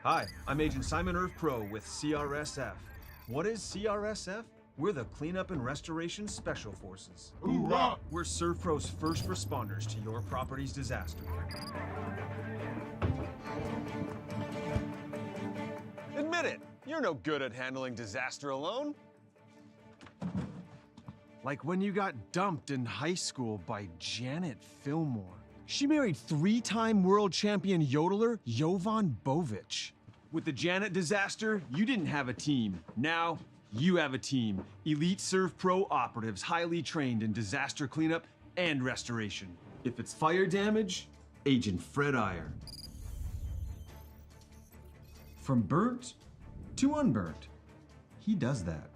Hi, I'm Agent Simon Servpro with CRSF. What is CRSF? We're the Cleanup and Restoration Special Forces. Hoorah! We're Servpro's first responders to your property's disaster. Admit it, you're no good at handling disaster alone. Like when you got dumped in high school by Janet Fillmore. She married three-time world champion yodeler Jovan Bovic. With the Janet disaster, you didn't have a team. Now, you have a team. Elite Servpro operatives, highly trained in disaster cleanup and restoration. If it's fire damage, Agent Fred Iyer. From burnt to unburnt, he does that.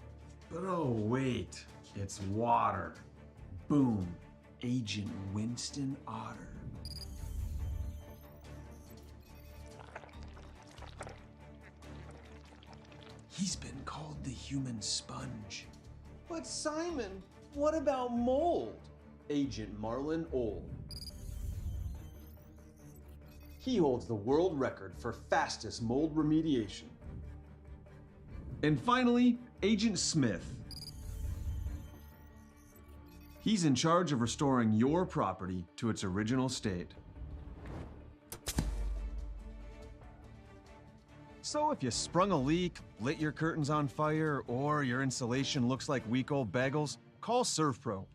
But oh wait, it's water. Boom, Agent Winston Otter. He's been called the human sponge. But Simon, what about mold? Agent Marlin Old. He holds the world record for fastest mold remediation. And finally, Agent Smith. He's in charge of restoring your property to its original state. So if you sprung a leak, lit your curtains on fire, or your insulation looks like week old bagels, call Servpro.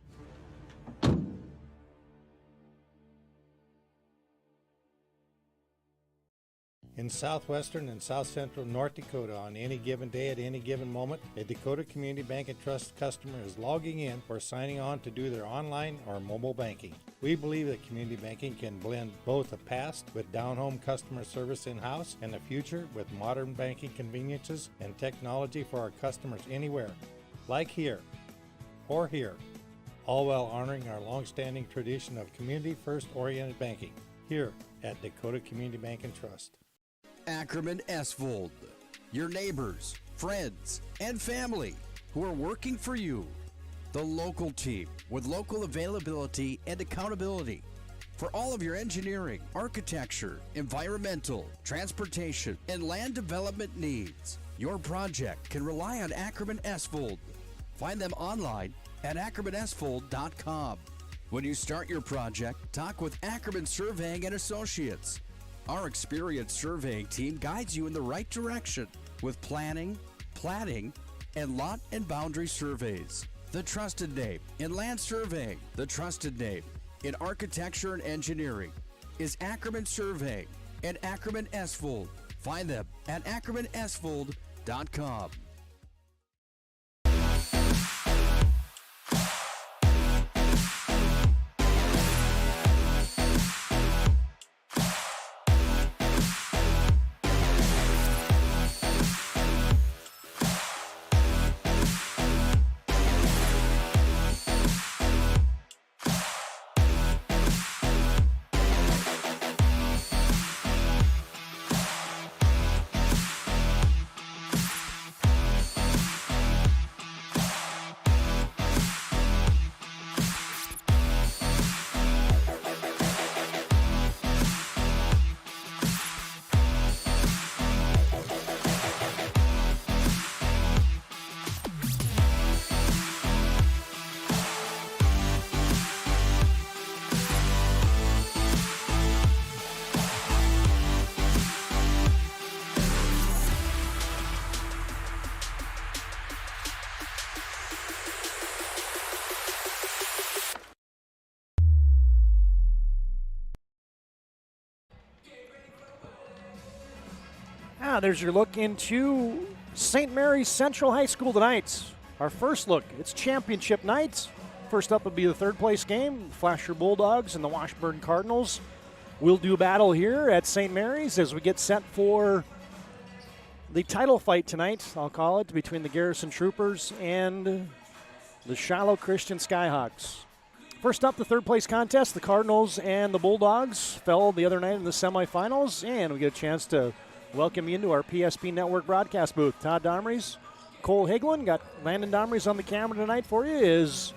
In southwestern and south central North Dakota, on any given day at any given moment, a Dakota Community Bank and Trust customer is logging in or signing on to do their online or mobile banking. We believe that community banking can blend both the past with down-home customer service in-house and the future with modern banking conveniences and technology for our customers anywhere, like here or here, all while honoring our long-standing tradition of community-first oriented banking here at Dakota Community Bank and Trust. Ackerman Esvold, your neighbors, friends, and family who are working for you. The local team with local availability and accountability for all of your engineering, architecture, environmental, transportation, and land development needs. Your project can rely on Ackerman Esvold. Find them online at ackermanesvold.com. When you start your project, talk with Ackerman Surveying and Associates. Our experienced surveying team guides you in the right direction with planning, platting, and lot and boundary surveys. The trusted name in land surveying, the trusted name in architecture and engineering is Ackerman Surveying and Ackerman Esvold. Find them at ackermanesvold.com. There's your look into St. Mary's Central High School tonight. Our first look, it's championship night. First up will be the third place game. Flasher Bulldogs and the Washburn Cardinals will do battle here at St. Mary's as we get set for the title fight tonight, I'll call it, between the Garrison Troopers and the Shiloh Christian Skyhawks. First up, the third place contest, the Cardinals and the Bulldogs fell the other night in the semifinals, and we get a chance to welcome you into our PSP Network broadcast booth. Todd Domres, Cole Higlin, got Landon Domres on the camera tonight for you as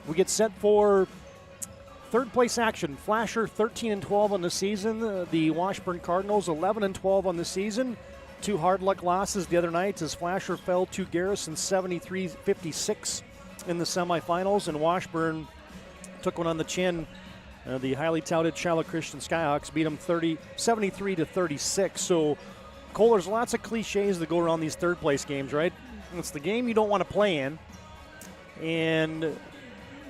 we get set for third place action. Flasher 13-12 on the season. The Washburn Cardinals 11-12 on the season. 2 hard luck losses the other night as Flasher fell to Garrison 73-56 in the semifinals, and Washburn took one on the chin. The highly touted Shiloh Christian Skyhawks beat them 73-36. So, Cole, there's lots of cliches that go around these third-place games, right? It's the game you don't want to play in.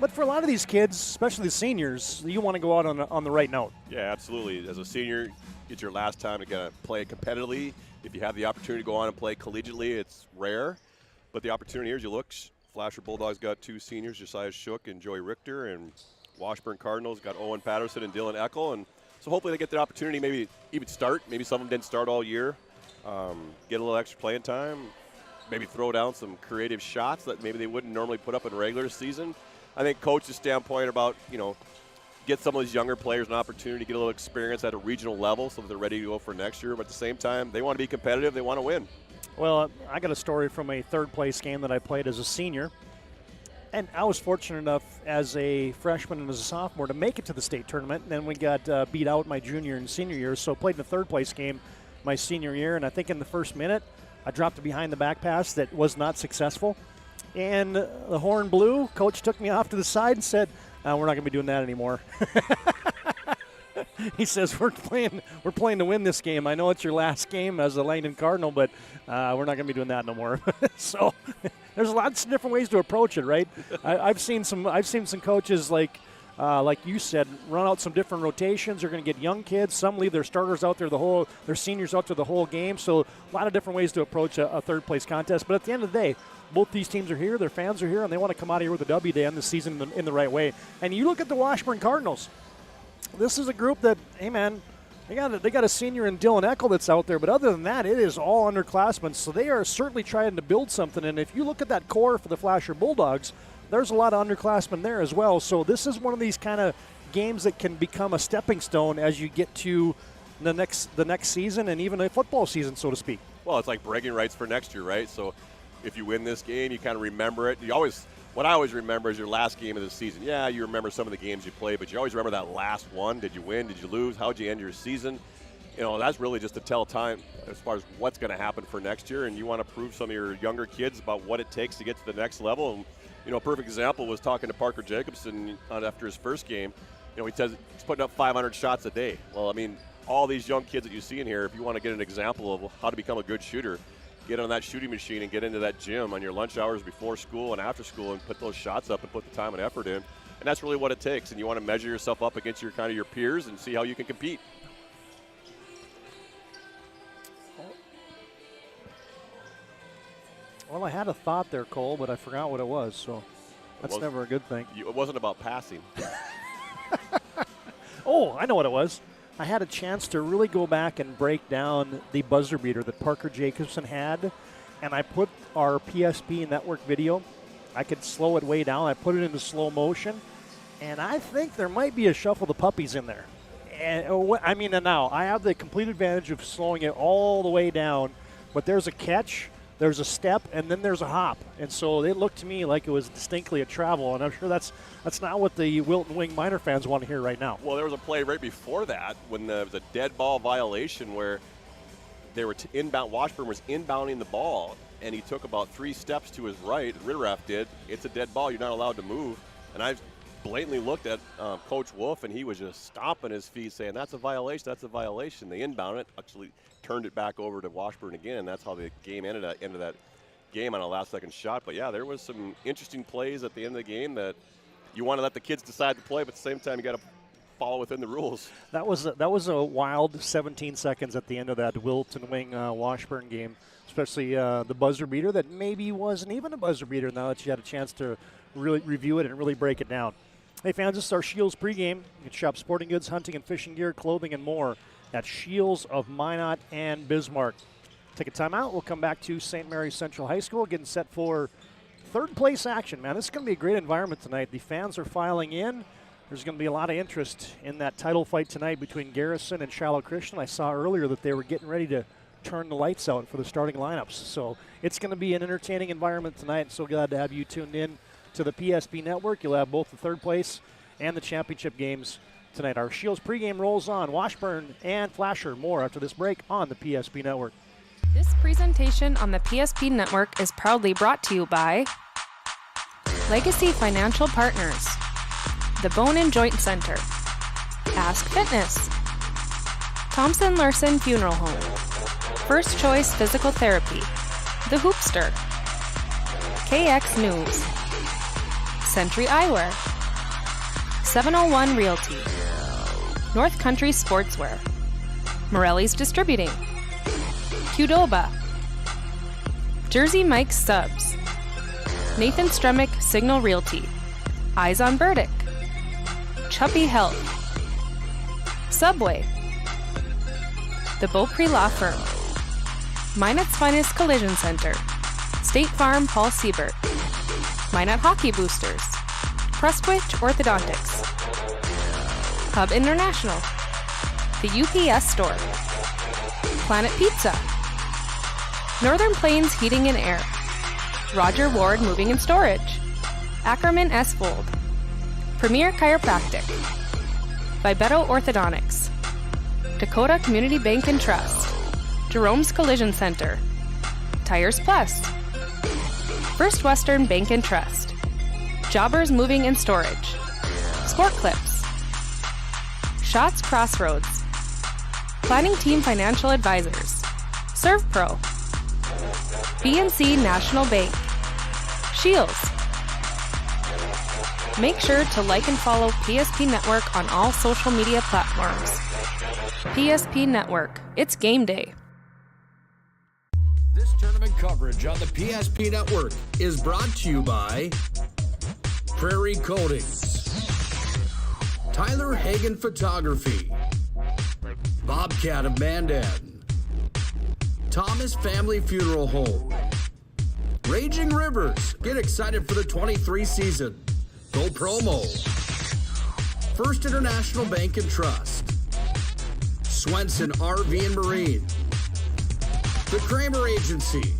But for a lot of these kids, especially the seniors, you want to go out on the right note. Yeah, absolutely. As a senior, it's your last time to play competitively. If you have the opportunity to go on and play collegiately, it's rare. But the opportunity here, as you look, Flasher Bulldogs got 2 seniors, Josiah Shook and Joey Richter, and Washburn Cardinals got Owen Patterson and Dylan Eckel. And so hopefully they get the opportunity, maybe even start. Maybe some of them didn't start all year. Get a little extra playing time. Maybe throw down some creative shots that maybe they wouldn't normally put up in regular season. I think coach's standpoint about, get some of these younger players an opportunity to get a little experience at a regional level so that they're ready to go for next year. But at the same time, they want to be competitive. They want to win. Well, I got a story from a third-place game that I played as a senior. And I was fortunate enough as a freshman and as a sophomore to make it to the state tournament. And then we got beat out my junior and senior years. So I played in a third-place game my senior year. And I think in the first minute, I dropped a behind-the-back pass that was not successful. And the horn blew. Coach took me off to the side and said, we're not going to be doing that anymore. He says, we're playing to win this game. I know it's your last game as a Langdon Cardinal, but we're not going to be doing that no more. So there's lots of different ways to approach it, right? I've seen some coaches like you said, run out some different rotations. They're going to get young kids. Some leave their starters out there their seniors out there the whole game. So a lot of different ways to approach a third-place contest. But at the end of the day, both these teams are here, their fans are here, and they want to come out of here with a W to end the season in the right way. And you look at the Washburn Cardinals. This is a group that, hey, man, they got a senior in Dylan Eckel that's out there. But other than that, it is all underclassmen. So they are certainly trying to build something. And if you look at that core for the Flasher Bulldogs, there's a lot of underclassmen there as well. So this is one of these kind of games that can become a stepping stone as you get to the next season and even a football season, so to speak. Well, it's like bragging rights for next year, right? So if you win this game, you kind of remember it. What I always remember is your last game of the season. Yeah, you remember some of the games you played, but you always remember that last one. Did you win? Did you lose? How'd you end your season? That's really just to tell time as far as what's going to happen for next year, and you want to prove some of your younger kids about what it takes to get to the next level. And, a perfect example was talking to Parker Jacobson after his first game. He says he's putting up 500 shots a day. Well, all these young kids that you see in here, if you want to get an example of how to become a good shooter, get on that shooting machine and get into that gym on your lunch hours before school and after school and put those shots up and put the time and effort in. And that's really what it takes. And you want to measure yourself up against your peers and see how you can compete. Well, I had a thought there, Cole, but I forgot what it was, so that's never a good thing. It wasn't about passing. Oh, I know what it was. I had a chance to really go back and break down the buzzer beater that Parker Jacobson had, and I put our PSP network video. I could slow it way down. I put it into slow motion, and I think there might be a Shuffle the Puppies in there. And now I have the complete advantage of slowing it all the way down, but there's a catch, there's a step, and then there's a hop. And so it looked to me like it was distinctly a travel, and I'm sure that's not what the Wilton Wing Minor fans want to hear right now. Well, there was a play right before that when there was a dead ball violation where they were Washburn was inbounding the ball, and he took about 3 steps to his right. Ritteraf did. It's a dead ball. You're not allowed to move. And I blatantly looked at Coach Wolf, and he was just stomping his feet saying, that's a violation, that's a violation. They inbounded it, actually turned it back over to Washburn again, and that's how the game ended that game on a last-second shot. But, yeah, there was some interesting plays at the end of the game that you want to let the kids decide to play, but at the same time you got to follow within the rules. That was a wild 17 seconds at the end of that Wilton Wing Washburn game, especially the buzzer beater that maybe wasn't even a buzzer beater now that you had a chance to really review it and really break it down. Hey fans, this is our Shields pregame. You can shop sporting goods, hunting and fishing gear, clothing, and more at Shields of Minot and Bismarck. Take a timeout. We'll come back to St. Mary's Central High School, getting set for third place action. Man, this is going to be a great environment tonight. The fans are filing in. There's going to be a lot of interest in that title fight tonight between Garrison and Shiloh Christian. I saw earlier that they were getting ready to turn the lights out for the starting lineups. So it's going to be an entertaining environment tonight. So glad to have you tuned in to the PSP Network. You'll have both the third place and the championship games tonight. Our Shields pregame rolls on. Washburn and Flasher, more after this break on the PSP Network. This presentation on the PSP Network is proudly brought to you by Legacy Financial Partners, the Bone and Joint Center, Ask Fitness, Thompson Larson Funeral Home, First Choice Physical Therapy, The Hoopster, KX News, Century Eyewear, 701 Realty, North Country Sportswear, Morelli's Distributing, Qdoba, Jersey Mike's Subs, Nathan Stremick Signal Realty, Eyes on Burdick, Chuppy Health, Subway, The Beaupre Law Firm, Minot's Finest Collision Center, State Farm Paul Siebert, Minot Hockey Boosters, Prestwich Orthodontics, Hub International, The UPS Store, Planet Pizza, Northern Plains Heating and Air, Roger Ward Moving and Storage, Ackerman S. Fold, Premier Chiropractic, Vibeto Orthodontics, Dakota Community Bank and Trust, Jerome's Collision Center, Tires Plus, First Western Bank and Trust, Jobbers Moving and Storage, Sport Clips, Shots Crossroads, Planning Team Financial Advisors, Servpro, BNC National Bank, Shields. Make sure to like and follow PSP Network on all social media platforms. PSP Network, it's game day. This tournament coverage on the PSP Network is brought to you by Prairie Coatings, Tyler Hagen Photography, Bobcat of Mandan, Thomas Family Funeral Home, Raging Rivers, get excited for the 23 season, Go Promo, First International Bank and Trust, Swenson RV and Marine, The Kramer Agency,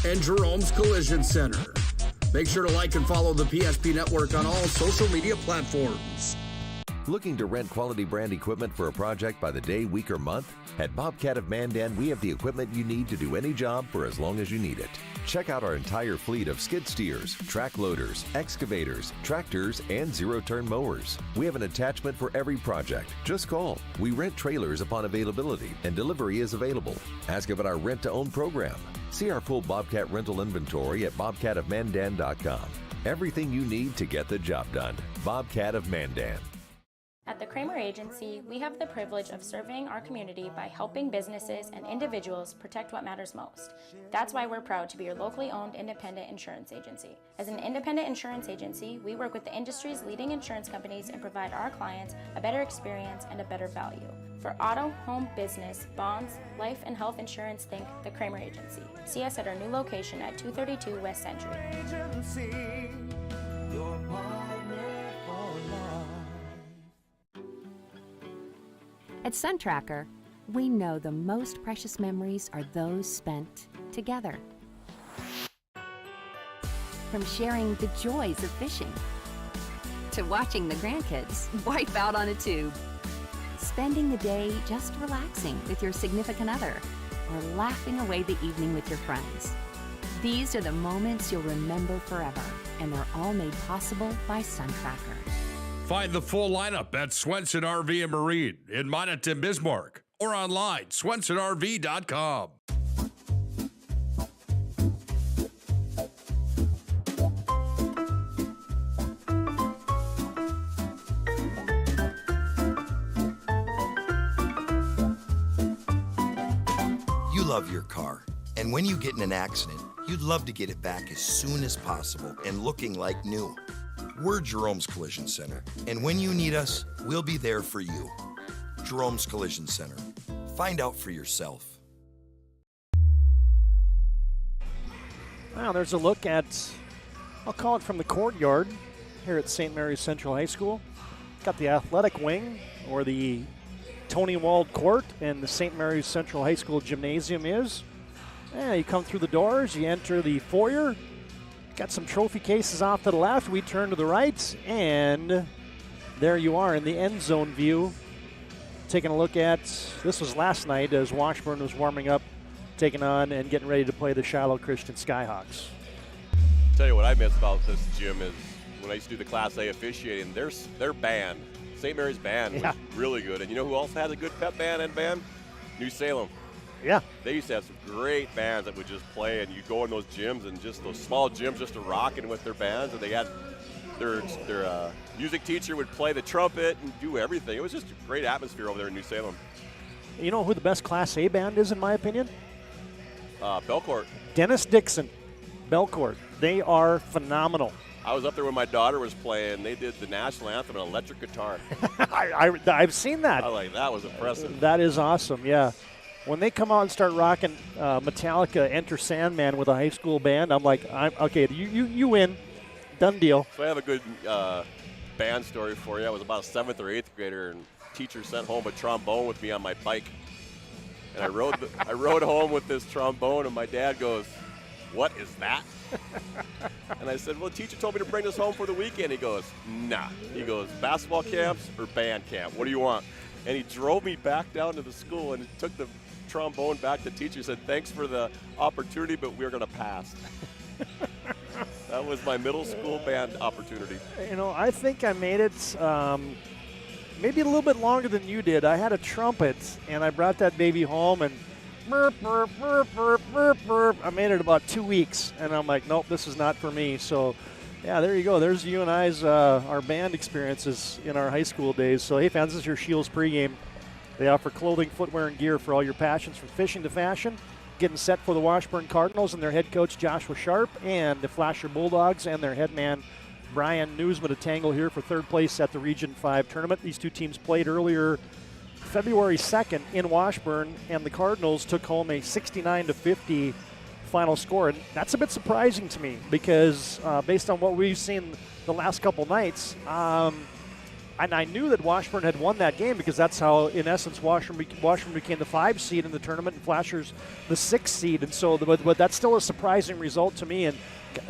and Jerome's Collision Center. Make sure to like and follow the PSP Network on all social media platforms. Looking to rent quality brand equipment for a project by the day, week, or month? At Bobcat of Mandan, we have the equipment you need to do any job for as long as you need it. Check out our entire fleet of skid steers, track loaders, excavators, tractors, and zero-turn mowers. We have an attachment for every project. Just call. We rent trailers upon availability, and delivery is available. Ask about our rent-to-own program. See our full Bobcat rental inventory at bobcatofmandan.com. Everything you need to get the job done. Bobcat of Mandan. At the Kramer Agency, we have the privilege of serving our community by helping businesses and individuals protect what matters most. That's why we're proud to be your locally owned independent insurance agency. As an independent insurance agency, we work with the industry's leading insurance companies and provide our clients a better experience and a better value. For auto, home, business, bonds, life, and health insurance, think the Kramer Agency. See us at our new location at 232 West Century. At SunTracker, we know the most precious memories are those spent together. From sharing the joys of fishing, to watching the grandkids wipe out on a tube, spending the day just relaxing with your significant other, or laughing away the evening with your friends. These are the moments you'll remember forever, and they're all made possible by SunTracker. Find the full lineup at Swenson RV and Marine in Minot and Bismarck or online, swensonrv.com. You love your car, and when you get in an accident, you'd love to get it back as soon as possible and looking like new. We're Jerome's Collision Center, and when you need us, we'll be there for you. Jerome's Collision Center. Find out for yourself. Well, there's a look at, I'll call it from the courtyard here at St. Mary's Central High School. Got the athletic wing, or the Tony Wald Court, and the St. Mary's Central High School gymnasium is. Yeah, you come through the doors, you enter the foyer. Got some trophy cases off to the left. We turn to the right, and there you are in the end zone view. Taking a look at, this was last night as Washburn was warming up taking on and getting ready to play the Shiloh Christian Skyhawks. Tell you what I miss about this gym is when I used to do the Class A officiating, their band, St. Mary's band, was really good. And you know who else had a good pep band and band? New Salem. Yeah. They used to have some great bands that would just play, and you go in those gyms and just those small gyms just to rocking with their bands, and they had their music teacher would play the trumpet and do everything. It was just a great atmosphere over there in New Salem. You know who the best Class A band is, in my opinion? Belcourt. Dennis Dixon, Belcourt. They are phenomenal. I was up there when my daughter was playing. They did the national anthem on electric guitar. I've seen that. That was impressive. That is awesome, yeah. When they come out and start rocking Metallica, Enter Sandman with a high school band, I'm like, okay, you win. Done deal. So I have a good band story for you. I was about a 7th or 8th grader, and teacher sent home a trombone with me on my bike. And I rode home with this trombone, and my dad goes, "What is that?" And I said, "Well, the teacher told me to bring this home for the weekend." He goes, "Nah." He goes, "Basketball camps or band camp? What do you want?" And he drove me back down to the school and took the trombone back to the teacher. He said, "Thanks for the opportunity, but we're going to pass." That was my middle school band opportunity. You know, I think I made it maybe a little bit longer than you did. I had a trumpet, and I brought that baby home, and burp, burp, burp, burp, burp, burp. I made it about 2 weeks, and I'm like, nope, this is not for me. So, yeah, there you go. There's you and I's our band experiences in our high school days. So, hey, fans, this is your Shields pregame. They offer clothing, footwear, and gear for all your passions, from fishing to fashion. Getting set for the Washburn Cardinals and their head coach Joshua Sharp, and the Flasher Bulldogs and their head man Brian Newsman to tangle here for third place at the Region 5 tournament. These two teams played earlier February 2nd in Washburn, and the Cardinals took home a 69-50 final score. And that's a bit surprising to me because based on what we've seen the last couple nights, and I knew that Washburn had won that game because that's how, in essence, Washburn became the 5 seed in the tournament and Flashers the 6 seed. And so, but that's still a surprising result to me. And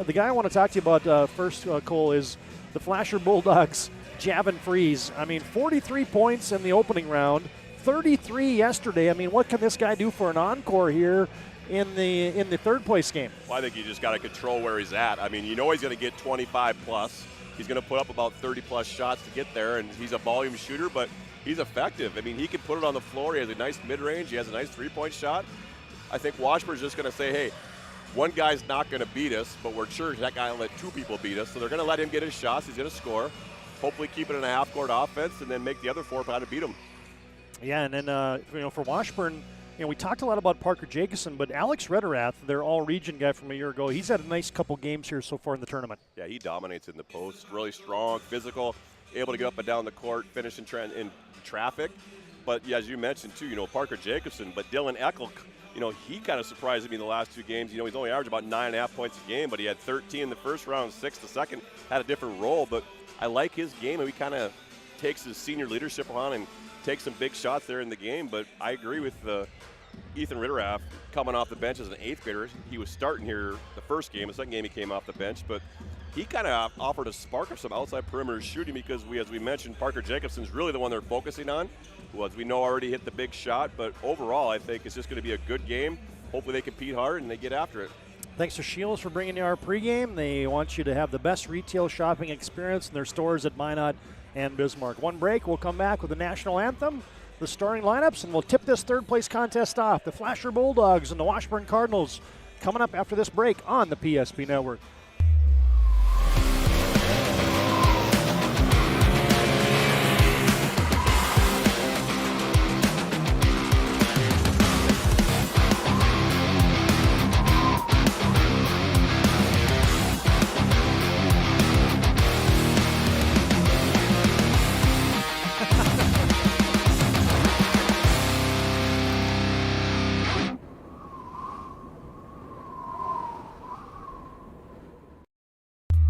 the guy I want to talk to you about first, Cole, is the Flasher Bulldogs, Javin Freeze. I mean, 43 points in the opening round, 33 yesterday. I mean, what can this guy do for an encore here in the third place game? Well, I think you just got to control where he's at. I mean, you know he's going to get 25 plus. He's going to put up about 30-plus shots to get there, and he's a volume shooter, but he's effective. I mean, he can put it on the floor. He has a nice mid-range. He has a nice three-point shot. I think Washburn's just going to say, hey, one guy's not going to beat us, but we're sure that guy will let 2 people beat us. So they're going to let him get his shots. He's going to score, hopefully keep it in a half-court offense, and then make the other 4 try to beat him. Yeah, and then, for Washburn, we talked a lot about Parker Jacobson, but Alex Rederath, their all-region guy from a year ago, he's had a nice couple games here so far in the tournament. Yeah, he dominates in the post. Really strong, physical, able to get up and down the court, finish in traffic. But yeah, as you mentioned too, Parker Jacobson, but Dylan Eckel, he kind of surprised me in the last 2 games. He's only averaged about 9.5 points a game, but he had 13 in the first round, 6 the second, had a different role. But I like his game, and he kind of takes his senior leadership on and takes some big shots there in the game. But I agree with Ethan Ritterath coming off the bench as an 8th grader. He was starting here the first game. The second game he came off the bench, but he kind of offered a spark of some outside perimeter shooting because as we mentioned, Parker Jacobson's really the one they're focusing on, who, as we know, already hit the big shot. But overall, I think it's just going to be a good game. Hopefully they compete hard and they get after it. Thanks to Shields for bringing you our pregame. They want you to have the best retail shopping experience in their stores at Minot and Bismarck. One break, we'll come back with the national anthem, the starting lineups, and we'll tip this third place contest off. The Flasher Bulldogs and the Washburn Cardinals coming up after this break on the PSP Network.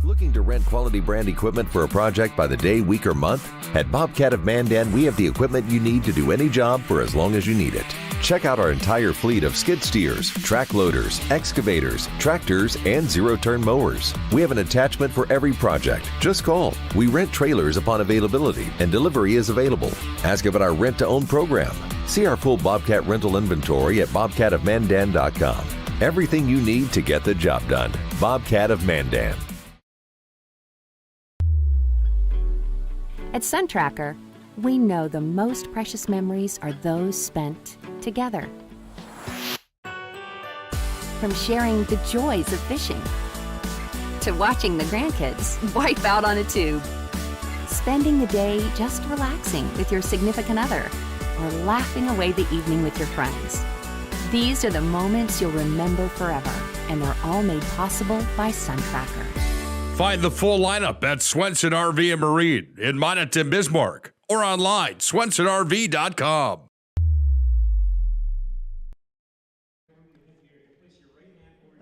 Looking to rent quality brand equipment for a project by the day, week, or month? At Bobcat of Mandan, we have the equipment you need to do any job for as long as you need it. Check out our entire fleet of skid steers, track loaders, excavators, tractors, and zero-turn mowers. We have an attachment for every project. Just call. We rent trailers upon availability, and delivery is available. Ask about our rent-to-own program. See our full Bobcat rental inventory at bobcatofmandan.com. Everything you need to get the job done. Bobcat of Mandan. At SunTracker, we know the most precious memories are those spent together. From sharing the joys of fishing to watching the grandkids wipe out on a tube, spending the day just relaxing with your significant other, or laughing away the evening with your friends. These are the moments you'll remember forever, and they're all made possible by SunTracker. Find the full lineup at Swenson RV and Marine in Monaghan, Bismarck, or online, swensonrv.com.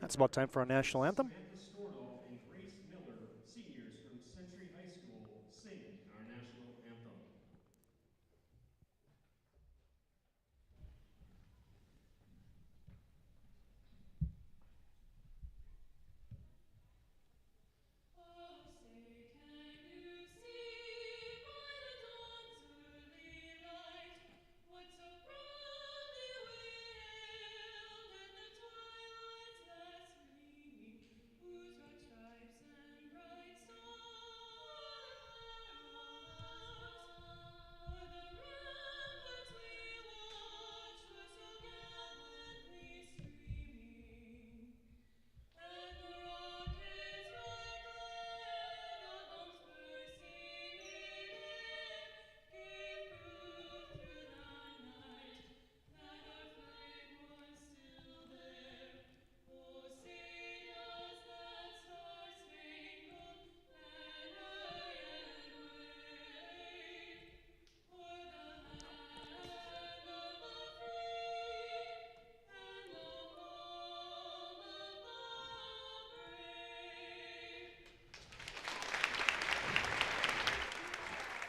That's about time for our national anthem.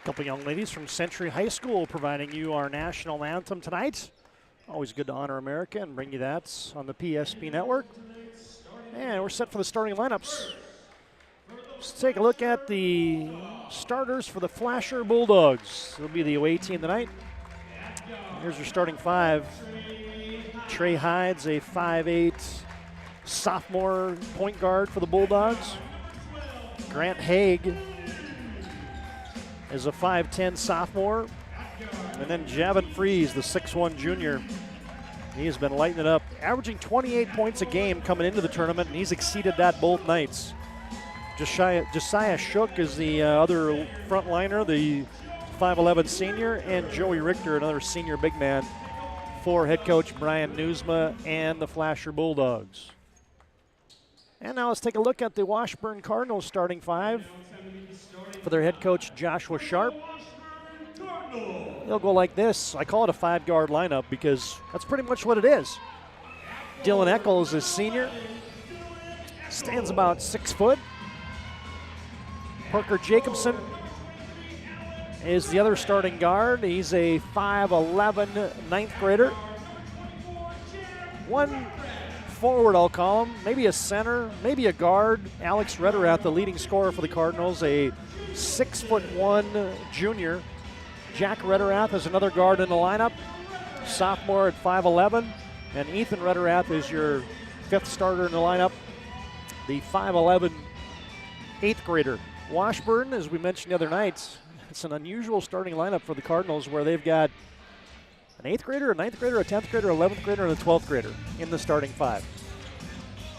Couple young ladies from Century High School providing you our national anthem tonight. Always good to honor America and bring you that on the PSP network. And we're set for the starting lineups. Let's take a look at the starters for the Flasher Bulldogs. It'll be the away team tonight. Here's your starting five. Trey Hyde's a 5'8" sophomore point guard for the Bulldogs. Grant Haig is a 5'10" sophomore. And then Javin Freeze, the 6'1" junior. He has been lighting it up, averaging 28 points a game coming into the tournament, and he's exceeded that both nights. Josiah Shook is the other frontliner, the 5'11" senior, and Joey Richter, another senior big man for head coach Brian Newsma and the Flasher Bulldogs. And now let's take a look at the Washburn Cardinals starting five for their head coach Joshua Sharp. They'll go like this. I call it a 5-guard lineup because that's pretty much what it is. Dylan Eccles is senior, stands about 6 foot. Parker Jacobson is the other starting guard. He's a 5'11" ninth grader. One forward, I'll call him, maybe a center, maybe a guard. Alex Rederath, the leading scorer for the Cardinals, a 6'1" junior. Jack Rederath is another guard in the lineup, sophomore at 5'11", and Ethan Rederath is your 5th starter in the lineup, the 5'11" 8th grader. Washburn, as we mentioned the other night, it's an unusual starting lineup for the Cardinals where they've got an 8th grader, a 9th grader, a 10th grader, 11th grader, and a 12th grader in the starting five.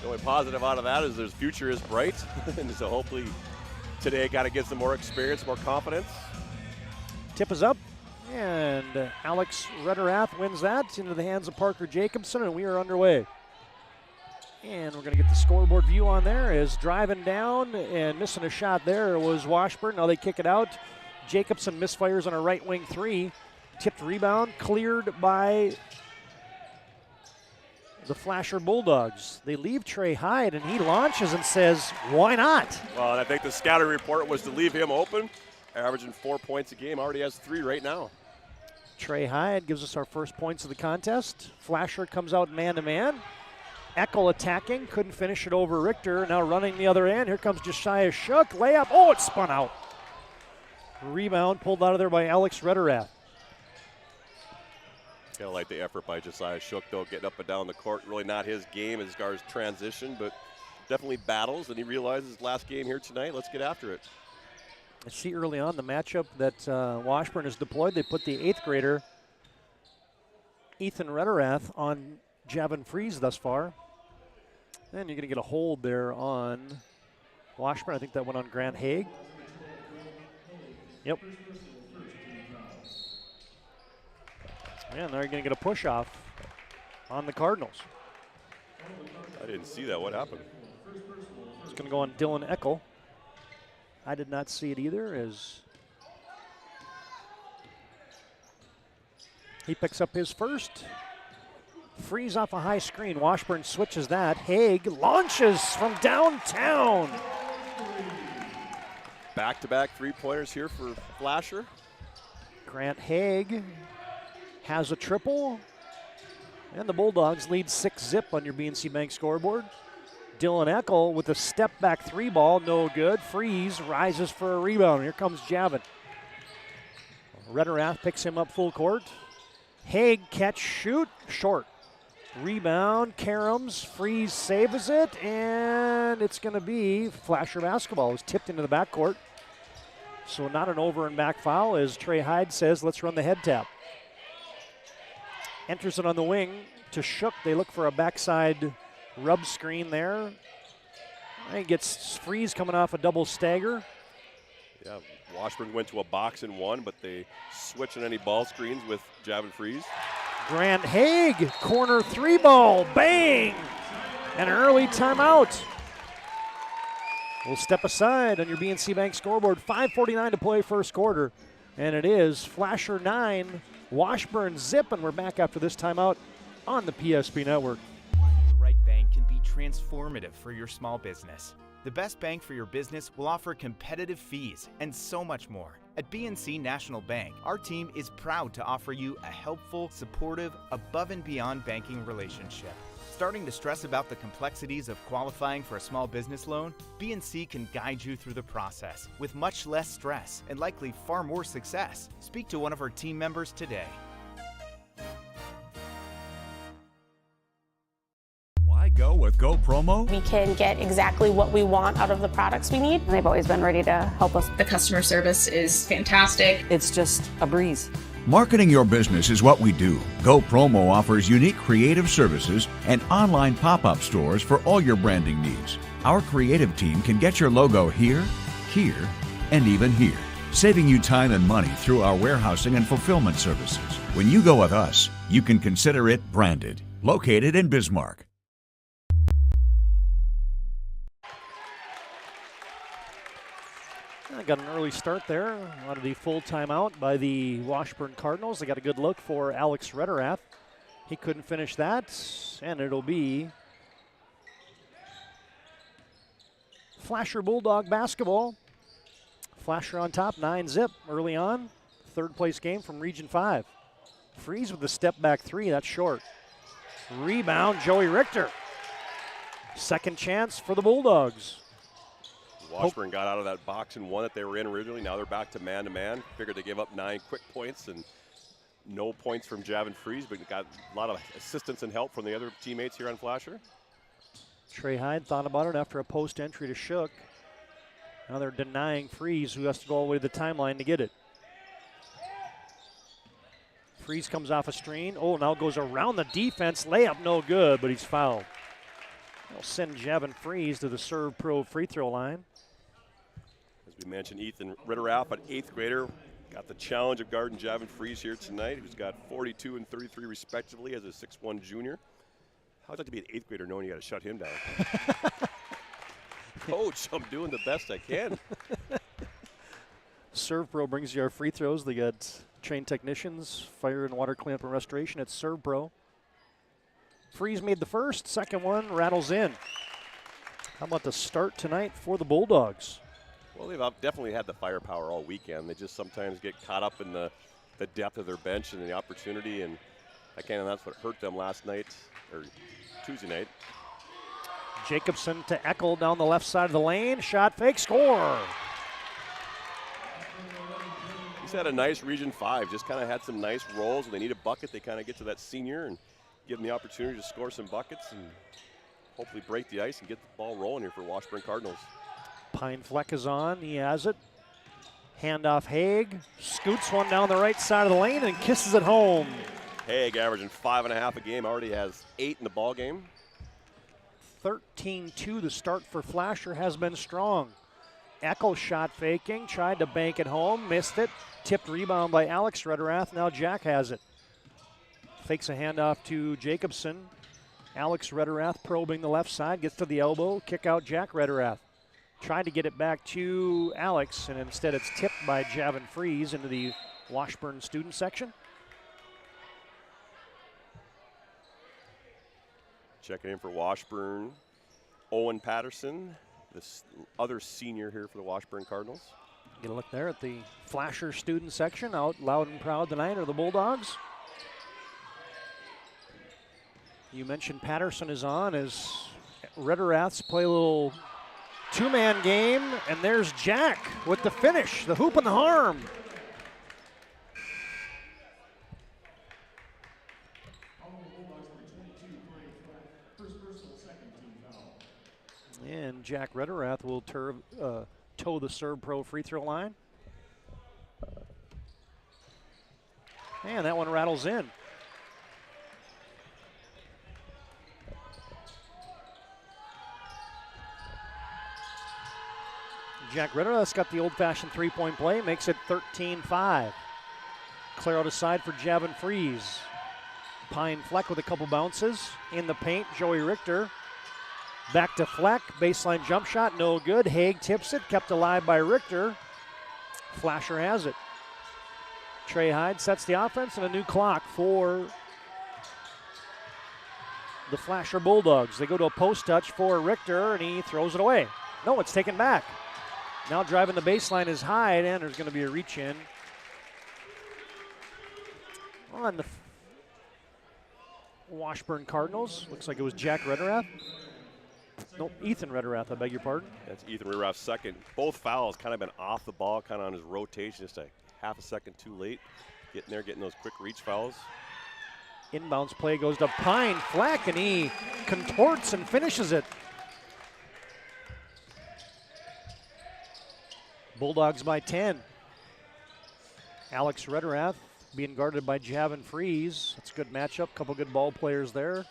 The only positive out of that is their future is bright, and so hopefully today got to get some more experience, more confidence. Tip is up, and Alex Rederath wins that into the hands of Parker Jacobson, and we are underway. And we're going to get the scoreboard view on there as driving down and missing a shot there was Washburn. Now they kick it out. Jacobson misfires on a right wing three. Tipped rebound, cleared by the Flasher Bulldogs. They leave Trey Hyde, and he launches and says, why not? Well, and I think the scouting report was to leave him open, averaging 4 points a game. Already has 3 right now. Trey Hyde gives us our first points of the contest. Flasher comes out man-to-man. Eckel attacking, couldn't finish it over Richter. Now running the other end. Here comes Josiah Shook. Layup. Oh, it spun out. Rebound pulled out of there by Alex Rederath. Kind of like the effort by Josiah Shook, though, getting up and down the court. Really not his game as far as transition, but definitely battles, and he realizes last game here tonight, let's get after it. I see early on the matchup that Washburn has deployed. They put the 8th grader, Ethan Rederath, on Javin Fries thus far. And you're going to get a hold there on Washburn. I think that went on Grant Haig. Yep. And they're going to get a push-off on the Cardinals. I didn't see that. What happened? It's going to go on Dylan Eckel. I did not see it either, as he picks up his first. Freeze off a high screen. Washburn switches that. Haig launches from downtown. Back-to-back three-pointers here for Flasher. Grant Haig has a triple. And the Bulldogs lead 6-0 on your BNC Bank scoreboard. Dylan Eckel with a step-back 3 ball, no good. Freeze rises for a rebound. Here comes Javin. Rederath picks him up full court. Haig catch, shoot, short. Rebound, Karams, Freeze saves it, and it's going to be Flasher basketball. It was tipped into the backcourt. So not an over and back foul, as Trey Hyde says, let's run the head tap. Enters it on the wing to Shook. They look for a backside rub screen there. And gets Freeze coming off a double stagger. Yeah, Washburn went to a box and one, but they switch on any ball screens with Javin Freeze. Grant Haig, corner 3 ball, bang! And an early timeout. We'll step aside on your BNC Bank scoreboard. 5:49 to play first quarter. And it is Flasher 9, Washburn 0, and we're back after this timeout on the PSP Network. The right bank can be transformative for your small business. The best bank for your business will offer competitive fees and so much more. At BNC National Bank, our team is proud to offer you a helpful, supportive, above and beyond banking relationship. Starting to stress about the complexities of qualifying for a small business loan? BNC can guide you through the process with much less stress and likely far more success. Speak to one of our team members today. Why go with Go Promo? We can get exactly what we want out of the products we need. They've always been ready to help us. The customer service is fantastic. It's just a breeze. Marketing your business is what we do. Go Promo offers unique creative services and online pop-up stores for all your branding needs. Our creative team can get your logo here, here, and even here, saving you time and money through our warehousing and fulfillment services. When you go with us, you can consider it branded. Located in Bismarck. I got an early start there out of the full timeout by the Washburn Cardinals. They got a good look for Alex Rederath. He couldn't finish that, and it'll be Flasher Bulldog basketball. Flasher on top, 9-0 early on. Third place game from Region 5. Freeze with the step back 3, that's short. Rebound, Joey Richter. Second chance for the Bulldogs. Washburn got out of that box and one that they were in originally. Now they're back to man-to-man. Figured they gave up 9 quick points and no points from Javin Freeze, but got a lot of assistance and help from the other teammates here on Flasher. Trey Hyde thought about it after a post entry to Shook. Now they're denying Freeze, who has to go all the way to the timeline to get it. Freeze comes off a screen. Oh, now goes around the defense. Layup no good, but he's fouled. They'll send Javin Freeze to the Servpro free throw line. As we mentioned, Ethan Rederath, an 8th grader, got the challenge of guarding Javin Freeze here tonight, who's got 42 and 33 respectively as a 6'1 junior. How's it to be an 8th grader knowing you got to shut him down? Coach, I'm doing the best I can. Servpro brings you our free throws. They got trained technicians, fire and water cleanup and restoration at Servpro. Freeze made the first, second one rattles in. How about the start tonight for the Bulldogs? Well, they've definitely had the firepower all weekend. They just sometimes get caught up in the depth of their bench and the opportunity, and that's what hurt them last night, or Tuesday night. Jacobson to Eckel down the left side of the lane. Shot fake, score. He's had a nice Region 5, just kind of had some nice rolls. When they need a bucket, they kind of get to that senior and give him the opportunity to score some buckets and hopefully break the ice and get the ball rolling here for Washburn Cardinals. Pine Fleck is on. He has it. Handoff Haig. Scoots one down the right side of the lane and kisses it home. Haig averaging 5.5 a game. Already has 8 in the ball game. 13-2. The start for Flasher has been strong. Eckel shot faking. Tried to bank it home. Missed it. Tipped rebound by Alex Rederath. Now Jack has it. Fakes a handoff to Jacobson. Alex Rederath probing the left side. Gets to the elbow. Kick out Jack Rederath. Tried to get it back to Alex, and instead it's tipped by Javin Fries into the Washburn student section. Checking in for Washburn, Owen Patterson, this other senior here for the Washburn Cardinals. Get a look there at the Flasher student section. Out loud and proud tonight are the Bulldogs. You mentioned Patterson is on as Rederaths play a little two-man game, and there's Jack with the finish, the hoop and the harm. And Jack Rederath will toe the Servpro free throw line. And that one rattles in. Jack Rederath's got the old-fashioned three-point play, makes it 13-5. Clear out aside for Javin Fries. Pine Fleck with a couple bounces. In the paint, Joey Richter. Back to Fleck, baseline jump shot, no good. Haig tips it, kept alive by Richter. Flasher has it. Trey Hyde sets the offense and a new clock for the Flasher Bulldogs. They go to a post touch for Richter, and he throws it away. No, it's taken back. Now driving the baseline is Hyde, and there's going to be a reach in on the Washburn Cardinals. Looks like it was Jack Rederath. No, Ethan Rederath, I beg your pardon. That's Ethan Rederath's second. Both fouls kind of been off the ball, kind of on his rotation, just a half a second too late. Getting there, getting those quick reach fouls. Inbounds play goes to Pine Fleck, and he contorts and finishes it. Bulldogs by 10. Alex Rederath being guarded by Javin Fries. That's a good matchup, couple good ball players there.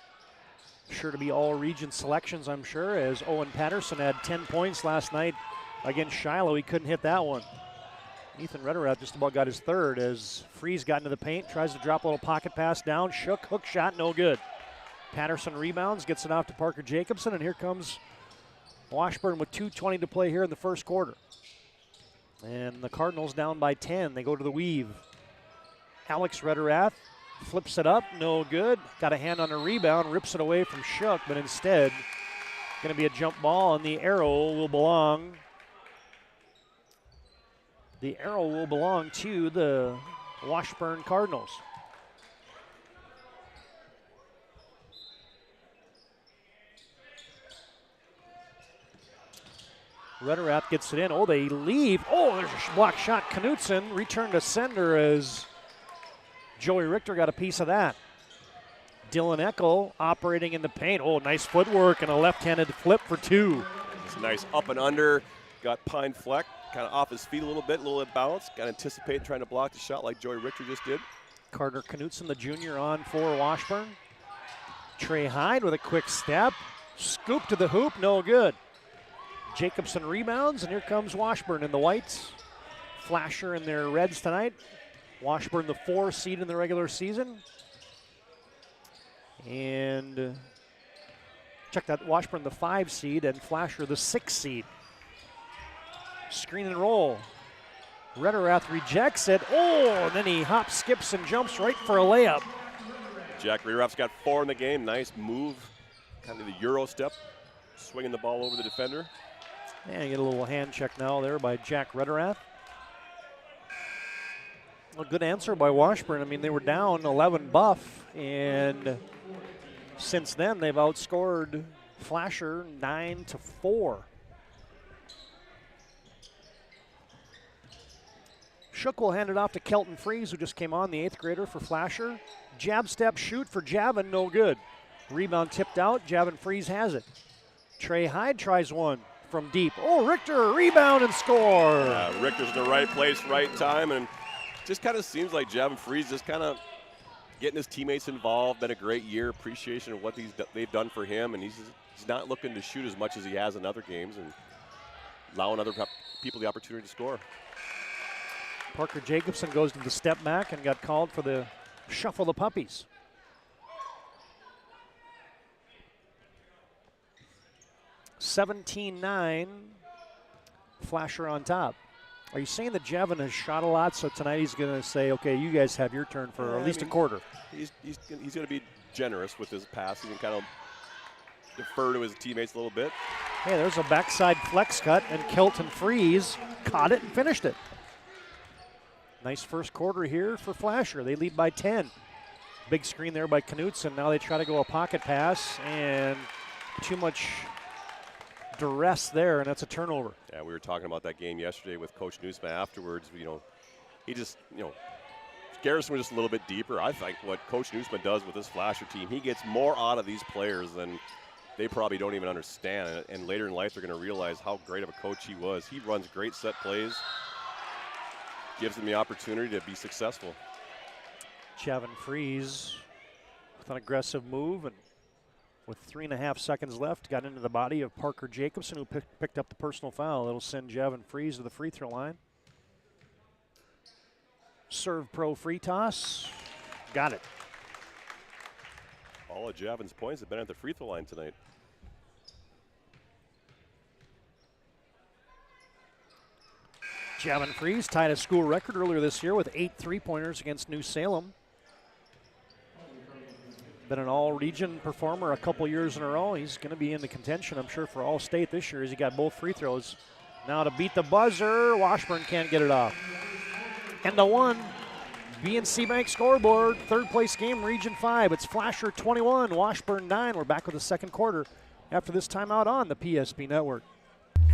Sure to be all region selections, I'm sure, as Owen Patterson had 10 points last night against Shiloh. He couldn't hit that one. Ethan Rederath just about got his third as Fries got into the paint, tries to drop a little pocket pass down, shook, hook shot, no good. Patterson rebounds, gets it off to Parker Jacobson, and here comes Washburn with 2:20 to play here in the first quarter. And the Cardinals down by 10. They go to the weave. Alex Rederath flips it up, no good. Got a hand on a rebound, rips it away from Shook, but instead going to be a jump ball, and the arrow will belong. The arrow will belong to the Washburn Cardinals. Rederath gets it in. Oh, they leave. Oh, there's a block shot. Knutson return to sender as Joey Richter got a piece of that. Dylan Eckel operating in the paint. Oh, nice footwork and a left-handed flip for two. It's nice up and under. Got Pine Fleck kind of off his feet a little bit, a little imbalance. Got to anticipate trying to block the shot like Joey Richter just did. Carter Knutson, the junior, on for Washburn. Trey Hyde with a quick step. Scoop to the hoop, no good. Jacobson rebounds, and here comes Washburn in the whites. Flasher in their reds tonight. Washburn the 4 seed in the regular season. And check that, Washburn the 5 seed and Flasher the 6 seed. Screen and roll. Rederath rejects it. Oh, and then he hops, skips, and jumps right for a layup. Jack Rederath's got 4 in the game. Nice move. Kind of the Euro step. Swinging the ball over the defender. And you get a little hand check now there by Jack Rederath. A good answer by Washburn. I mean, they were down 11 buff, and since then they've outscored Flasher 9-4. Shook will hand it off to Kelton Freeze, who just came on, the 8th grader for Flasher. Jab, step, shoot for Javin, no good. Rebound tipped out, Javin Freeze has it. Trey Hyde tries one from deep. Oh, Richter, rebound and score. Richter's in the right place, right time, and just kind of seems like Javin Freeze just kind of getting his teammates involved. Been a great year, appreciation of what they've done for him, and he's not looking to shoot as much as he has in other games and allowing other people the opportunity to score. Parker Jacobson goes to the step back and got called for the shuffle the puppies. (17-9), Flasher on top. Are you saying that Javin has shot a lot, so tonight he's going to say, okay, you guys have your turn for at least a quarter? He's going to be generous with his passing and kind of defer to his teammates a little bit. Hey, there's a backside flex cut, and Kelton Freeze caught it and finished it. Nice first quarter here for Flasher. They lead by 10. Big screen there by Knutson. Now they try to go a pocket pass, and too much duress there, and that's a turnover. Yeah, we were talking about that game yesterday with Coach Newsma afterwards. He just, Garrison was just a little bit deeper. I think what Coach Newsma does with this Flasher team, he gets more out of these players than they probably don't even understand. And later in life, they're going to realize how great of a coach he was. He runs great set plays, gives them the opportunity to be successful. Javin Freeze with an aggressive move, and with 3.5 seconds left, got into the body of Parker Jacobson, who picked up the personal foul. It'll send Javin Freeze to the free throw line. Servpro free toss. Got it. All of Javin's points have been at the free throw line tonight. Javin Freeze tied a school record earlier this year with 8 3-pointers against New Salem. Been an all-region performer a couple years in a row. He's going to be in the contention, I'm sure, for All-State this year as he got both free throws. Now to beat the buzzer, Washburn can't get it off. And the one, BNC Bank scoreboard, third place game, Region 5. It's Flasher 21, Washburn 9. We're back with the second quarter after this timeout on the PSP Network.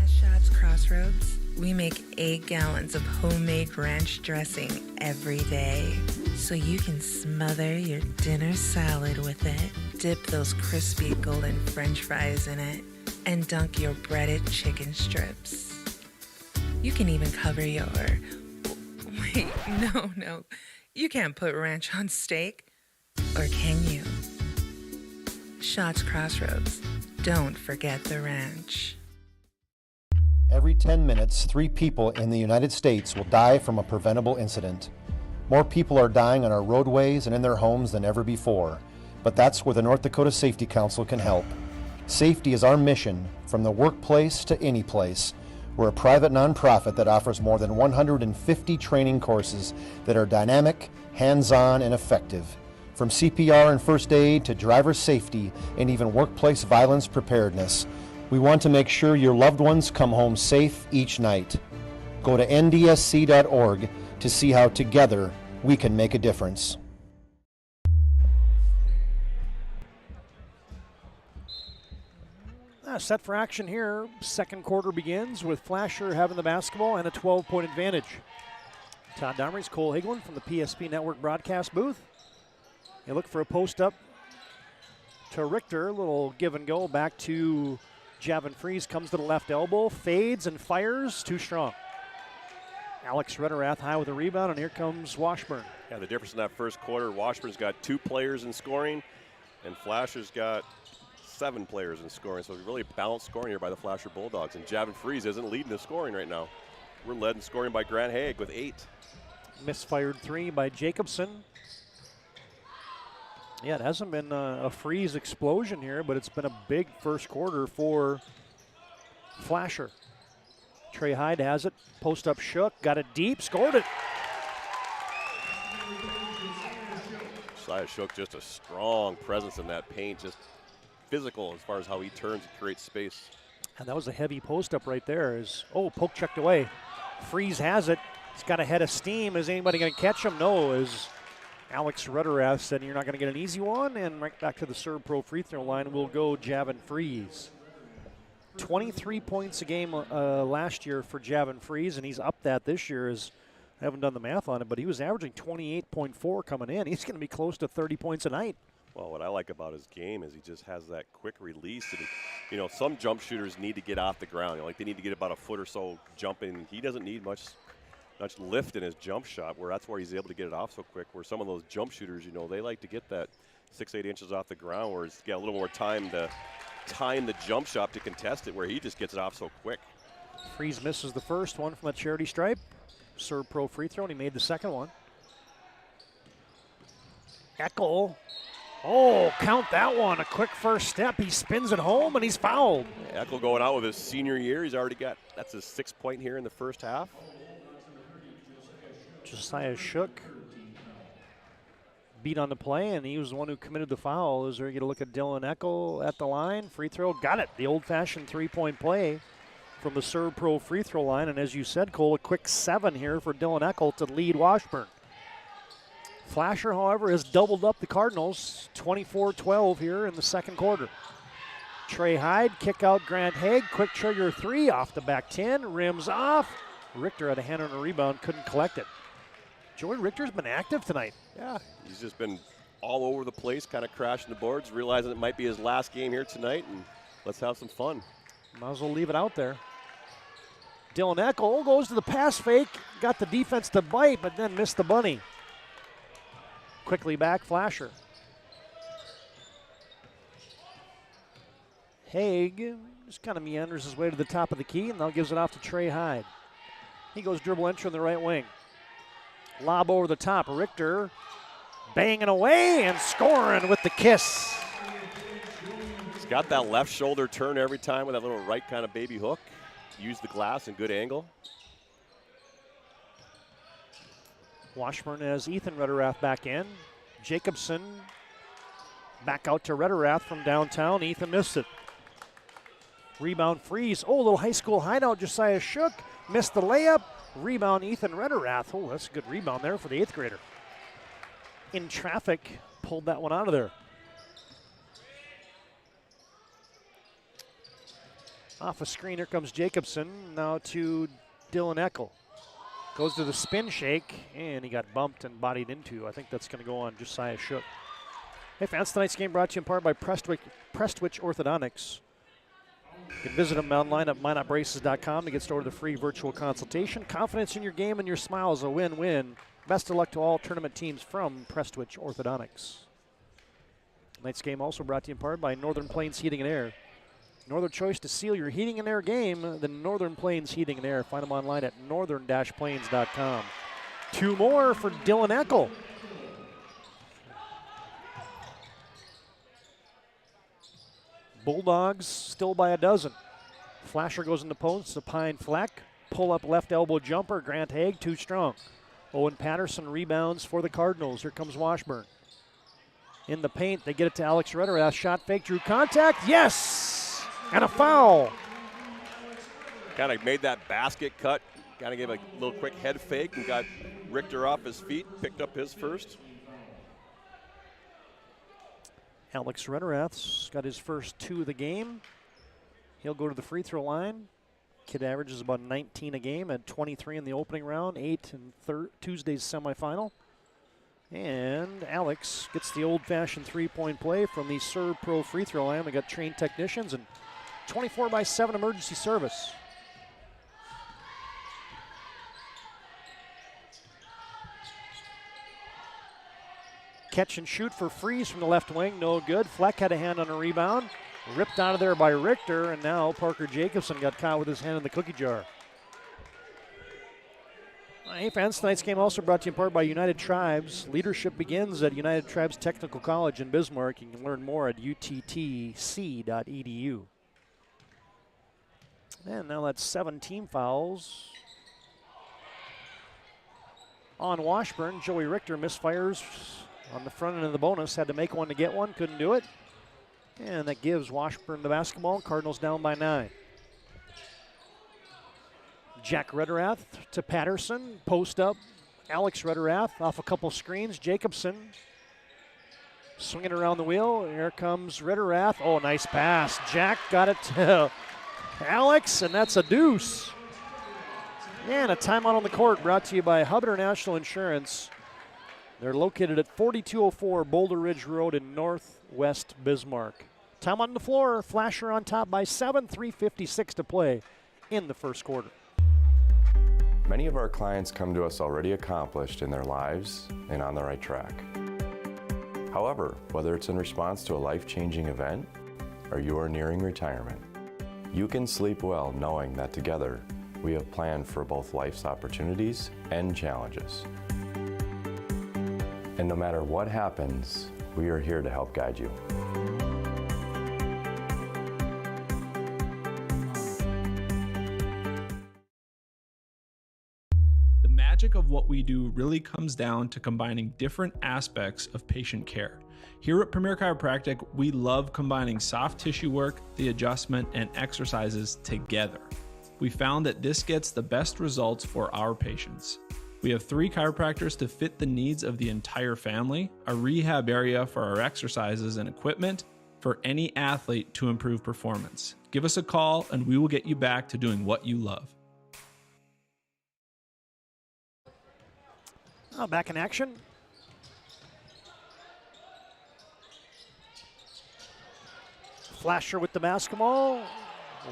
At Shots Crossroads, we make 8 gallons of homemade ranch dressing every day, so you can smother your dinner salad with it, dip those crispy golden French fries in it, and dunk your breaded chicken strips. You can even cover your... Wait, no. You can't put ranch on steak. Or can you? Shots Crossroads. Don't forget the ranch. Every 10 minutes, 3 people in the United States will die from a preventable incident. More people are dying on our roadways and in their homes than ever before, but that's where the North Dakota Safety Council can help. Safety is our mission, from the workplace to any place. We're a private nonprofit that offers more than 150 training courses that are dynamic, hands-on, and effective. From CPR and first aid to driver safety and even workplace violence preparedness, we want to make sure your loved ones come home safe each night. Go to ndsc.org to see how together we can make a difference. Set for action here. Second quarter begins with Flasher having the basketball and a 12-point advantage. Todd Domres, Cole Higlin from the PSP Network broadcast booth. They look for a post-up to Richter. A little give and go back to Javin Freeze. Comes to the left elbow, fades and fires. Too strong. Alex Retterath high with a rebound, and here comes Washburn. Yeah, the difference in that first quarter, Washburn's got 2 players in scoring, and Flasher's got 7 players in scoring. So really balanced scoring here by the Flasher Bulldogs. And Javin Freeze isn't leading the scoring right now. We're led in scoring by Grant Haig with 8. Misfired 3 by Jacobson. Yeah, it hasn't been a Freeze explosion here, but it's been a big first quarter for Flasher. Trey Hyde has it. Post up Shook. Got it deep. Scored it. Josiah Shook, just a strong presence in that paint. Just physical as far as how he turns and creates space. And that was a heavy post up right there. Poke checked away. Freeze has it. He's got a head of steam. Is anybody going to catch him? No, as Alex Retterath said, you're not going to get an easy one. And right back to the Servpro free throw line will go Javin Freeze. 23 points a game last year for Javin Freeze, and he's upped that this year as haven't done the math on it, but he was averaging 28.4 coming in. He's going to be close to 30 points a night. Well, what I like about his game is he just has that quick release. And you know, some jump shooters need to get off the ground. You know, like they need to get about a foot or so jumping. He doesn't need much lift in his jump shot, where that's where he's able to get it off so quick. Where some of those jump shooters, you know, they like to get that 6-8 inches off the ground, where he's got a little more time to time the jump shot to contest it, where he just gets it off so quick. Freeze misses the first one from the charity stripe. Servpro free throw, and he made the second one. Eckel. Oh, count that one. A quick first step. He spins it home, and he's fouled. Yeah, Eckel going out with his senior year. He's already got, that's his 6th point here in the first half. Josiah Shook beat on the play, and he was the one who committed the foul. As we get a look at Dylan Eckel at the line. Free throw, got it. The old-fashioned three-point play from the Servpro free throw line. And as you said, Cole, a quick 7 here for Dylan Eckel to lead Washburn. Flasher, however, has doubled up the Cardinals, 24-12 here in the second quarter. Trey Hyde, kick out Grant Haig, quick trigger 3 off the back 10, rims off. Richter had a hand on a rebound, couldn't collect it. Joey Richter's been active tonight. Yeah, he's just been all over the place, kind of crashing the boards, realizing it might be his last game here tonight, and let's have some fun. Might as well leave it out there. Dylan Eckel goes to the pass fake, got the defense to bite, but then missed the bunny. Quickly back, Flasher. Haig just kind of meanders his way to the top of the key and now gives it off to Trey Hyde. He goes dribble entry on the right wing. Lob over the top. Richter banging away and scoring with the kiss. He's got that left shoulder turn every time with that little right kind of baby hook. Use the glass and good angle. Washburn has Ethan Rederath back in. Jacobson back out to Rederath from downtown. Ethan missed it. Rebound Freeze. Oh, a little high school hideout. Josiah Shook missed the layup. Rebound Ethan Rederath. Oh, that's a good rebound there for the 8th grader. In traffic, pulled that one out of there. Off a screen, here comes Jacobson. Now to Dylan Eckel. Goes to the spin shake, and he got bumped and bodied into. I think that's going to go on Josiah Shook. Hey fans, tonight's game brought to you in part by Prestwich Orthodontics. You can visit them online at mynotbraces.com to get started with a free virtual consultation. Confidence in your game and your smile is a win-win. Best of luck to all tournament teams from Prestwich Orthodontics. Tonight's game also brought to you in part by Northern Plains Heating and Air. No other choice to seal your heating and air game than Northern Plains Heating and Air. Find them online at northern-plains.com. 2 more for Dylan Eckel. Bulldogs still by a dozen. Flasher goes into post to Pine Fleck. Pull up left elbow jumper. Grant Haig too strong. Owen Patterson rebounds for the Cardinals. Here comes Washburn. In the paint, they get it to Alex Rederath. Shot fake, drew contact. Yes! And a foul. Kind of made that basket cut. Kind of gave a little quick head fake and got Richter off his feet. Picked up his first. Alex Rederath's got his first 2 of the game. He'll go to the free throw line. Kid averages about 19 a game at 23 in the opening round, 8 in Tuesday's semifinal. And Alex gets the old-fashioned three-point play from the Servpro free throw line. We got trained technicians and 24/7 emergency service. Catch and shoot for Freeze from the left wing, no good. Fleck had a hand on a rebound. Ripped out of there by Richter, and now Parker Jacobson got caught with his hand in the cookie jar. Hey fans, tonight's game also brought to you in part by United Tribes. Leadership begins at United Tribes Technical College in Bismarck. You can learn more at uttc.edu. And now that's 7 team fouls on Washburn. Joey Richter misfires on the front end of the bonus. Had to make one to get one, couldn't do it. And that gives Washburn the basketball. Cardinals down by 9. Jack Rederath to Patterson. Post up. Alex Rederath off a couple screens. Jacobson swinging around the wheel. Here comes Rederath. Oh, nice pass. Jack got it to Alex, and that's a deuce. And a timeout on the court brought to you by Hub International Insurance. They're located at 4204 Boulder Ridge Road in Northwest Bismarck. Time on the floor. Flasher on top by 7, 3:56 to play in the first quarter. Many of our clients come to us already accomplished in their lives and on the right track. However, whether it's in response to a life-changing event or you are nearing retirement, you can sleep well knowing that together we have planned for both life's opportunities and challenges. And no matter what happens, we are here to help guide you. The magic of what we do really comes down to combining different aspects of patient care. Here at Premier Chiropractic, we love combining soft tissue work, the adjustment, and exercises together. We found that this gets the best results for our patients. We have 3 chiropractors to fit the needs of the entire family, a rehab area for our exercises and equipment for any athlete to improve performance. Give us a call and we will get you back to doing what you love. Back in action. Flasher with the basketball.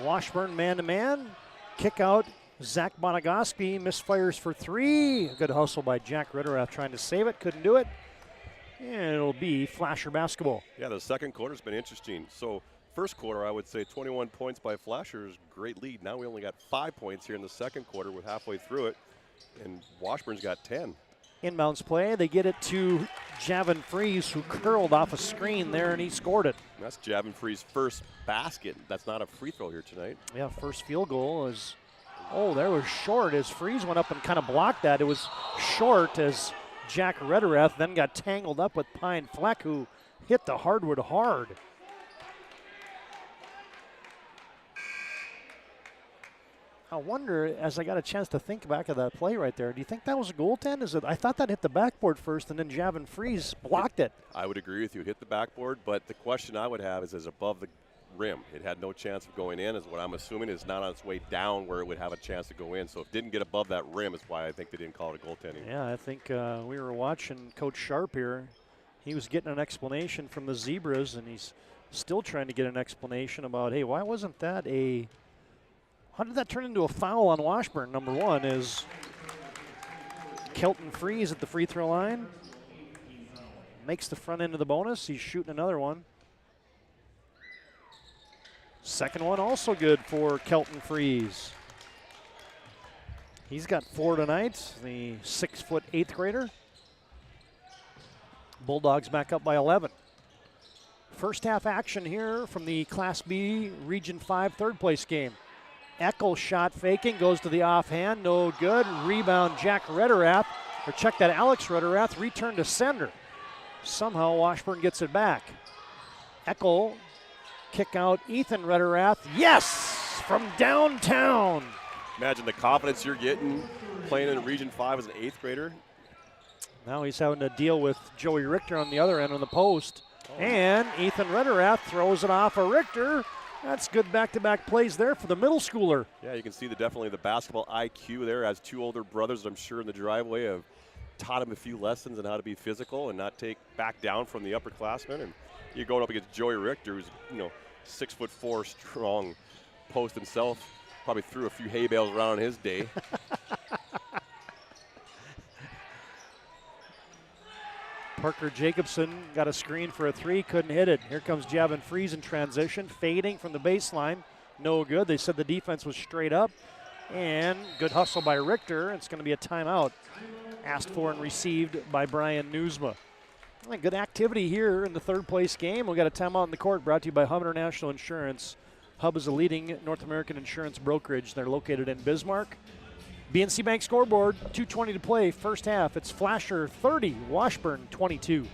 Washburn man-to-man. Kick out. Zach Monogoski misfires for 3. A good hustle by Jack Ritterath trying to save it. Couldn't do it. And it'll be Flasher basketball. Yeah, the second quarter's been interesting. So first quarter, I would say 21 points by Flasher is a great lead. Now we only got 5 points here in the second quarter. We're halfway through it. And Washburn's got 10. Inbounds play. They get it to Javin Fries, who curled off a screen there, and he scored it. That's Javin Fries' first basket. That's not a free throw here tonight. Yeah, first field goal is, there was short as Fries went up and kind of blocked that. It was short as Jack Ritterath then got tangled up with Pine Fleck, who hit the hardwood hard. I wonder, as I got a chance to think back of that play right there, do you think that was a goaltend? I thought that hit the backboard first, and then Javin Fries blocked it. I would agree with you. It hit the backboard, but the question I would have is above the rim. It had no chance of going in, is what I'm assuming. Is not on its way down where it would have a chance to go in. So if it didn't get above that rim is why I think they didn't call it a goaltending. Yeah, I think we were watching Coach Sharp here. He was getting an explanation from the Zebras, and he's still trying to get an explanation about, hey, why wasn't that a... How did that turn into a foul on Washburn? Number one is Kelton Fries at the free throw line. Makes the front end of the bonus. He's shooting another one. Second one also good for Kelton Fries. He's got 4 tonight, the 6-foot 8th grader. Bulldogs back up by 11. First half action here from the Class B Region 5 third place game. Eckel shot faking, goes to the offhand, no good. Rebound Jack Ritterath, or check that, Alex Ritterath, return to sender. Somehow Washburn gets it back. Eckel, kick out Ethan Ritterath, yes, from downtown. Imagine the confidence you're getting playing in Region 5 as an 8th grader. Now he's having to deal with Joey Richter on the other end on the post. And Ethan Ritterath throws it off of Richter. That's good back-to-back plays there for the middle schooler. Yeah, you can see definitely the basketball IQ there, as 2 older brothers, I'm sure, in the driveway have taught him a few lessons on how to be physical and not take back down from the upperclassmen. And you're going up against Joey Richter, who's 6'4" strong post himself. Probably threw a few hay bales around in his day. Parker Jacobson got a screen for a 3, couldn't hit it. Here comes Javin Fries in transition, fading from the baseline. No good. They said the defense was straight up. And good hustle by Richter. It's going to be a timeout asked for and received by Brian Newsma. Good activity here in the third place game. We've got a timeout in the court brought to you by Hub International Insurance. Hub is a leading North American insurance brokerage. They're located in Bismarck. BNC Bank scoreboard, 2:20 to play, first half. It's Flasher 30, Washburn 22.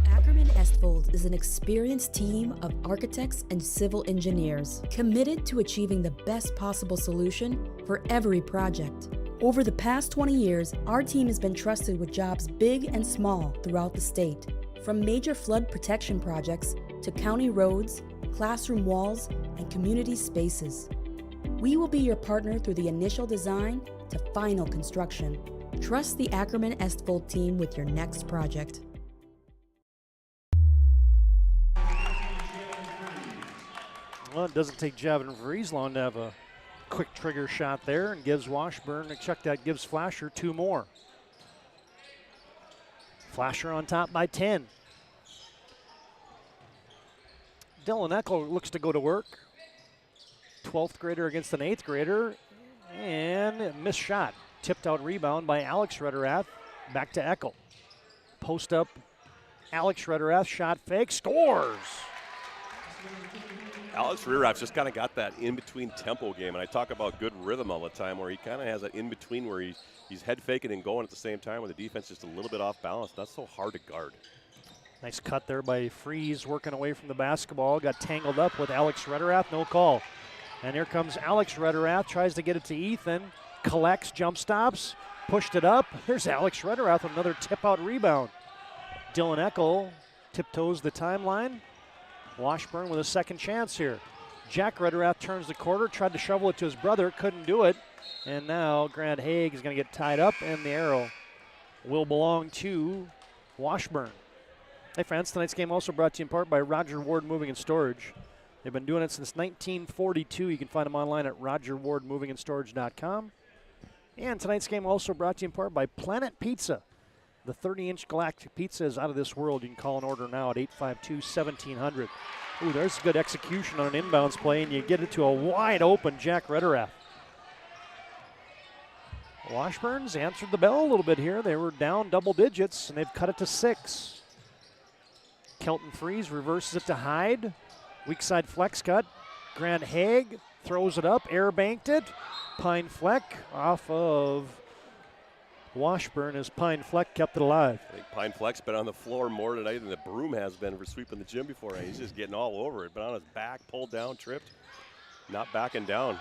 Ackerman Estvold is an experienced team of architects and civil engineers committed to achieving the best possible solution for every project. Over the past 20 years, our team has been trusted with jobs big and small throughout the state, from major flood protection projects to county roads, classroom walls, and community spaces. We will be your partner through the initial design to final construction. Trust the Ackerman Estvold team with your next project. Well, it doesn't take Javin Vries long to have a quick trigger shot there, and gives Washburn, check that, gives Flasher 2 more. Flasher on top by 10. Dylan Eckel looks to go to work. 12th grader against an 8th grader, and missed shot. Tipped out rebound by Alex Rederath. Back to Eckel. Post up, Alex Rederath, shot fake, scores! Alex Rederath's just kind of got that in-between tempo game, and I talk about good rhythm all the time, where he kind of has that in-between where he's head faking and going at the same time, where the defense just a little bit off balance. That's so hard to guard. Nice cut there by Freeze, working away from the basketball. Got tangled up with Alex Rederath, no call. And here comes Alex Rederath, tries to get it to Ethan, collects, jump stops, pushed it up. There's Alex Rederath with another tip-out rebound. Dylan Eckel tiptoes the timeline. Washburn with a second chance here. Jack Rederath turns the quarter, tried to shovel it to his brother, couldn't do it. And now Grant Haig is going to get tied up, and the arrow will belong to Washburn. Hey friends, tonight's game also brought to you in part by Roger Ward Moving and Storage. They've been doing it since 1942. You can find them online at rogerwardmovingandstorage.com. And tonight's game also brought to you in part by Planet Pizza. The 30-inch galactic pizza is out of this world. You can call an order now at 852-1700. Ooh, there's good execution on an inbounds play, and you get it to a wide-open Jack Rederath. Washburn's answered the bell a little bit here. They were down double digits, and they've cut it to 6. Kelton Freeze reverses it to Hyde. Weak side flex cut. Grant Haig throws it up, air banked it. Pine Fleck off of Washburn as Pine Fleck kept it alive. I think Pine Fleck's been on the floor more tonight than the Broom has been for sweeping the gym before. He's just getting all over it. Been on his back, pulled down, tripped, not backing down.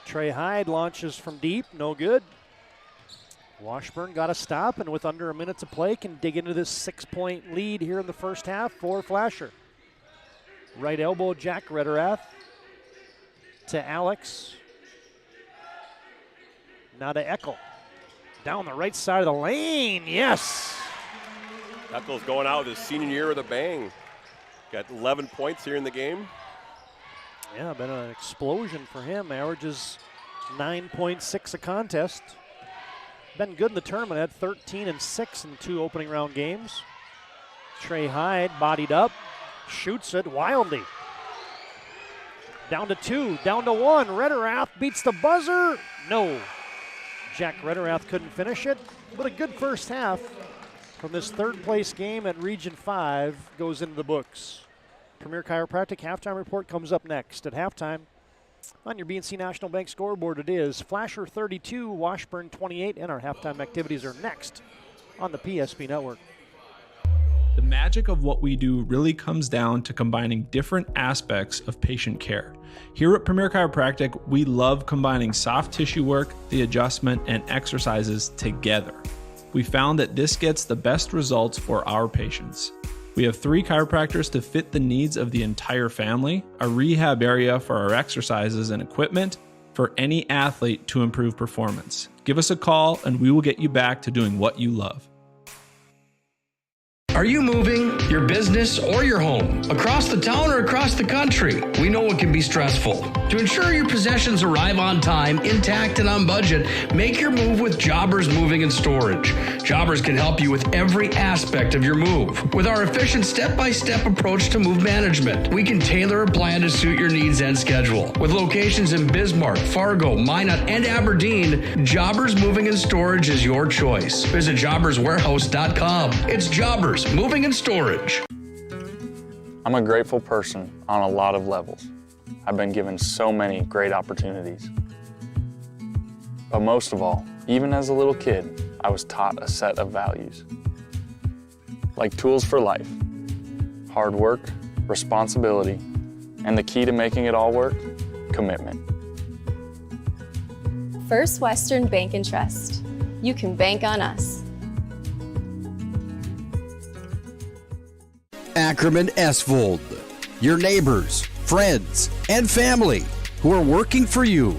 Trey Hyde launches from deep, no good. Washburn got a stop, and with under a minute to play, can dig into this 6-point lead here in the first half for Flasher. Right elbow, Jack Rederath to Alex. Now to Eckel. Down the right side of the lane, yes! Eckel's going out his senior year with a bang. Got 11 points here in the game. Yeah, been an explosion for him. Averages 9.6 a contest. Been good in the tournament, had 13 and 6 in the 2 opening round games. Trey Hyde bodied up, shoots it wildly. Down to 2, down to 1. Rederath beats the buzzer. No. Jack Rederath couldn't finish it, but a good first half from this third place game at Region 5 goes into the books. Premier Chiropractic halftime report comes up next. At halftime, on your BNC National Bank scoreboard, it is Flasher 32, Washburn 28, and our halftime activities are next on the PSP Network. The magic of what we do really comes down to combining different aspects of patient care. Here at Premier Chiropractic, we love combining soft tissue work, the adjustment, and exercises together. We found that this gets the best results for our patients. We have 3 chiropractors to fit the needs of the entire family, a rehab area for our exercises and equipment for any athlete to improve performance. Give us a call and we will get you back to doing what you love. Are you moving your business or your home across the town or across the country? We know it can be stressful. To ensure your possessions arrive on time, intact, and on budget, make your move with Jobbers Moving and Storage. Jobbers can help you with every aspect of your move. With our efficient step-by-step approach to move management, we can tailor a plan to suit your needs and schedule. With locations in Bismarck, Fargo, Minot, and Aberdeen, Jobbers Moving and Storage is your choice. Visit jobberswarehouse.com. It's Jobbers Moving and Storage. I'm a grateful person on a lot of levels. I've been given so many great opportunities. But most of all, even as a little kid, I was taught a set of values. Like tools for life, hard work, responsibility, and the key to making it all work, commitment. First Western Bank and Trust. You can bank on us. Ackerman Estvold, your neighbors, friends, and family who are working for you.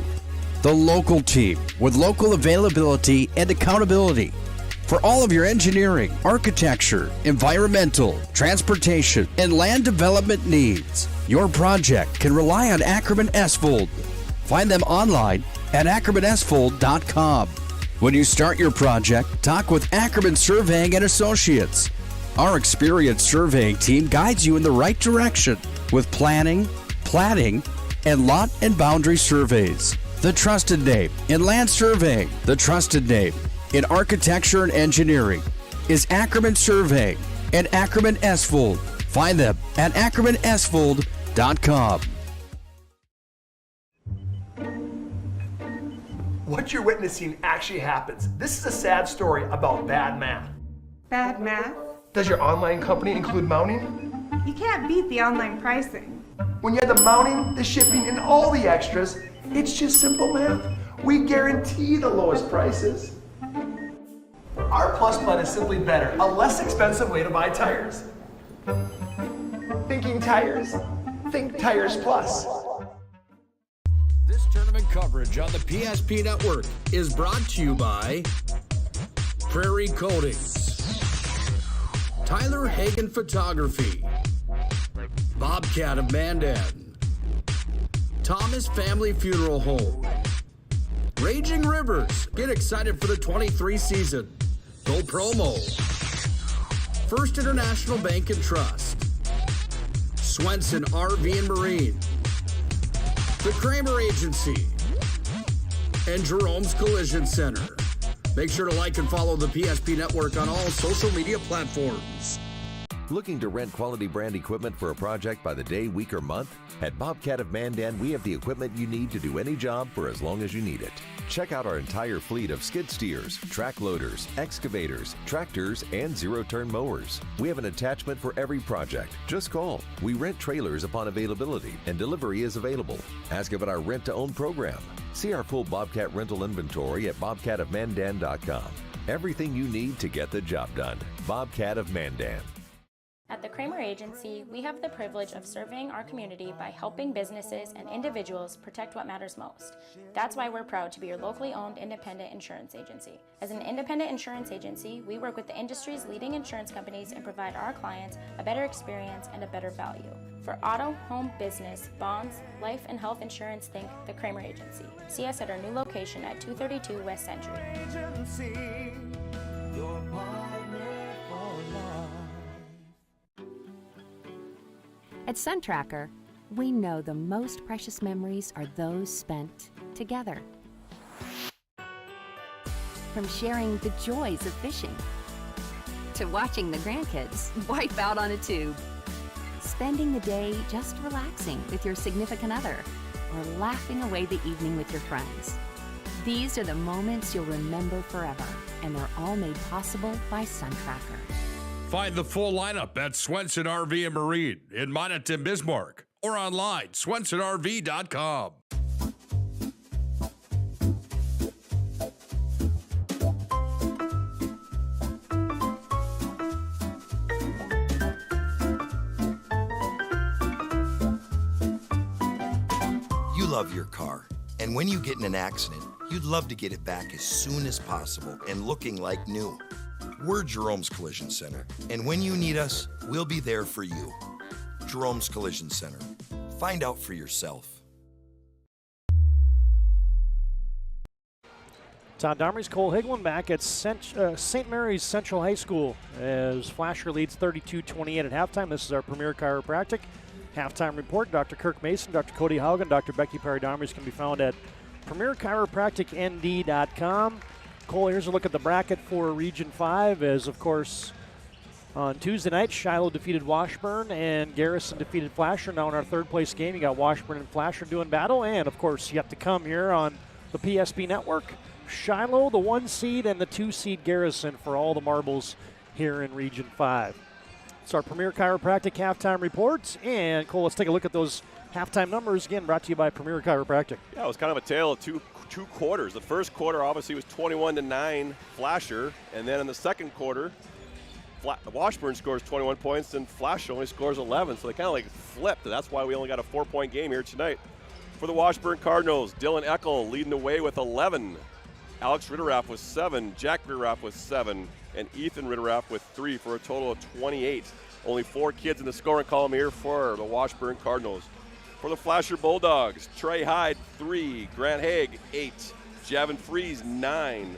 The local team with local availability and accountability. For all of your engineering, architecture, environmental, transportation, and land development needs, your project can rely on Ackerman Esvold. Find them online at ackermanesvold.com. When you start your project, talk with Ackerman Surveying and Associates. Our experienced surveying team guides you in the right direction with planning, platting, and lot and boundary surveys. The trusted name in land surveying, the trusted name in architecture and engineering is Ackerman Surveying and Ackerman Esvold. Find them at ackermanesvold.com. What you're witnessing actually happens. This is a sad story about bad math. Bad math? Does your online company include mounting? You can't beat the online pricing. When you have the mounting, the shipping, and all the extras, it's just simple math. We guarantee the lowest prices. Our Plus Plan is simply better, a less expensive way to buy tires. Thinking tires? Think Tires Plus. This tournament coverage on the PSP Network is brought to you by Prairie Coatings, Tyler Hagen Photography, Bobcat of Mandan, Thomas Family Funeral Home, Raging Rivers. Get excited for the 23 season. Go Promo. First International Bank and Trust, Swenson RV and Marine, the Kramer Agency, and Jerome's Collision Center. Make sure to like and follow the PSP Network on all social media platforms. Looking to rent quality brand equipment for a project by the day, week, or month? At Bobcat of Mandan, we have the equipment you need to do any job for as long as you need it. Check out our entire fleet of skid steers, track loaders, excavators, tractors, and zero-turn mowers. We have an attachment for every project. Just call. We rent trailers upon availability, and delivery is available. Ask about our rent-to-own program. See our full Bobcat rental inventory at bobcatofmandan.com. Everything you need to get the job done. Bobcat of Mandan. At the Kramer Agency, we have the privilege of serving our community by helping businesses and individuals protect what matters most. That's why we're proud to be your locally owned independent insurance agency. As an independent insurance agency, we work with the industry's leading insurance companies and provide our clients a better experience and a better value. For auto, home, business, bonds, life, and health insurance, think the Kramer Agency. See us at our new location at 232 West Century. At SunTracker, we know the most precious memories are those spent together. From sharing the joys of fishing, to watching the grandkids wipe out on a tube, spending the day just relaxing with your significant other, or laughing away the evening with your friends. These are the moments you'll remember forever, and they're all made possible by SunTracker. Find the full lineup at Swenson RV and Marine in Monmouth, Bismarck, or online, swensonrv.com. You love your car, and when you get in an accident, you'd love to get it back as soon as possible and looking like new. We're Jerome's Collision Center, and when you need us, we'll be there for you. Jerome's Collision Center. Find out for yourself. Todd Domres, Cole Higlin back at St. Mary's Central High School as Flasher leads 32-28 at halftime. This is our Premier Chiropractic halftime report. Dr. Kirk Mason, Dr. Cody Haugen, Dr. Becky Perry Domres can be found at premierchiropracticnd.com. Cole, here's a look at the bracket for Region 5 as, of course, on Tuesday night, Shiloh defeated Washburn and Garrison defeated Flasher. Now in our third place game, you got Washburn and Flasher doing battle. And, of course, yet to come here on the PSP Network, Shiloh, the 1 seed, and the 2 seed Garrison for all the marbles here in Region 5. It's our Premier Chiropractic halftime reports. And, Cole, let's take a look at those halftime numbers, again, brought to you by Premier Chiropractic. Yeah, it was kind of a tale of two quarters. The first quarter obviously was 21-9 Flasher, and then in the second quarter, Washburn scores 21 points and Flasher only scores 11, so they kind of like flipped. That's why we only got a 4-point game here tonight. For the Washburn Cardinals, Dylan Eckel leading the way with 11. Alex Ritteraff with 7, Jack Ritteraff with 7, and Ethan Ritteraff with 3 for a total of 28. Only 4 kids in the scoring column here for the Washburn Cardinals. For the Flasher Bulldogs, Trey Hyde, 3, Grant Haig, 8, Javin Fries, 9.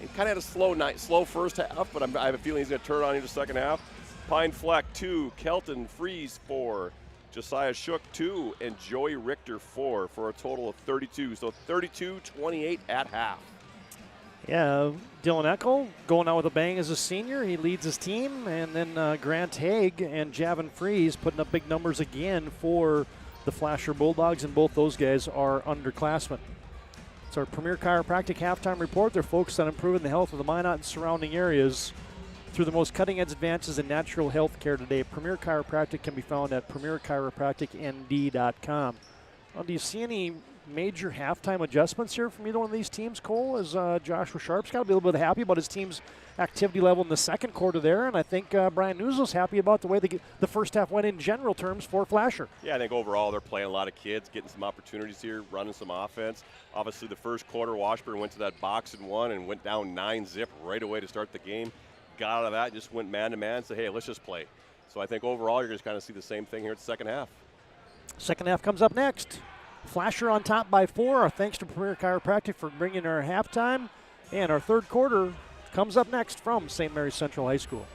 And kind of had a slow first half, but I have a feeling he's going to turn on in the second half. Pine Fleck, 2, Kelton Fries, 4, Josiah Shook, 2, and Joey Richter, 4 for a total of 32. So 32-28 at half. Yeah, Dylan Eckel going out with a bang as a senior. He leads his team. And then Grant Haig and Javin Fries putting up big numbers again for the Flasher Bulldogs, and both those guys are underclassmen. It's our Premier Chiropractic halftime report. They're focused on improving the health of the Minot and surrounding areas through the most cutting-edge advances in natural health care today. Premier Chiropractic can be found at premierchiropracticnd.com. Do you see any major halftime adjustments here from either one of these teams, Cole? As Joshua Sharp's got to be a little bit happy about his team's activity level in the second quarter there, and I think Brian Newsell's happy about the way the first half went in general terms for Flasher. Yeah, I think overall they're playing a lot of kids, getting some opportunities here, running some offense. Obviously the first quarter, Washburn went to that box and won and went down 9-0 right away to start the game. Got out of that, just went man-to-man and said, hey, let's just play. So I think overall you're going to kind of see the same thing here at the second half. Second half comes up next. Flasher on top by 4. Our thanks to Premier Chiropractic for bringing our halftime. And our third quarter comes up next from St. Mary's Central High School.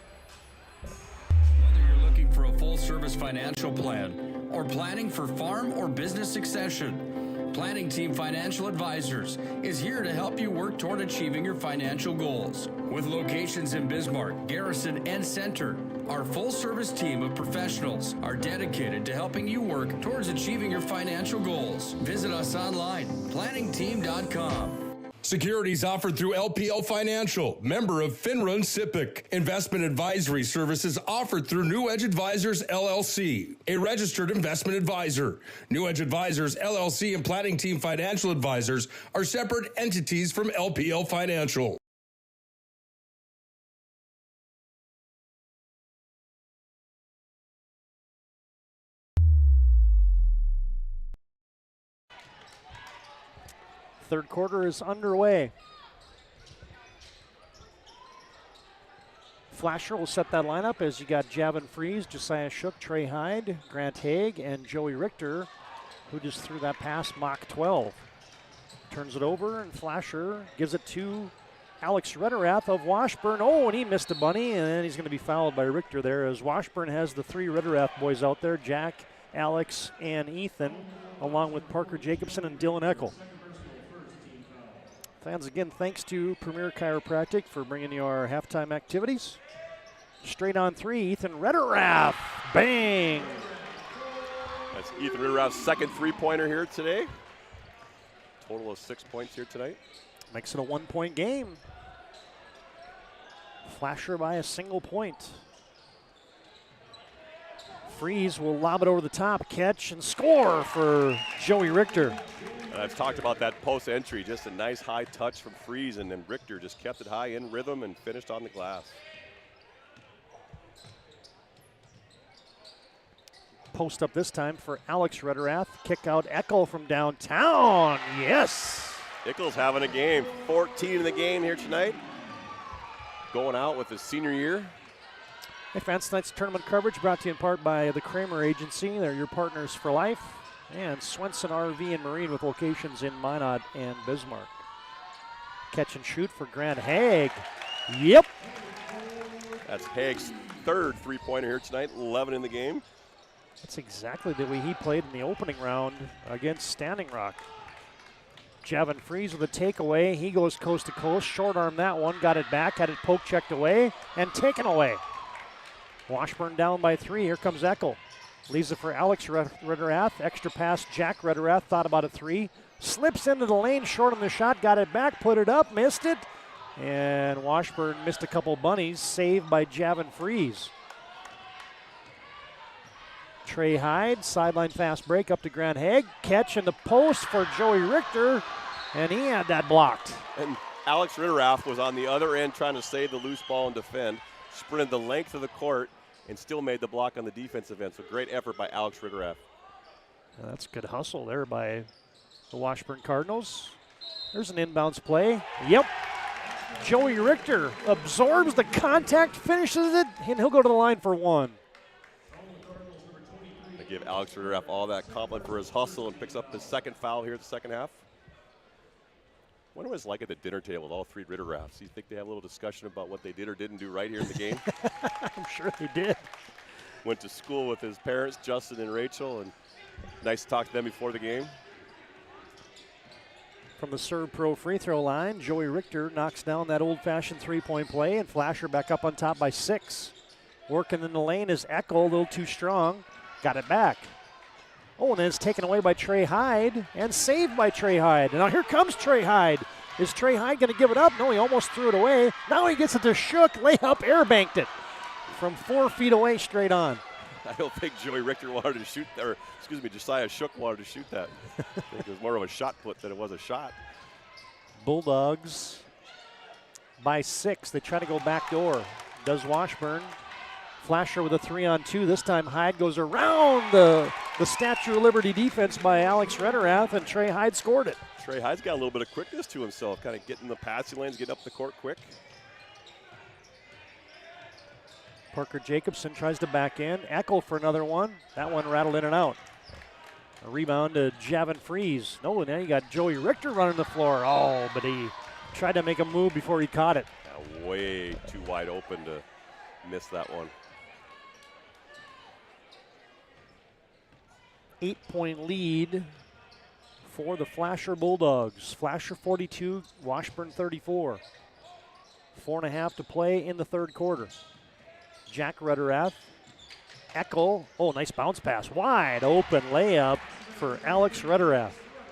Whether you're looking for a full-service financial plan or planning for farm or business succession, Planning Team Financial Advisors is here to help you work toward achieving your financial goals. With locations in Bismarck, Garrison, and Center, our full-service team of professionals are dedicated to helping you work towards achieving your financial goals. Visit us online, planningteam.com. Securities offered through LPL Financial, member of FINRA and SIPC. Investment advisory services offered through New Edge Advisors, LLC, a registered investment advisor. New Edge Advisors, LLC, and Planning Team Financial Advisors are separate entities from LPL Financial. Third quarter is underway. Flasher will set that lineup as you got Javin Fries, Josiah Shook, Trey Hyde, Grant Haig, and Joey Richter, who just threw that pass Mach 12. Turns it over, and Flasher gives it to Alex Ritterath of Washburn. Oh, and he missed a bunny, and then he's going to be fouled by Richter there as Washburn has the 3 Ritterath boys out there, Jack, Alex, and Ethan, along with Parker Jacobson and Dylan Eckel. Fans, again, thanks to Premier Chiropractic for bringing you our halftime activities. Straight on 3, Ethan Ritterath. Bang! That's Ethan Ritterath's second three-pointer here today. Total of 6 points here tonight. Makes it a 1-point game. Flasher by a single point. Fries will lob it over the top, catch, and score for Joey Richter. And I've talked about that post entry, just a nice high touch from Fries, and then Richter just kept it high in rhythm and finished on the glass. Post up this time for Alex Ritterath. Kick out Eckel from downtown. Yes! Eckel's having a game. 14 in the game here tonight. Going out with his senior year. Hey fans, tonight's tournament coverage brought to you in part by the Kramer Agency. They're your partners for life. And Swenson RV and Marine with locations in Minot and Bismarck. Catch and shoot for Grant Haig. Yep. That's Haig's third three-pointer here tonight, 11 in the game. That's exactly the way he played in the opening round against Standing Rock. Javin Fries with a takeaway. He goes coast to coast, short arm that one, got it back, had it poke checked away, and taken away. Washburn down by 3. Here comes Eckel. Leaves it for Alex Ritterath. Extra pass, Jack Ritterath thought about a 3. Slips into the lane, short on the shot, got it back, put it up, missed it. And Washburn missed a couple bunnies, saved by Javin Fries. Trey Hyde, sideline fast break up to Grant Haig. Catch in the post for Joey Richter, and he had that blocked. And Alex Ritterath was on the other end trying to save the loose ball and defend. Sprinted the length of the court and still made the block on the defensive end. So great effort by Alex Ritterath. That's good hustle there by the Washburn Cardinals. There's an inbounds play. Yep. Joey Richter absorbs the contact, finishes it, and he'll go to the line for one. They give Alex Ritteraff all that compliment for his hustle and picks up his second foul here at the second half. Wonder what it's like at the dinner table with all three Ritteraffs. You think they have a little discussion about what they did or didn't do right here in the game? I'm sure they did. Went to school with his parents, Justin and Rachel, and nice to talk to them before the game. From the Servpro free throw line, Joey Richter knocks down that old-fashioned three-point play, and Flasher back up on top by 6. Working in the lane is Eckel, a little too strong. Got it back. Oh, and then it's taken away by Trey Hyde and saved by Trey Hyde. And now here comes Trey Hyde. Is Trey Hyde going to give it up? No, he almost threw it away. Now he gets it to Shook. Layup, air-banked it from 4 feet away straight on. I don't think Joey Richter wanted to shoot, or excuse me, Josiah Shook wanted to shoot that. I think it was more of a shot put than it was a shot. Bulldogs by 6. They try to go back door. Does Washburn. Flasher with a 3-on-2. This time Hyde goes around the Statue of Liberty defense by Alex Ritteraff, and Trey Hyde scored it. Trey Hyde's got a little bit of quickness to himself, kind of getting the passing lanes, getting up the court quick. Parker Jacobson tries to back in. Eckel for another one. That one rattled in and out. A rebound to Javin Freeze. No, now you got Joey Richter running the floor. Oh, but he tried to make a move before he caught it. Yeah, way too wide open to miss that one. 8-point lead for the Flasher Bulldogs. Flasher 42, Washburn 34. 4.5 to play in the third quarter. Jack Ritteraff, Eckel. Oh, nice bounce pass. Wide open layup for Alex Ritteraff.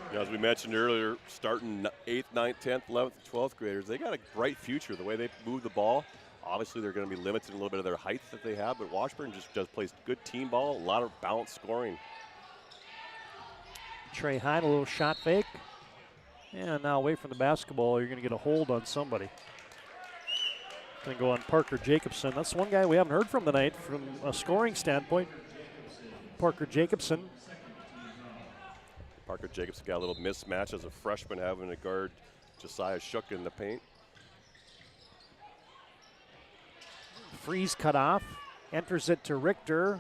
You know, as we mentioned earlier, starting 8th, 9th, 10th, 11th, and 12th graders, they got a bright future. The way they move the ball, obviously they're going to be limited in a little bit of their height that they have, but Washburn just plays good team ball, a lot of balanced scoring. Trey Hyde, a little shot fake. And now away from the basketball, you're going to get a hold on somebody. Going to go on Parker Jacobson. That's one guy we haven't heard from tonight from a scoring standpoint. Parker Jacobson. Parker Jacobson got a little mismatch as a freshman having to guard Josiah Shook in the paint. Freeze cut off. Enters it to Richter.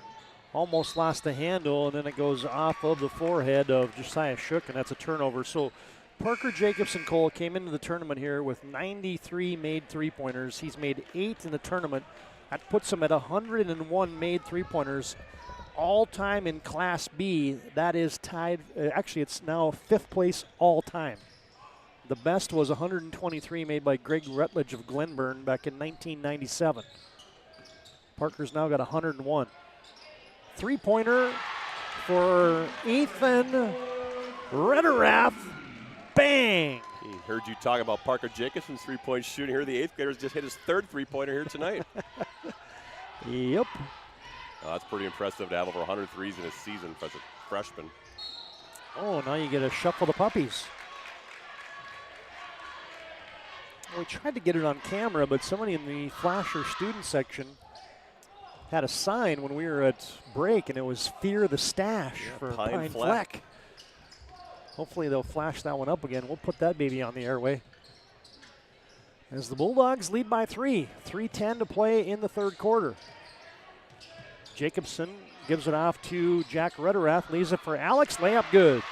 Almost lost the handle, and then it goes off of the forehead of Josiah Shook, and that's a turnover. So Parker Jacobson Cole came into the tournament here with 93 made three-pointers. He's made 8 in the tournament. That puts him at 101 made three-pointers. All-time in Class B, that is tied. Actually, it's now 5th place all-time. The best was 123 made by Greg Rutledge of Glenburn back in 1997. Parker's now got 101. Three-pointer for Ethan Ritteraff. Bang! He heard you talk about Parker Jacobson's three-point shooting here. The 8th graders just hit his 3rd three-pointer here tonight. Yep. That's pretty impressive to have over 100 threes in a season as a freshman. Oh, now you get a shuffle the puppies. Well, we tried to get it on camera, but somebody in the Flasher student section had a sign when we were at break, and it was Fear the Stash for Pine Fleck. Hopefully they'll flash that one up again. We'll put that baby on the airway. As the Bulldogs lead by 3. 3:10 to play in the third quarter. Jacobson gives it off to Jack Ritteraff. Leaves it for Alex. Layup good.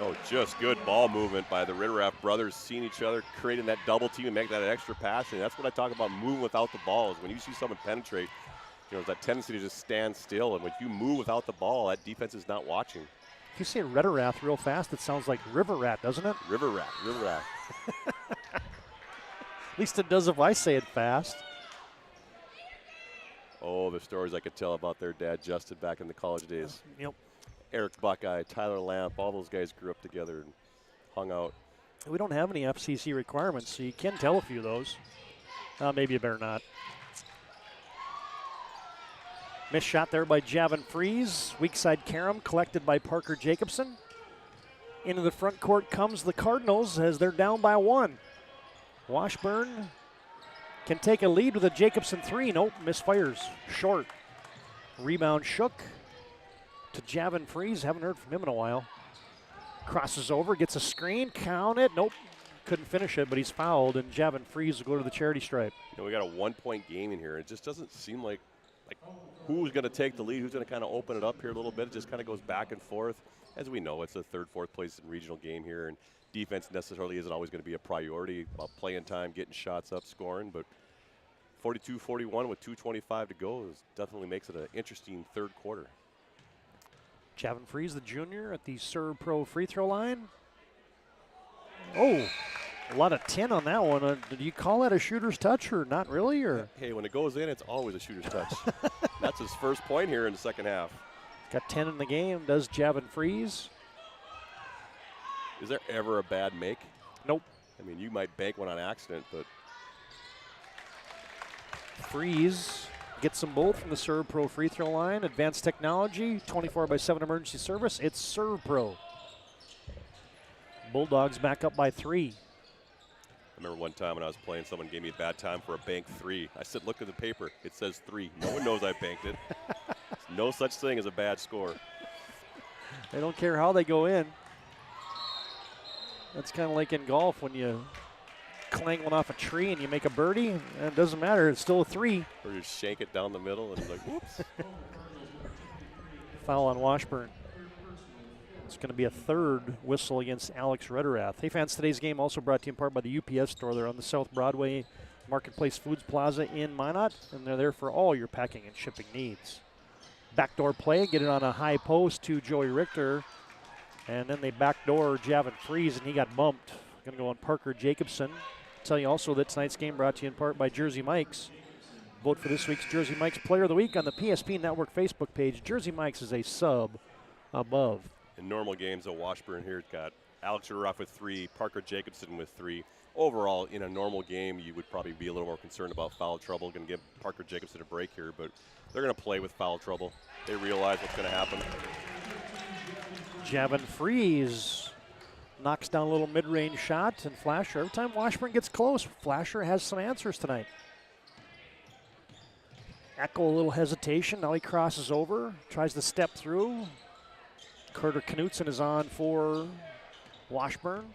Oh, just good ball movement by the Ritteraff brothers, seeing each other, creating that double team and make that extra pass. And that's what I talk about, moving without the ball, is when you see someone penetrate, you know, there's that tendency to just stand still. And when you move without the ball, that defense is not watching. If you say Ritteraff real fast, it sounds like River Rat, doesn't it? River Rat, River Rat. At least it does if I say it fast. Oh, the stories I could tell about their dad, Justin, back in the college days. Yep. Eric Buckeye, Tyler Lamp, all those guys grew up together and hung out. We don't have any FCC requirements, so you can tell a few of those. Maybe you better not. Missed shot there by Javin Freeze. Weak side carom collected by Parker Jacobson. Into the front court comes the Cardinals as they're down by 1. Washburn can take a lead with a Jacobson 3. Nope, misfires. Short. Rebound Shook. to Javin Freeze. Haven't heard from him in a while. Crosses over, gets a screen, count it. Nope, couldn't finish it, but he's fouled, and Javin Freeze will go to the charity stripe. You know, we got a 1-point game in here. It just doesn't seem like who's going to take the lead, who's going to kind of open it up here a little bit. It just kind of goes back and forth. As we know, it's a third, fourth place in regional game here, and defense necessarily isn't always going to be a priority. About playing time, getting shots up, scoring, but 42-41 with 2:25 to go definitely makes it an interesting third quarter. Javin Freeze, the junior, at the Servpro free throw line. Oh, a lot of 10 on that one. Did you call that a shooter's touch or not really? Or hey, when it goes in, it's always a shooter's touch. That's his first point here in the second half. Got 10 in the game, does Javin Freeze. Is there ever a bad make? Nope. I mean, you might bank one on accident, but Freeze gets them both from the Servpro free throw line. Advanced technology, 24/7 emergency service. It's Servpro. Bulldogs back up by 3. I remember one time when I was playing, someone gave me a bad time for a bank 3. I said, look at the paper. It says 3. No one knows I banked it. There's no such thing as a bad score. They don't care how they go in. That's kind of like in golf when you clang one off a tree and you make a birdie. And it doesn't matter. It's still a 3. Or you shank it down the middle and like, whoops. Foul on Washburn. It's going to be a third whistle against Alex Rederath. Hey fans, today's game also brought to you in part by the UPS store. They're on the South Broadway Marketplace Foods Plaza in Minot, and they're there for all your packing and shipping needs. Backdoor play, get it on a high post to Joey Richter, and then they backdoor Javin Freeze, and he got bumped. Going to go on Parker Jacobson. Tell you also that tonight's game brought to you in part by Jersey Mike's. Vote for this week's Jersey Mike's Player of the Week on the PSP Network Facebook page. Jersey Mike's is a sub above. In normal games, Washburn here got Alex Rederath with 3, Parker Jacobson with 3. Overall, in a normal game, you would probably be a little more concerned about foul trouble. Going to give Parker Jacobson a break here, but they're going to play with foul trouble. They realize what's going to happen. Javin Freeze knocks down a little mid-range shot, and Flasher, every time Washburn gets close, Flasher has some answers tonight. Eckel, a little hesitation. Now he crosses over, tries to step through. Carter Knutson is on for Washburn.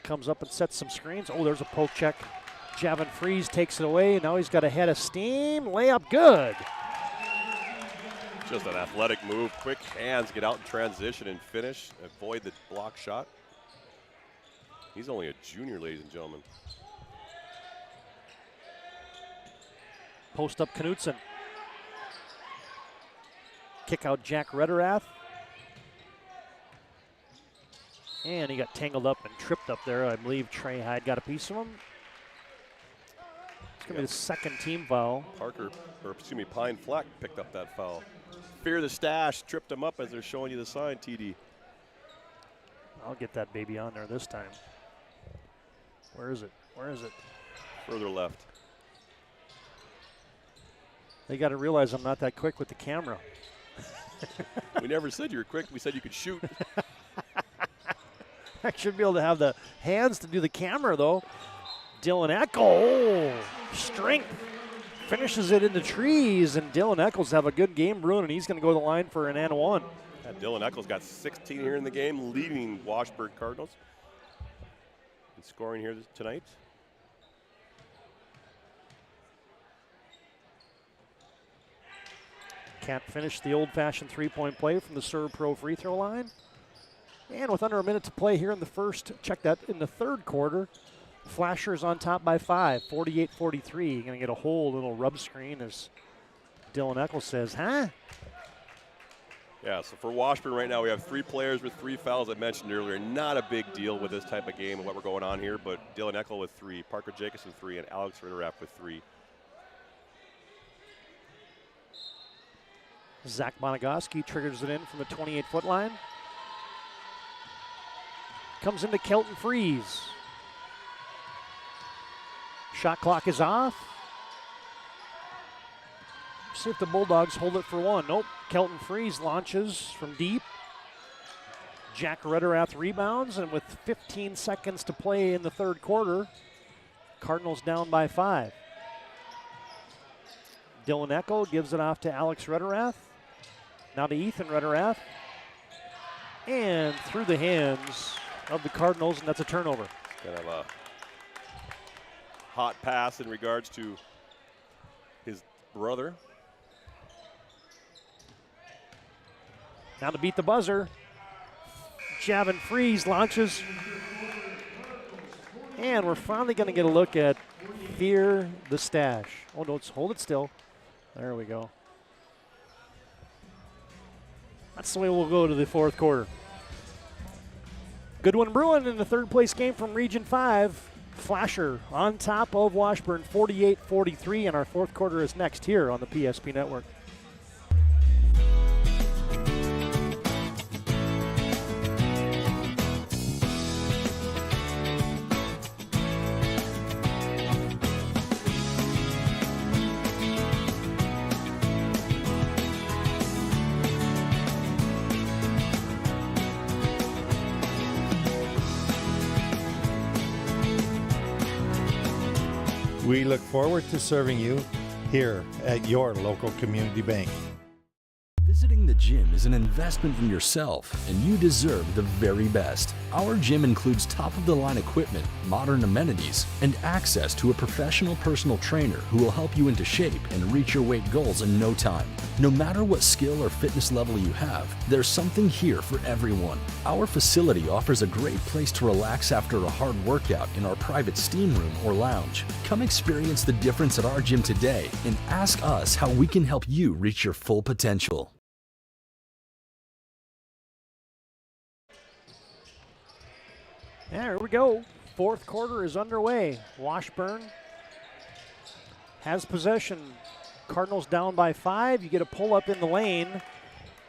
Comes up and sets some screens. Oh, there's a poke check. Javin Freeze takes it away. Now he's got a head of steam. Layup good. Just an athletic move. Quick hands, get out in transition and finish. Avoid the block shot. He's only a junior, ladies and gentlemen. Post up Knutson. Kick out Jack Rederath. And he got tangled up and tripped up there. I believe Trey Hyde got a piece of him. It's going to be the second team foul. Pine Fleck picked up that foul. Fear the stash, tripped him up as they're showing you the sign, TD. I'll get that baby on there this time. Where is it? Where is it? Further left. They got to realize I'm not that quick with the camera. We never said you were quick. We said you could shoot. I should be able to have the hands to do the camera, though. Dylan Eckel, strength, finishes it in the trees, and Dylan Eccles have a good game brewing, and he's going to go to the line for an and one. Yeah, Dylan Eccles got 16 here in the game, leading Washburn Cardinals in scoring here tonight. Can't finish the old-fashioned three-point play from the Servpro free throw line. And with under a minute to play here in the first, check that, in the third quarter, Flasher's on top by 5, 48-43. Going to get a whole little rub screen as Dylan Eccles says, huh? Yeah, so for Washburn right now, we have 3 players with 3 fouls I mentioned earlier. Not a big deal with this type of game and what we're going on here, but Dylan Eckel with 3, Parker Jacobson 3, and Alex Rederath with 3. Zach Bonagoski triggers it in from the 28-foot line. Comes into Kelton Freeze. Shot clock is off. See if the Bulldogs hold it for one. Nope. Kelton Freeze launches from deep. Jack Rederath rebounds, and with 15 seconds to play in the third quarter, Cardinals down by 5. Dylan Eckel gives it off to Alex Rederath. Now to Ethan Rederath. And through the hands of the Cardinals, and that's a turnover. Kind of a hot pass in regards to his brother. Now to beat the buzzer. Javin Freeze launches. And we're finally going to get a look at Fear the Stash. Oh, no, hold it still. There we go. That's the way we'll go to the fourth quarter. Good one brewing in the third place game from Region 5. Flasher on top of Washburn 48-43, and our fourth quarter is next here on the PSP Network. We look forward to serving you here at your local community bank. Visiting the gym is an investment in yourself, and you deserve the very best. Our gym includes top-of-the-line equipment, modern amenities, and access to a professional personal trainer who will help you into shape and reach your weight goals in no time. No matter what skill or fitness level you have, there's something here for everyone. Our facility offers a great place to relax after a hard workout in our private steam room or lounge. Come experience the difference at our gym today and ask us how we can help you reach your full potential. There we go. Fourth quarter is underway. Washburn has possession. Cardinals down by 5. You get a pull up in the lane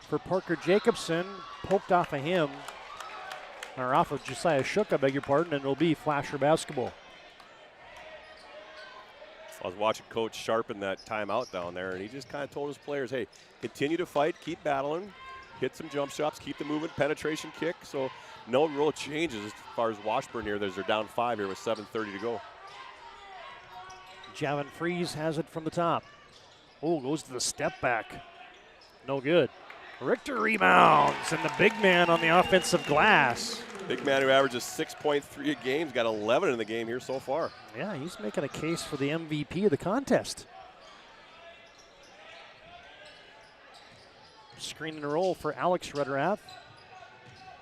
for Parker Jacobson. Poked off of him. Or off of Josiah Shook, I beg your pardon, and it'll be Flasher basketball. I was watching Coach sharpen that timeout down there, and he just kind of told his players, hey, continue to fight, keep battling, hit some jump shots, keep the movement, penetration kick. So no real changes as far as Washburn here. They're down 5 here with 7:30 to go. Javin Freeze has it from the top. Oh, goes to the step back. No good. Richter rebounds, and the big man on the offensive glass. Big man who averages 6.3 a game. He's got 11 in the game here so far. Yeah, he's making a case for the MVP of the contest. Screen and roll for Alex Rederath.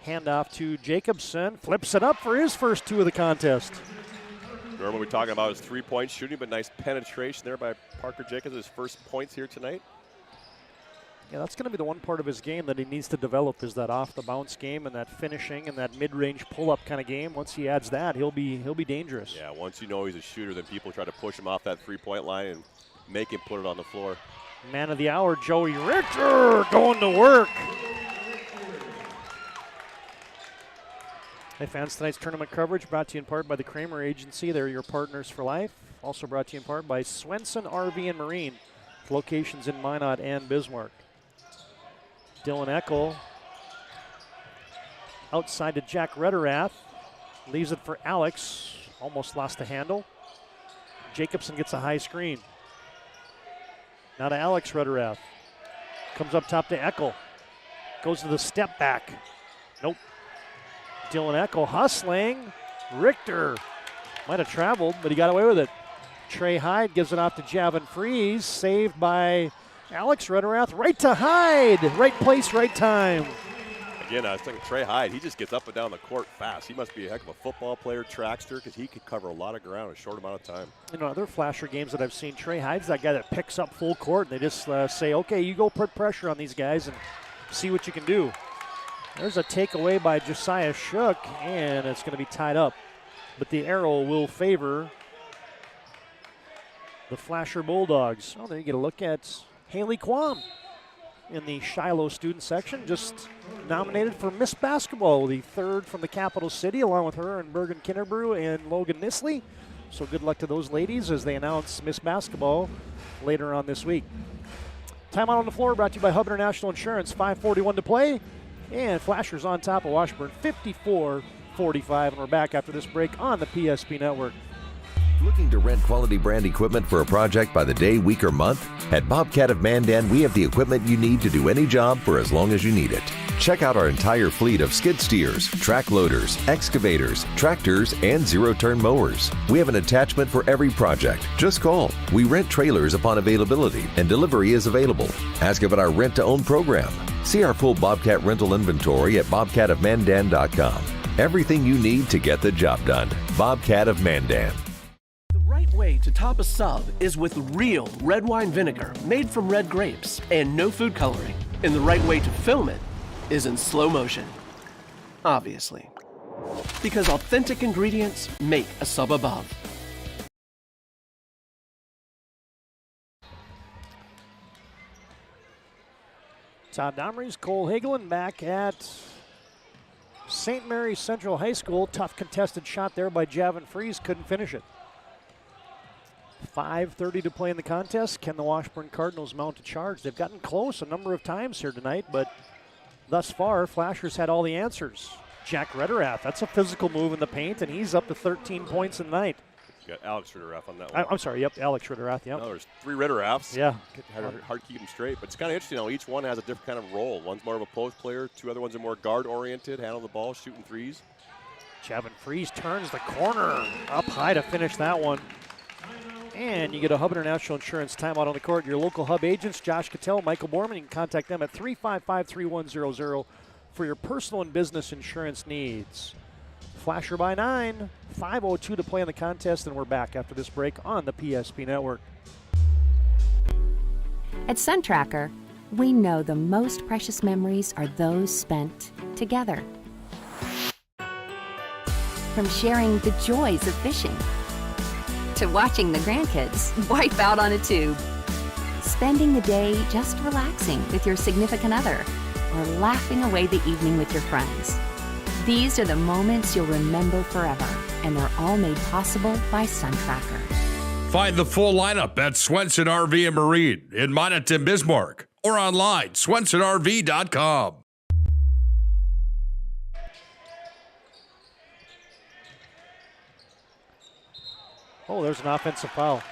Handoff to Jacobson. Flips it up for his first 2 of the contest. Normally we're talking about his 3-point shooting, but nice penetration there by Parker Jacobson, his first points here tonight. Yeah, that's going to be the one part of his game that he needs to develop, is that off-the-bounce game and that finishing and that mid-range pull-up kind of game. Once he adds that, he'll be dangerous. Yeah, once you know he's a shooter, then people try to push him off that 3-point line and make him put it on the floor. Man of the hour, Joey Richter, going to work. Hey fans, tonight's tournament coverage brought to you in part by the Kramer Agency. They're your partners for life. Also brought to you in part by Swenson RV and Marine, with locations in Minot and Bismarck. Dylan Eckel outside to Jack Rederath. Leaves it for Alex. Almost lost the handle. Jacobson gets a high screen. Now to Alex Rederath. Comes up top to Eckel. Goes to the step back. Nope. Dylan Eckel hustling. Richter might have traveled, but he got away with it. Trey Hyde gives it off to Javin Freeze. Saved by Alex Rederath. Right to Hyde. Right place, right time. Again, I was thinking Trey Hyde, he just gets up and down the court fast. He must be a heck of a football player, trackster, because he could cover a lot of ground in a short amount of time. You know, other Flasher games that I've seen, Trey Hyde's that guy that picks up full court, and they just say, okay, you go put pressure on these guys and see what you can do. There's a takeaway by Josiah Shook, and it's going to be tied up. But the arrow will favor the Flasher Bulldogs. Oh, there you get a look at Haley Quam in the Shiloh student section, just nominated for Miss Basketball, the 3rd from the capital city, along with her and Bergen Kinnerbrew and Logan Nisley. So good luck to those ladies as they announce Miss Basketball later on this week. Timeout on the floor brought to you by Hub International Insurance. 5:41 to play. And Flashers on top of Washburn, 54-45. And we're back after this break on the PSP Network. Looking to rent quality brand equipment for a project by the day, week, or month? At Bobcat of Mandan, we have the equipment you need to do any job for as long as you need it. Check out our entire fleet of skid steers, track loaders, excavators, tractors, and zero-turn mowers. We have an attachment for every project. Just call. We rent trailers upon availability, and delivery is available. Ask about our rent-to-own program. See our full Bobcat rental inventory at bobcatofmandan.com. Everything you need to get the job done. Bobcat of Mandan. The right way to top a sub is with real red wine vinegar made from red grapes and no food coloring. And the right way to film it is in slow motion. Obviously. Because authentic ingredients make a sub above. Todd Domres, Cole Higlin back at St. Mary's Central High School. Tough contested shot there by Javin Fries. Couldn't finish it. 5:30 to play in the contest. Can the Washburn Cardinals mount a charge? They've gotten close a number of times here tonight, but thus far, Flashers had all the answers. Jack Rederath, that's a physical move in the paint, and he's up to 13 points a night. You got Alex Ritterath on that one. I'm sorry, yep, Alex Ritterath, yep. No, there's 3 Ritteraths. Yeah. Hard to keep them straight, but it's kind of interesting how each one has a different kind of role. One's more of a post player, 2 other ones are more guard-oriented, handle the ball, shooting threes. Javin Fries turns the corner up high to finish that one. And you get a Hub International Insurance timeout on the court. Your local Hub agents, Josh Cattell, Michael Borman. You can contact them at 355-3100 for your personal and business insurance needs. Flasher by 9, 5:02 to play in the contest, and we're back after this break on the PSP Network. At SunTracker, we know the most precious memories are those spent together. From sharing the joys of fishing to watching the grandkids wipe out on a tube, spending the day just relaxing with your significant other, or laughing away the evening with your friends. These are the moments you'll remember forever, and they're all made possible by SunTracker. Find the full lineup at Swenson RV and Marine in Monaghan, Bismarck, or online, swensonrv.com. Oh, there's an offensive foul.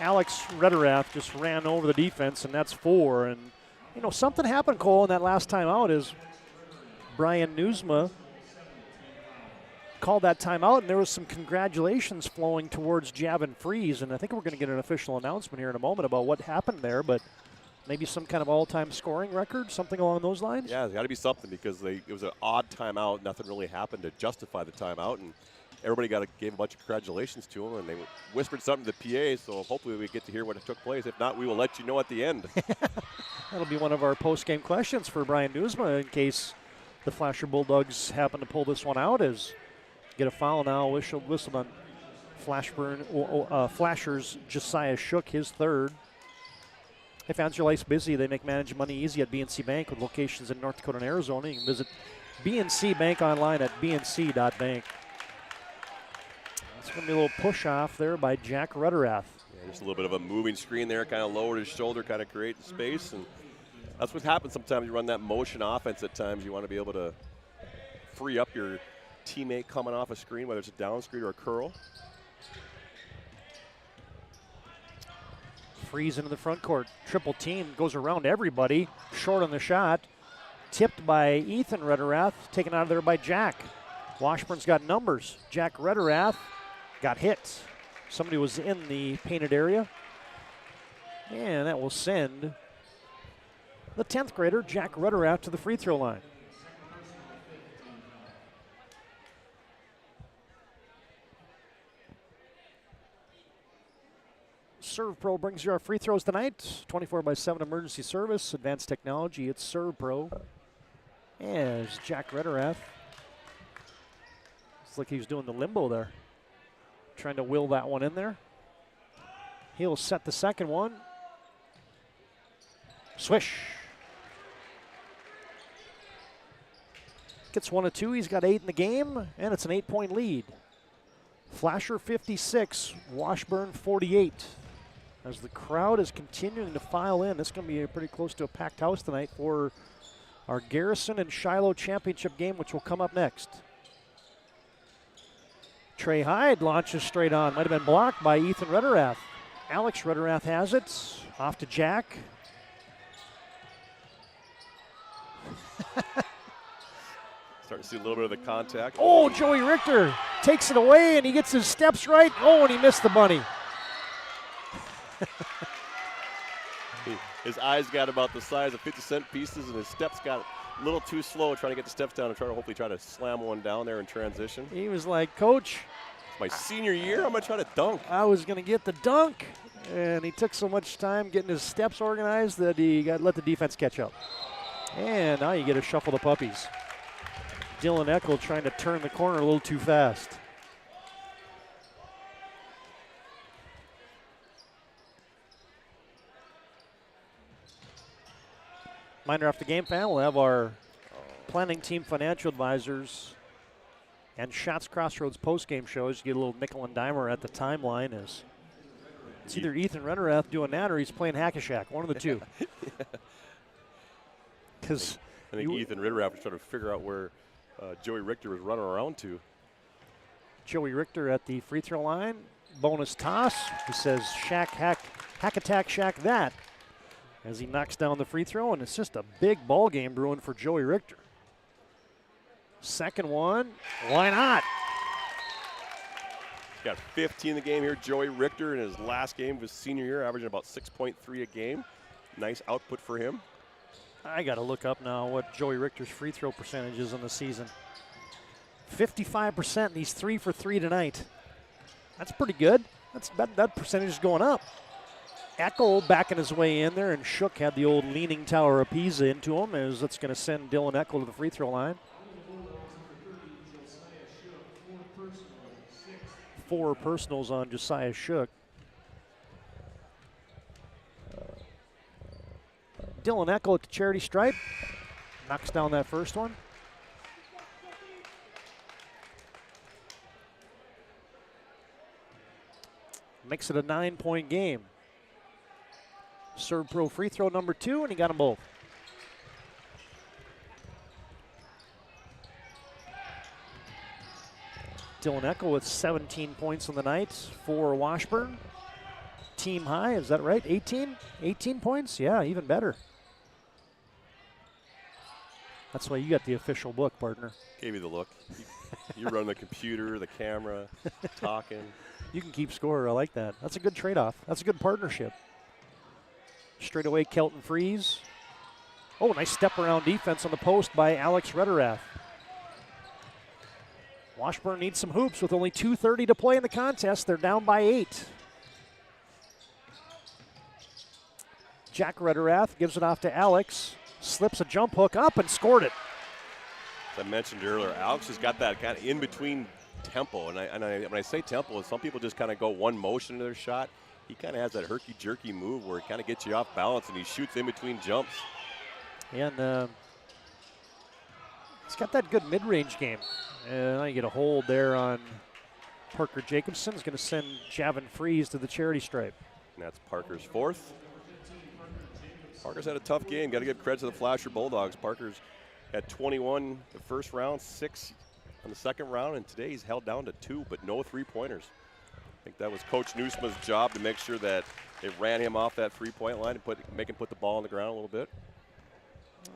Alex Rederath just ran over the defense, and that's 4. And, you know, something happened, Cole, in that last time out is Brian Newsma called that timeout, and there was some congratulations flowing towards Javin Fries, and I think we're going to get an official announcement here in a moment about what happened there, but maybe some kind of all-time scoring record, something along those lines? Yeah, there's got to be something because it was an odd timeout. Nothing really happened to justify the timeout, and everybody gave a bunch of congratulations to him, and they whispered something to the PA, so hopefully we get to hear what took place. If not, we will let you know at the end. That'll be one of our post-game questions for Brian Newsma in case the Flasher Bulldogs happen to pull this one out, as get a foul now, whistled on Flashers. Josiah Shook, his 3rd. Hey fans, your life's busy. They make managing money easy at BNC Bank with locations in North Dakota and Arizona. You can visit BNC Bank online at bnc.bank. It's going to be a little push-off there by Jack Rederath. Yeah, just a little bit of a moving screen there, kind of lowered his shoulder, kind of create space, and that's what happens sometimes. You run that motion offense at times. You want to be able to free up your teammate coming off a screen, whether it's a down screen or a curl. Freeze into the front court. Triple team goes around everybody. Short on the shot. Tipped by Ethan Rederath. Taken out of there by Jack. Washburn's got numbers. Jack Rederath got hit. Somebody was in the painted area. And that will send the 10th grader, Jack Rederath, to the free throw line. Servpro brings you our free throws tonight. 24/7 emergency service, advanced technology. It's Servpro. As Jack Rederath, it's like he was doing the limbo there, trying to will that one in there. He'll set the second one. Swish. Gets 1 of 2. He's got 8 in the game, and it's an 8-point lead. Flasher 56, Washburn 48. As the crowd is continuing to file in, it's going to be pretty close to a packed house tonight for our Garrison and Shiloh championship game, which will come up next. Trey Hyde launches straight on. Might have been blocked by Ethan Rederath. Alex Rederath has it. Off to Jack. Starting to see a little bit of the contact. Oh, Joey Richter takes it away, and he gets his steps right. Oh, and he missed the bunny. His eyes got about the size of 50-cent pieces, and his steps got a little too slow trying to get the steps down and hopefully try to slam one down there in transition. He was like, Coach, it's my senior year, I'm going to try to dunk. I was going to get the dunk, and he took so much time getting his steps organized that he got let the defense catch up. And now you get a shuffle the puppies. Dylan Eckel trying to turn the corner a little too fast. Reminder after game fan, we'll have our planning team financial advisors and Shots Crossroads post-game shows. You get a little nickel and dimer at the timeline. As it's either Ethan Rederath doing that or he's playing Hack-a-Shack, one of the two. Because I think Ethan Rederath was trying to figure out where Joey Richter was running around to. Joey Richter at the free throw line. Bonus toss. He says, hack attack, shack that. As he knocks down the free throw, and it's just a big ball game brewing for Joey Richter. Second one, why not? He's got 15 in the game here. Joey Richter in his last game of his senior year, averaging about 6.3 a game. Nice output for him. I got to look up now what Joey Richter's free throw percentage is in the season. 55%, and he's 3 for 3 tonight. That's pretty good. That percentage is going up. Eckel backing his way in there, and Shook had the old leaning tower of Pisa into him, as that's going to send Dylan Eckel to the free throw line. 4 personals on Josiah Shook. Dylan Eckel at the charity stripe. Knocks down that first one. Makes it a 9-point game. Servpro free throw number 2, and he got them both. Dylan Eckel with 17 points on the night for Washburn. Team high, is that right? 18? 18 points? Yeah, even better. That's why you got the official book, partner. Gave you the look. You run the computer, the camera, talking. You can keep score. I like that. That's a good trade-off. That's a good partnership. Straight away, Kelton Freeze. Oh, nice step around defense on the post by Alex Rederath. Washburn needs some hoops with only 2:30 to play in the contest. They're down by 8. Jack Rederath gives it off to Alex. Slips a jump hook up and scored it. As I mentioned earlier, Alex has got that kind of in-between tempo. And when I say tempo, some people just kind of go one motion to their shot. He kind of has that herky-jerky move where it kind of gets you off balance, and he shoots in between jumps. And he's got that good mid-range game. And now you get a hold there on Parker Jacobson. Is going to send Javin Freeze to the charity stripe. And that's Parker's 4th. Parker's had a tough game. Got to give credit to the Flasher Bulldogs. Parker's had 21 the first round, 6 on the second round, and today he's held down to 2, but no three-pointers. I think that was Coach Newsma's job to make sure that they ran him off that three-point line and make him put the ball on the ground a little bit.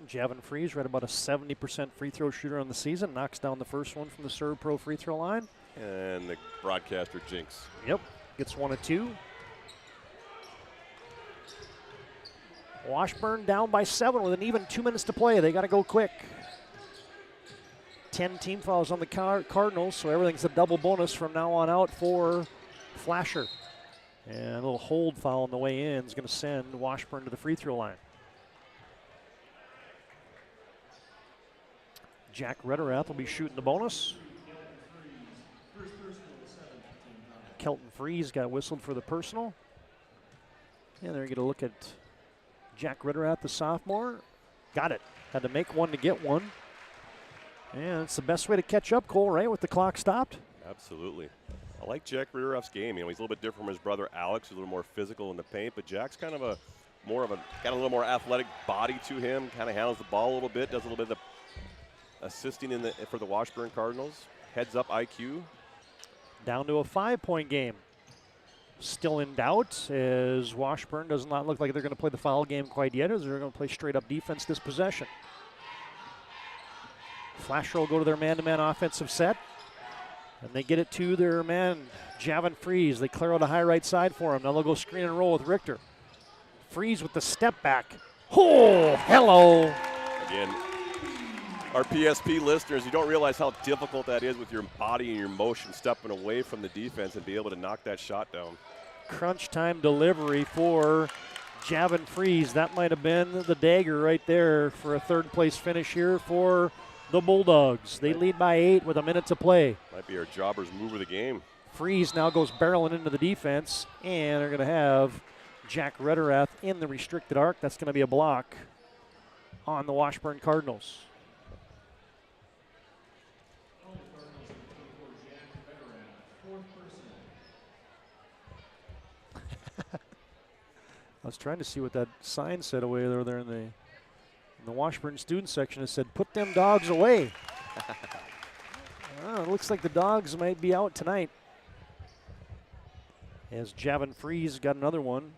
Javin Freeze, right about a 70% free throw shooter on the season. Knocks down the first one from the Servpro free throw line. And the broadcaster jinx. Yep, gets 1 of 2. Washburn down by 7 with an even 2 minutes to play. They got to go quick. 10 team fouls on the Cardinals, so everything's a double bonus from now on out for Flasher. And a little hold foul on the way in is going to send Washburn to the free throw line. Jack Rederath will be shooting the bonus. Kelton Freeze got whistled for the personal. And they're going to look at Jack Rederath, the sophomore. Got it. Had to make one to get one. And it's the best way to catch up, Cole, right, with the clock stopped? Absolutely. I like Jack Rederath's game. You know, he's a little bit different from his brother Alex. He's a little more physical in the paint, but Jack's kind of got a little more athletic body to him, kind of handles the ball a little bit, does a little bit of assisting for the Washburn Cardinals. Heads up IQ. Down to a 5-point game. Still in doubt as Washburn does not look like they're going to play the foul game quite yet, as they're going to play straight up defense this possession. Flasher will go to their man-to-man offensive set. And they get it to their man, Javin Freeze. They clear out a high right side for him. Now they'll go screen and roll with Richter. Freeze with the step back. Oh, hello. Again, our PSP listeners, you don't realize how difficult that is with your body and your motion stepping away from the defense and be able to knock that shot down. Crunch time delivery for Javin Freeze. That might have been the dagger right there for a third place finish here for the Bulldogs. They lead by 8 with a minute to play. Might be our jobber's move of the game. Freeze now goes barreling into the defense, and they're going to have Jack Rederath in the restricted arc. That's going to be a block on the Washburn Cardinals. I was trying to see what that sign said away there in the Washburn student section. It said, "Put them dogs away." It looks like the dogs might be out tonight. As Javin Freeze got another one.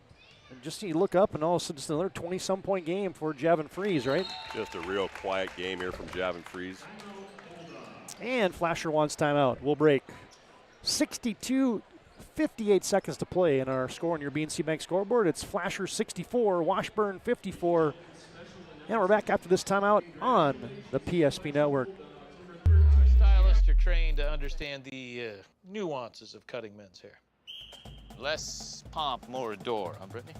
And just you look up and all of a sudden it's another 20-some point game for Javin Freeze, right? Just a real quiet game here from Javin Freeze. And Flasher wants timeout. We'll break. 58 seconds to play in our score on your BNC Bank scoreboard. It's Flasher 64, Washburn 54. And we're back after this timeout on the PSP Network. Our stylists are trained to understand the nuances of cutting men's hair. Less pomp, more adore, huh, Brittany?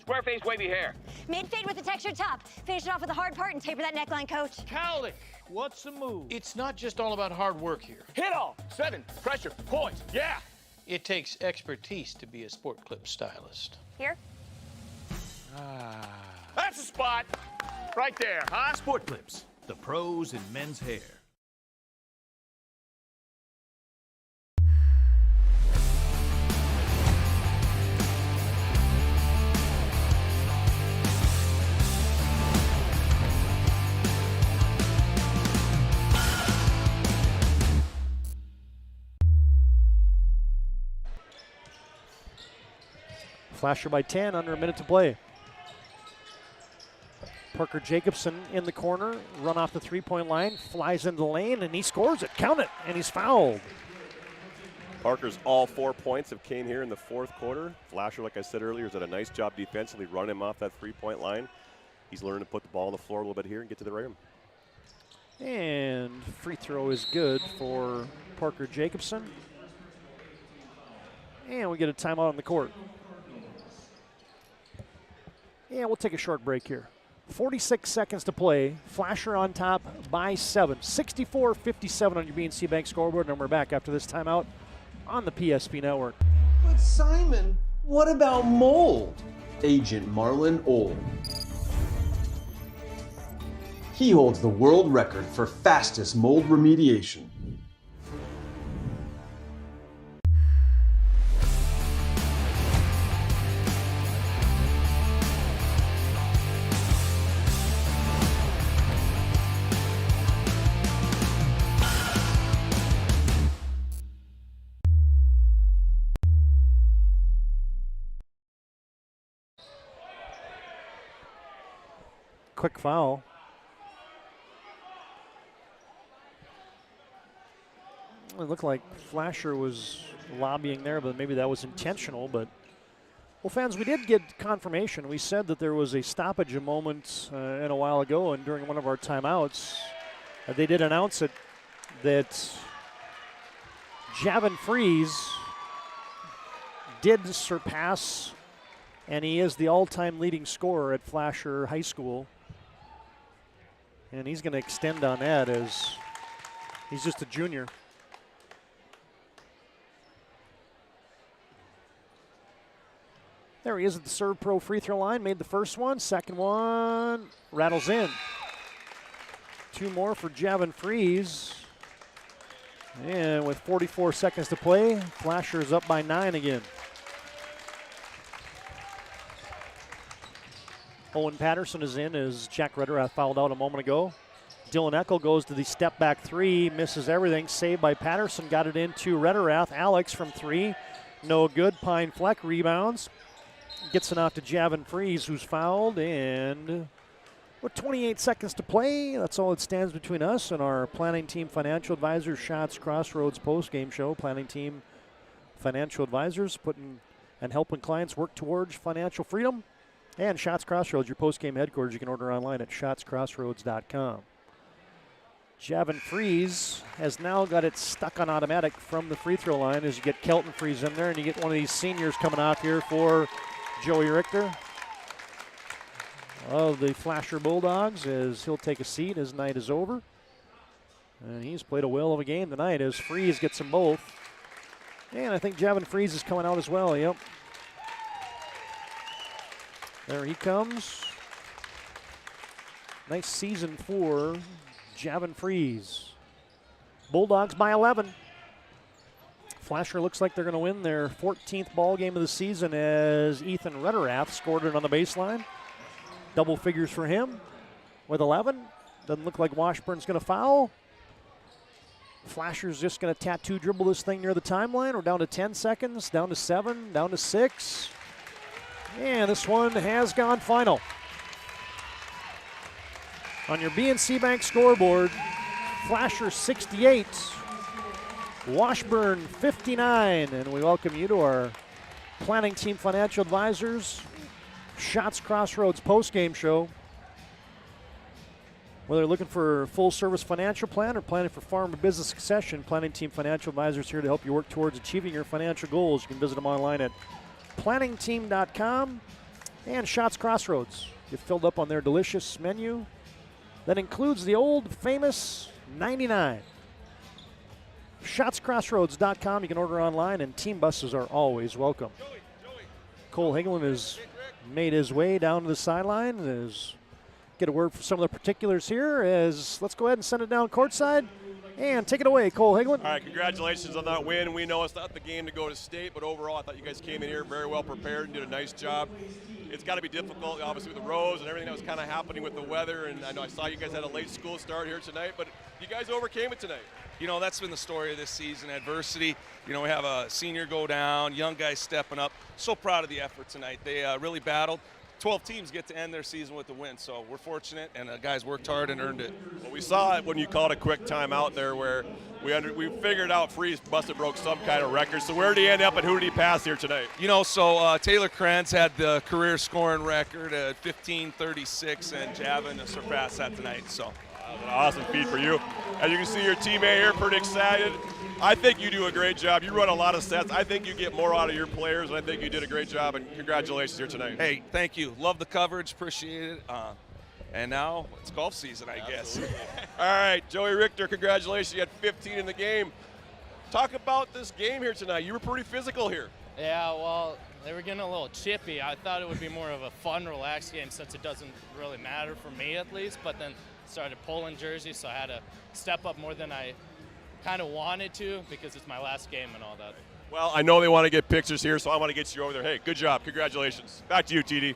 Square face, wavy hair. Mid-fade with a textured top. Finish it off with a hard part and taper that neckline, coach. Cowlick, what's the move? It's not just all about hard work here. Hit all. 7. Pressure. Points. Yeah. It takes expertise to be a sport clip stylist. Here? That's the spot. Right there, huh? Sport Clips, the pros in men's hair. Flasher by 10, under a minute to play. Parker Jacobson in the corner, run off the three-point line, flies into the lane, and he scores it. Count it, and he's fouled. Parker's all 4 points have came here in the fourth quarter. Flasher, like I said earlier, has done a nice job defensively running him off that three-point line. He's learned to put the ball on the floor a little bit here and get to the rim. And free throw is good for Parker Jacobson. And we get a timeout on the court. And we'll take a short break here. 46 seconds to play. Flasher on top by 7. 64-57 on your BNC Bank scoreboard. And we're back after this timeout on the PSP Network. But Simon, what about mold? Agent Marlon Old. He holds the world record for fastest mold remediation. Quick foul. It looked like Flasher was lobbying there, but maybe that was intentional. But, well, fans, we did get confirmation. We said that there was a stoppage a moment in a while ago, and during one of our timeouts, they did announce it that Javin Freeze did surpass, and he is the all-time leading scorer at Flasher High School. And he's going to extend on that as he's just a junior. There he is at the Servpro free throw line. Made the first one. Second one rattles in. 2 more for Javin Freeze. And with 44 seconds to play, Flasher is up by 9 again. Owen Patterson is in as Jack Rederath fouled out a moment ago. Dylan Eckel goes to the step back three, misses everything. Saved by Patterson, got it into Rederath. Alex from three, no good. Pine Fleck rebounds. Gets it off to Javin Freeze, who's fouled, and with 28 seconds to play, that's all that stands between us and our Planning Team Financial Advisors Shots Crossroads post-game show. Planning Team Financial Advisors putting and helping clients work towards financial freedom. And Shots Crossroads, your post-game headquarters. You can order online at shotscrossroads.com. Javin Freeze has now got it stuck on automatic from the free throw line as you get Kelton Freeze in there, and you get one of these seniors coming off here for Joey Richter of the Flasher Bulldogs, as he'll take a seat. His night is over. And he's played a whale of a game tonight as Freeze gets them both. And I think Javin Freeze is coming out as well, yep. There he comes. Nice season for Javin Freeze. Bulldogs by 11. Flasher looks like they're going to win their 14th ball game of the season as Ethan Rederath scored it on the baseline. Double figures for him with 11. Doesn't look like Washburn's going to foul. Flasher's just going to tattoo dribble this thing near the timeline. We're down to 10 seconds, down to 7, down to 6. And this one has gone final. On your BNC Bank scoreboard, Flasher 68, Washburn 59, and we welcome you to our Planning Team Financial Advisors Shots Crossroads post-game show. Whether you're looking for a full-service financial plan or planning for farm or business succession, Planning Team Financial Advisors here to help you work towards achieving your financial goals. You can visit them online at planningteam.com and Shots Crossroads. Get filled up on their delicious menu that includes the old famous 99. ShotsCrossroads.com. You can order online, and team buses are always welcome. Cole Higlin has made his way down to the sideline. Get a word for some of the particulars here. Let's go ahead and send it down courtside. And take it away, Cole Higlin. All right, congratulations on that win. We know it's not the game to go to state, but overall I thought you guys came in here very well prepared and did a nice job. It's got to be difficult, obviously, with the rows and everything that was kind of happening with the weather. And I know I saw you guys had a late school start here tonight, but you guys overcame it tonight. You know, that's been the story of this season, adversity. You know, we have a senior go down, young guys stepping up. So proud of the effort tonight. They really battled. 12 teams get to end their season with a win, so we're fortunate, and the guys worked hard and earned it. Well, we saw it when you called a quick timeout there where we figured out Freeze must have broke some kind of record. So where did he end up and who did he pass here tonight? You know, so Taylor Kranz had the career scoring record at 15:36, and Javin surpassed that tonight. So that was an awesome feat for you. As you can see, your teammate here pretty excited. I think you do a great job. You run a lot of sets. I think you get more out of your players, and I think you did a great job, and congratulations here tonight. Hey, thank you. Love the coverage. Appreciate it. And now it's golf season, I guess. All right, Joey Richter, congratulations. You had 15 in the game. Talk about this game here tonight. You were pretty physical here. Yeah, well, they were getting a little chippy. I thought it would be more of a fun, relaxed game since it doesn't really matter for me at least, but then started pulling jerseys, so I had to step up more than I kind of wanted to because it's my last game and all that. Well, I know they want to get pictures here, so I want to get you over there. Hey, good job. Congratulations. Back to you, TD.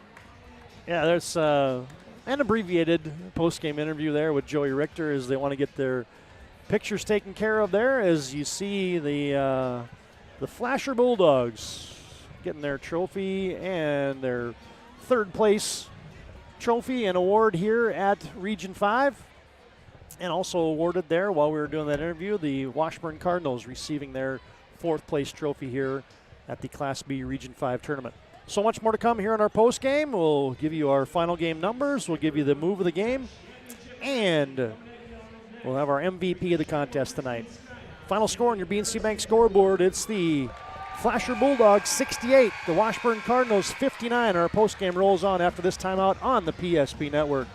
Yeah, there's an abbreviated post-game interview there with Joey Richter as they want to get their pictures taken care of there as you see the Flasher Bulldogs getting their trophy and their third place trophy and award here at Region 5. And also awarded there while we were doing that interview, the Washburn Cardinals receiving their fourth place trophy here at the Class B Region 5 tournament. So much more to come here in our post game. We'll give you our final game numbers. We'll give you the move of the game. And we'll have our MVP of the contest tonight. Final score on your BNC Bank scoreboard, it's the Flasher Bulldogs 68, the Washburn Cardinals 59. Our post game rolls on after this timeout on the PSP Network.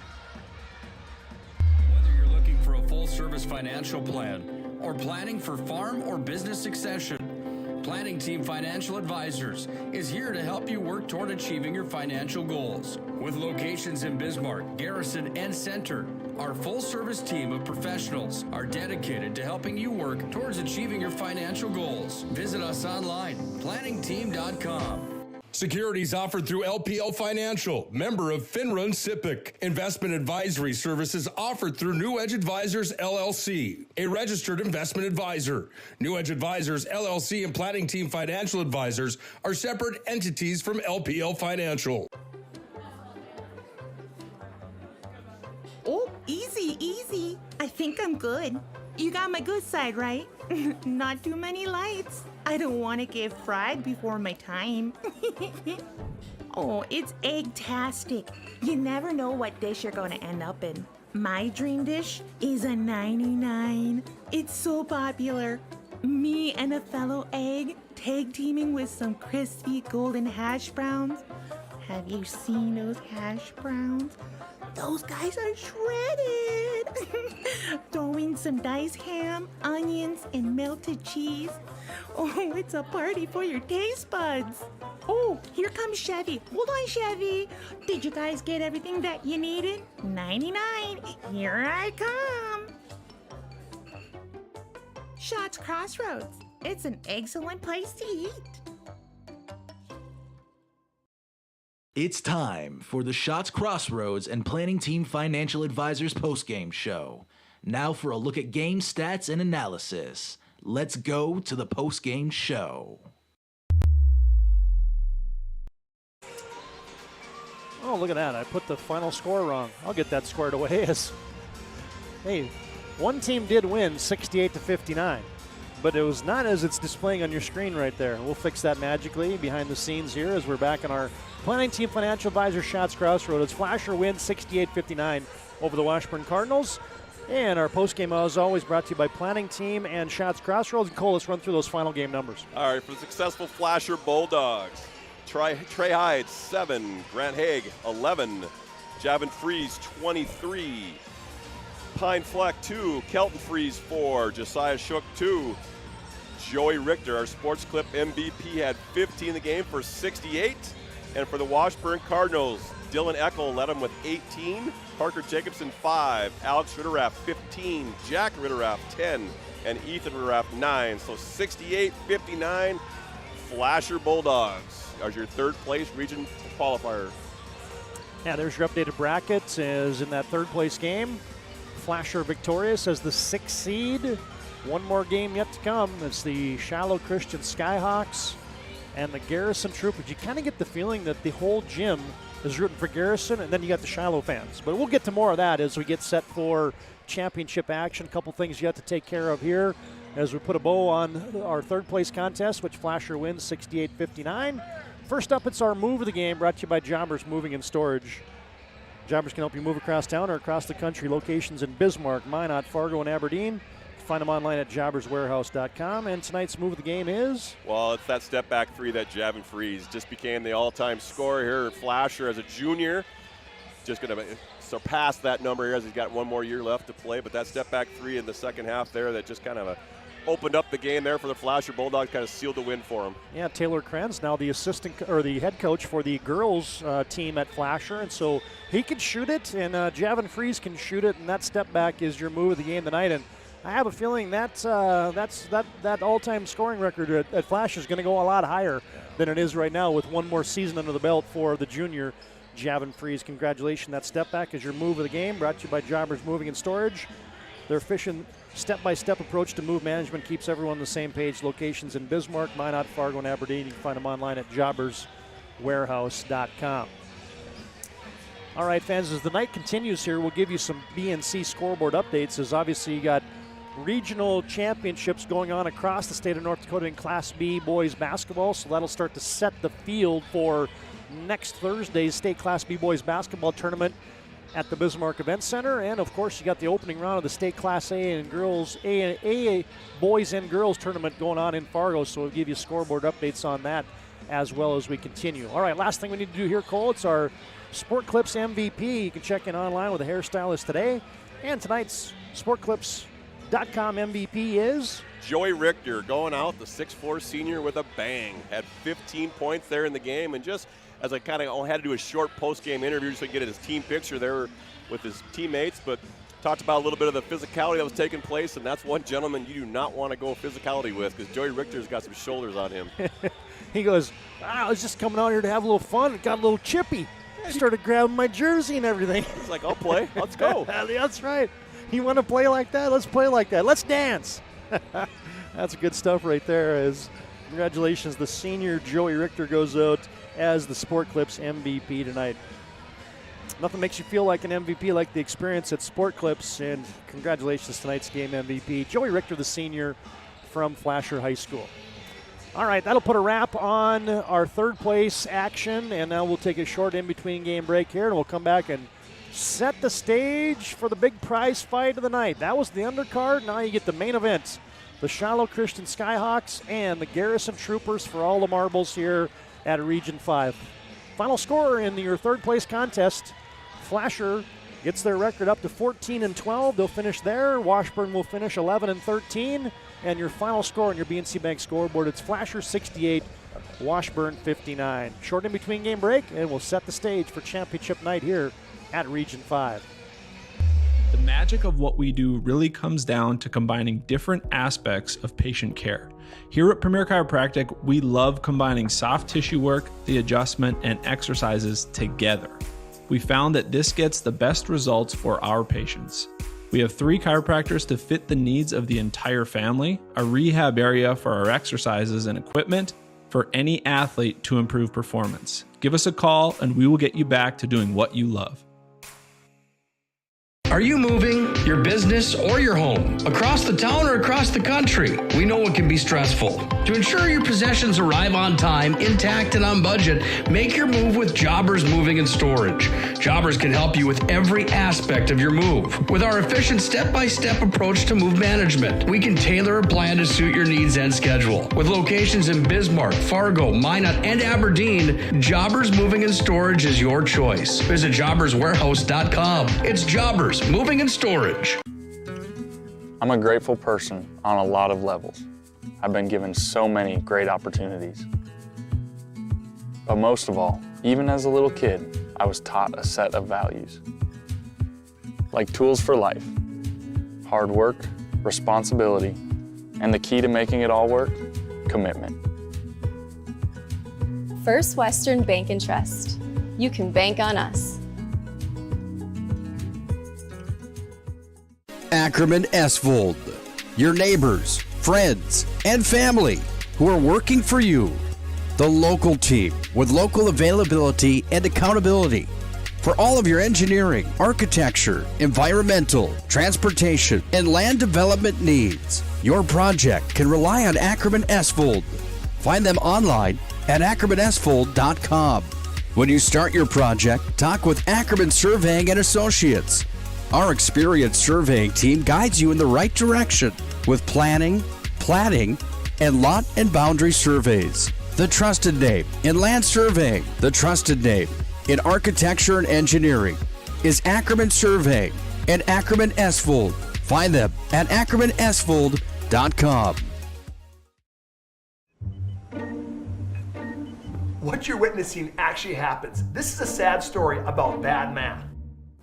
Full-service financial plan or planning for farm or business succession, Planning Team Financial Advisors is here to help you work toward achieving your financial goals. With locations in Bismarck, Garrison, and Center, our full-service team of professionals are dedicated to helping you work towards achieving your financial goals. Visit us online, planningteam.com. Securities offered through LPL Financial, member of Finrun SIPC. Investment advisory services offered through New Edge Advisors LLC, a registered investment advisor. New Edge Advisors LLC and Planning Team Financial Advisors are separate entities from LPL Financial. Oh, easy, easy. I think I'm good. You got my good side, right? Not too many lights. I don't want to get fried before my time. Oh, it's egg-tastic. You never know what dish you're going to end up in. My dream dish is a 99. It's so popular. Me and a fellow egg tag teaming with some crispy golden hash browns. Have you seen those hash browns? Those guys are shredded. Throw in some diced ham, onions, and melted cheese. Oh, it's a party for your taste buds. Oh, here comes Chevy. Hold on, Chevy. Did you guys get everything that you needed? 99. Here I come. Shots Crossroads. It's an excellent place to eat. It's time for the Shots Crossroads and Planning Team Financial Advisors postgame show. Now for a look at game stats and analysis. Let's go to the postgame show. Oh, look at that. I put the final score wrong. I'll get that squared away. Hey, one team did win 68-59, but it was not as it's displaying on your screen right there. We'll fix that magically behind the scenes here as we're back in our Planning Team Financial Advisor Shots Crossroads. Flasher wins 68-59 over the Washburn Cardinals. And our postgame, as always, brought to you by Planning Team and Shots Crossroads. And Cole, let's run through those final game numbers. All right, for the successful Flasher Bulldogs, Trey Hyde, 7. Grant Haig, 11. Javin Fries, 23. Pine Fleck, 2. Kelton Fries, 4. Josiah Shook, 2. Joey Richter, our Sports Clip MVP, had 15 in the game for 68. And for the Washburn Cardinals, Dylan Eckel led them with 18. Parker Jacobson, 5. Alex Ritteraff, 15. Jack Ritteraff, 10. And Ethan Ritteraff, 9. So 68-59, Flasher Bulldogs as your third place region qualifier. Yeah, there's your updated bracket is in that third place game. Flasher victorious as the 6th seed. One more game yet to come. It's the Shallow Christian Skyhawks and the Garrison Troopers. You kind of get the feeling that the whole gym is rooting for Garrison, and then you got the Shallow fans. But we'll get to more of that as we get set for championship action. A couple things you have to take care of here as we put a bow on our third place contest, which Flasher wins 68-59. First up, it's our move of the game, brought to you by Jobbers Moving and Storage. Jobbers can help you move across town or across the country. Locations in Bismarck, Minot, Fargo, and Aberdeen. Find them online at jobberswarehouse.com. And tonight's move of the game is? Well, it's that step back three that Javin Fries just became the all-time scorer here. Flasher as a junior, just going to surpass that number here as he's got one more year left to play. But that step back three in the second half there that just kind of opened up the game there for the Flasher Bulldogs, kind of sealed the win for him. Yeah, Taylor Krenz now the assistant or the head coach for the girls team at Flasher, and so he can shoot it, and Javin Fries can shoot it, and that step back is your move of the game tonight. And I have a feeling that all-time scoring record at Flasher is going to go a lot higher than it is right now with one more season under the belt for the junior Javin Fries. Congratulations. That step back is your move of the game, brought to you by Jobbers Moving and Storage. Their efficient step-by-step approach to move management keeps everyone on the same page. Locations in Bismarck, Minot, Fargo, and Aberdeen. You can find them online at jobberswarehouse.com. All right, fans, as the night continues here, we'll give you some BNC scoreboard updates, as obviously you got regional championships going on across the state of North Dakota in Class B boys basketball, so that'll start to set the field for next Thursday's state Class B boys basketball tournament at the Bismarck Event Center. And of course you got the opening round of the state Class A and girls A boys and girls tournament going on in Fargo, so we'll give you scoreboard updates on that as well as we continue. All right, last thing we need to do here, Cole, it's our Sport Clips MVP. You can check in online with a hairstylist today, and tonight's sportclips.com MVP is Joey Richter, going out, the 6'4 senior with a bang. Had 15 points there in the game, and just as I kind of had to do a short post-game interview so I could get his team picture there with his teammates, but talked about a little bit of the physicality that was taking place, and that's one gentleman you do not want to go physicality with, because Joey Richter's got some shoulders on him. He goes, I was just coming out here to have a little fun. It got a little chippy. Started grabbing my jersey and everything. He's like, I'll play. Let's go. That's right. You want to play like that? Let's play like that. Let's dance. That's good stuff right there. As congratulations, the senior Joey Richter goes out as the Sport Clips MVP tonight. Nothing makes you feel like an MVP like the experience at Sport Clips, and congratulations tonight's game MVP, Joey Richter, the senior from Flasher High School. All right, that'll put a wrap on our third place action, and now we'll take a short in-between game break here, and we'll come back and set the stage for the big prize fight of the night. That was the undercard. Now you get the main event, the Shiloh Christian Skyhawks and the Garrison Troopers for all the marbles here at Region 5. Final score in your third place contest, Flasher gets their record up to 14-12. They'll finish there. Washburn will finish 11-13. And your final score on your BNC Bank scoreboard, it's Flasher 68, Washburn 59. Short in-between game break, and we'll set the stage for championship night here at Region 5. The magic of what we do really comes down to combining different aspects of patient care. Here at Premier Chiropractic, we love combining soft tissue work, the adjustment, and exercises together. We found that this gets the best results for our patients. We have 3 chiropractors to fit the needs of the entire family, a rehab area for our exercises and equipment for any athlete to improve performance. Give us a call and we will get you back to doing what you love. Are you moving your business or your home across the town or across the country? We know it can be stressful. To ensure your possessions arrive on time, intact, and on budget, make your move with Jobbers Moving and Storage. Jobbers can help you with every aspect of your move. With our efficient step-by-step approach to move management, we can tailor a plan to suit your needs and schedule. With locations in Bismarck, Fargo, Minot, and Aberdeen, Jobbers Moving and Storage is your choice. Visit jobberswarehouse.com. It's Jobbers Moving and Storage. I'm a grateful person on a lot of levels. I've been given so many great opportunities. But most of all, even as a little kid, I was taught a set of values. Like tools for life, hard work, responsibility, and the key to making it all work, commitment. First Western Bank and Trust. You can bank on us. Ackerman Esvold, your neighbors, friends, and family who are working for you. The local team with local availability and accountability for all of your engineering, architecture, environmental, transportation, and land development needs. Your project can rely on Ackerman Esvold. Find them online at ackermanesvold.com. When you start your project, talk with Ackerman Surveying and Associates. Our experienced surveying team guides you in the right direction with planning, platting, and lot and boundary surveys. The trusted name in land surveying, the trusted name in architecture and engineering is Ackerman Surveying and Ackerman Esvold. Find them at ackermanesvold.com. What you're witnessing actually happens. This is a sad story about bad math.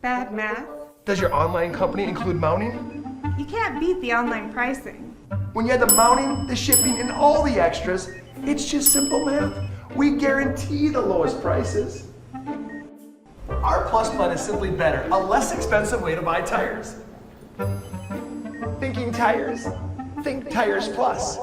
Bad math? Does your online company include mounting? You can't beat the online pricing. When you add the mounting, the shipping, and all the extras, it's just simple math. We guarantee the lowest prices. Our Plus Plan is simply better, a less expensive way to buy tires. Thinking tires? Think Tires Plus.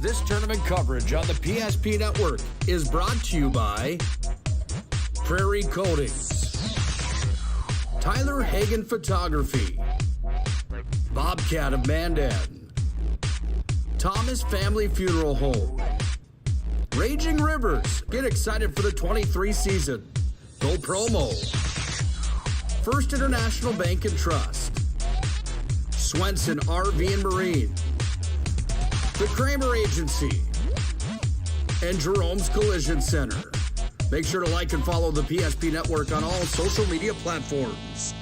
This tournament coverage on the PSP Network is brought to you by Prairie Coatings, Tyler Hagen Photography, Bobcat of Mandan, Thomas Family Funeral Home, Raging Rivers, get excited for the 23 season, Go Promo, First International Bank and Trust, Swenson RV and Marine, The Kramer Agency, and Jerome's Collision Center. Make sure to like and follow the PSP Network on all social media platforms.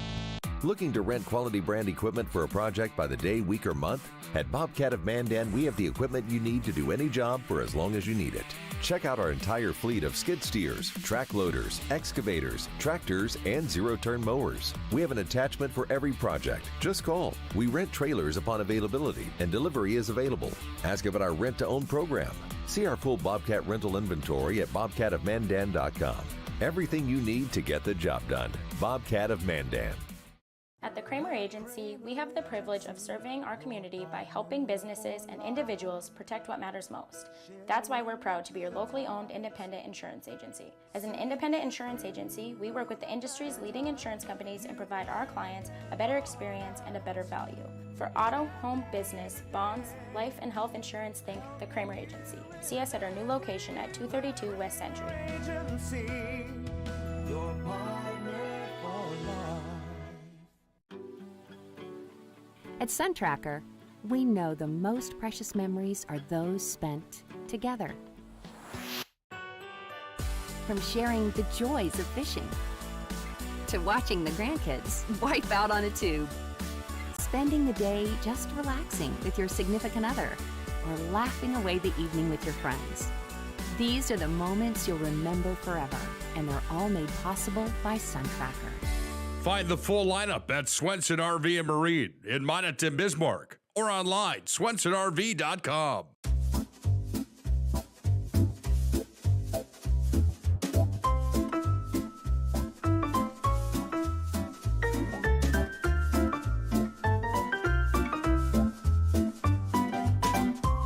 Looking to rent quality brand equipment for a project by the day, week, or month? At Bobcat of Mandan, we have the equipment you need to do any job for as long as you need it. Check out our entire fleet of skid steers, track loaders, excavators, tractors, and zero-turn mowers. We have an attachment for every project. Just call. We rent trailers upon availability, and delivery is available. Ask about our rent-to-own program. See our full Bobcat rental inventory at bobcatofmandan.com. Everything you need to get the job done. Bobcat of Mandan. At the Kramer Agency, we have the privilege of serving our community by helping businesses and individuals protect what matters most. That's why we're proud to be your locally owned independent insurance agency. As an independent insurance agency, we work with the industry's leading insurance companies and provide our clients a better experience and a better value. For auto, home, business, bonds, life, and health insurance, think the Kramer Agency. See us at our new location at 232 West Century. At SunTracker, we know the most precious memories are those spent together. From sharing the joys of fishing, to watching the grandkids wipe out on a tube, spending the day just relaxing with your significant other, or laughing away the evening with your friends. These are the moments you'll remember forever, and they're all made possible by SunTracker. Find the full lineup at Swenson RV and Marine in Monaghan, Bismarck, or online, swensonrv.com.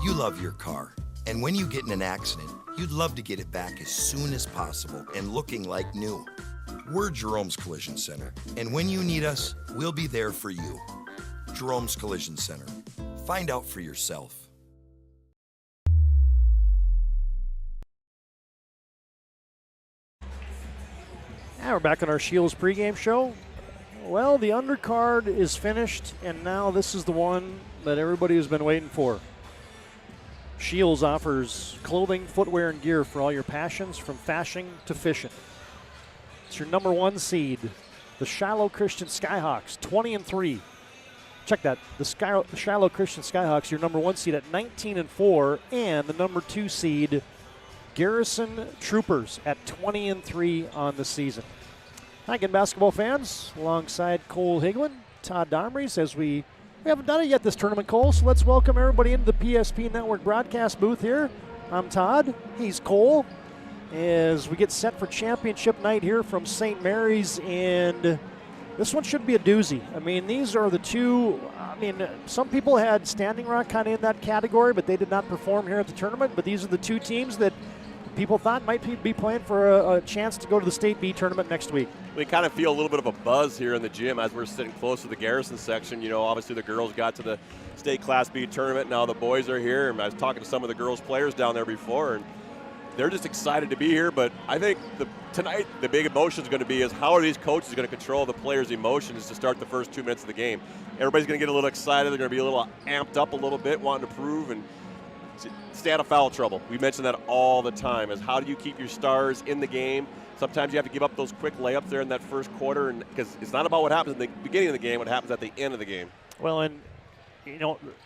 You love your car, and when you get in an accident, you'd love to get it back as soon as possible and looking like new. We're Jerome's Collision Center, and when you need us, we'll be there for you. Jerome's Collision Center. Find out for yourself. Now we're back on our Shields pregame show. Well, the undercard is finished, and now this is the one that everybody has been waiting for. Shields offers clothing, footwear, and gear for all your passions, from fashion to fishing. It's your number 1 seed, the Shiloh Christian Skyhawks, 20-3. Check that. The Shiloh Christian Skyhawks, your number 1 seed at 19-4, and the number 2 seed, Garrison Troopers, at 20-3 on the season. Hi again, basketball fans, alongside Cole Higlin, Todd Domres, as we haven't done it yet this tournament, Cole, so let's welcome everybody into the PSP Network broadcast booth here. I'm Todd. He's Cole. As we get set for championship night here from St. Mary's, and this one should be a doozy. I mean, these are the two, some people had Standing Rock kind of in that category, but they did not perform here at the tournament, but these are the two teams that people thought might be playing for a chance to go to the State B tournament next week. We kind of feel a little bit of a buzz here in the gym as we're sitting close to the Garrison section. You know, obviously the girls got to the State Class B tournament. Now the boys are here, and I was talking to some of the girls players down there before, and they're just excited to be here. But I think tonight the big emotion is going to be is how are these coaches going to control the players' emotions to start the first 2 minutes of the game. Everybody's going to get a little excited. They're going to be a little amped up a little bit, wanting to prove and stay out of foul trouble. We mention that all the time, is how do you keep your stars in the game. Sometimes you have to give up those quick layups there in that first quarter, and because it's not about what happens in the beginning of the game, what happens at the end of the game. Well, and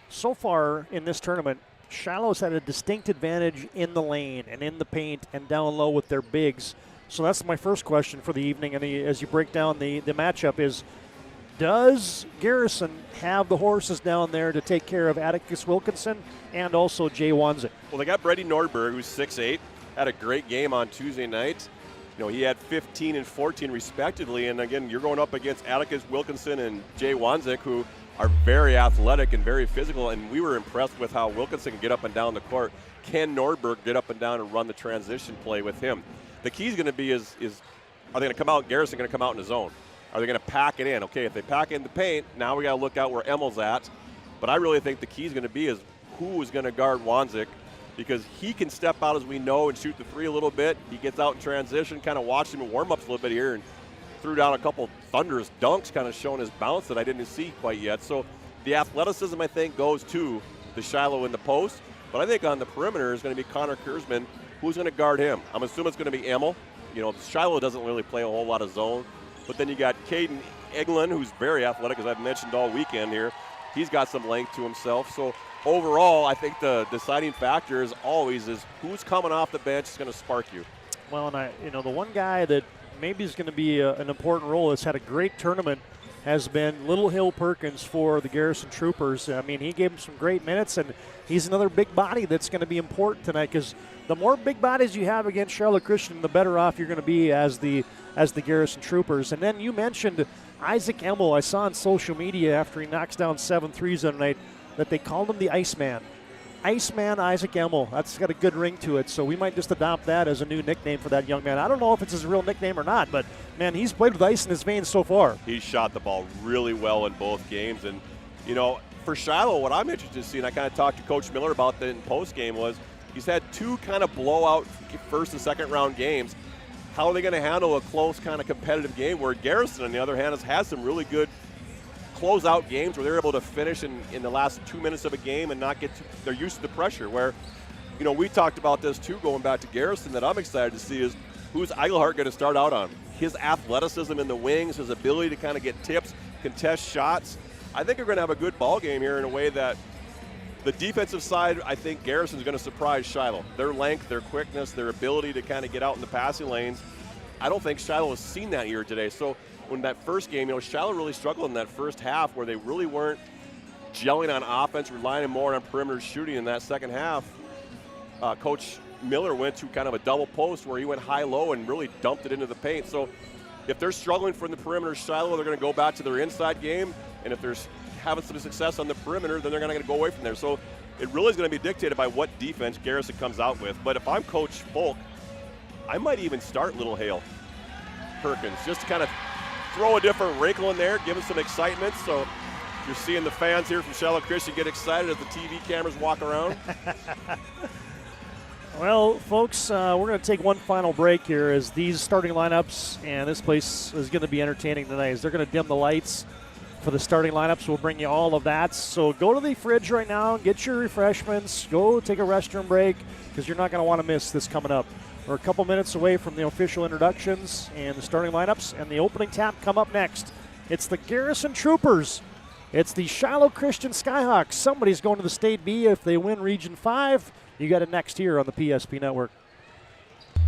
so far in this tournament, Shiloh's had a distinct advantage in the lane and in the paint and down low with their bigs. So that's my first question for the evening. And as you break down the matchup is, does Garrison have the horses down there to take care of Atticus Wilkinson and also Jay Wanzik? Well, they got Brady Nordberg, who's 6'8", had a great game on Tuesday night. He had 15 and 14 respectively. And again, you're going up against Atticus Wilkinson and Jay Wanzik, who are very athletic and very physical, and we were impressed with how Wilkinson can get up and down the court. Can Nordberg get up and down and run the transition play with him? The key is going to be is are they going to come out, Garrison going to come out in his zone? Are they going to pack it in? Okay, if they pack in the paint, now we got to look out where Emil's at. But I really think the key is going to be is who is going to guard Wanzik, because he can step out, as we know, and shoot the three a little bit. He gets out in transition, kind of watched him in warm-ups a little bit here, and threw down a couple thunderous dunks, kind of showing his bounce that I didn't see quite yet. So the athleticism, I think, goes to the Shiloh in the post. But I think on the perimeter is going to be Connor Kurzman. Who's going to guard him? I'm assuming it's going to be Emil. Shiloh doesn't really play a whole lot of zone. But then you got Caden Higlin, who's very athletic, as I've mentioned all weekend here. He's got some length to himself. So overall, I think the deciding factor is always who's coming off the bench is going to spark you. Well, and the one guy that maybe is going to be an important role, has had a great tournament, has been Little Hill Perkins for the Garrison Troopers. I mean, he gave him some great minutes, and he's another big body that's going to be important tonight, because the more big bodies you have against Charlotte Christian, the better off you're going to be as the Garrison Troopers. And then you mentioned Isaac Emmel. I saw on social media after he knocks down 7 threes the other night that they called him the Iceman. Iceman Isaac Emmel. That's got a good ring to it, so we might just adopt that as a new nickname for that young man. I don't know if it's his real nickname or not, but, man, he's played with ice in his veins so far. He shot the ball really well in both games. And, for Shiloh, what I'm interested to see, and I kind of talked to Coach Miller about that in post-game, was he's had 2 kind of blowout first and second round games. How are they going to handle a close kind of competitive game where Garrison, on the other hand, has had some really good closeout games where they're able to finish in the last 2 minutes of a game and not get they're used to the pressure, where, we talked about this too going back to Garrison, that I'm excited to see is who's Eigelhart going to start out on. His athleticism in the wings, his ability to kind of get tips, contest shots. I think we're going to have a good ball game here in a way that the defensive side, I think Garrison's going to surprise Shiloh. Their length, their quickness, their ability to kind of get out in the passing lanes. I don't think Shiloh has seen that here today. So when that first game, Shiloh really struggled in that first half where they really weren't gelling on offense, relying more on perimeter shooting. In that second half, Coach Miller went to kind of a double post where he went high-low and really dumped it into the paint. So if they're struggling from the perimeter, Shiloh, they're going to go back to their inside game. And if they're having some success on the perimeter, then they're going to go away from there. So it really is going to be dictated by what defense Garrison comes out with. But if I'm Coach Folk, I might even start Little Hale Perkins just to kind of throw a different wrinkle in there, give him some excitement. So you're seeing the fans here from Charlotte Christian get excited as the TV cameras walk around. Well, folks, we're going to take one final break here as these starting lineups, and this place is going to be entertaining tonight, as they're going to dim the lights for the starting lineups. We'll bring you all of that. So go to the fridge right now, get your refreshments, go take a restroom break, because you're not going to want to miss this coming up. We're a couple minutes away from the official introductions and the starting lineups, and the opening tap come up next. It's the Garrison Troopers. It's the Shiloh Christian Skyhawks. Somebody's going to the State B if they win Region 5. You got it next here on the PSP Network.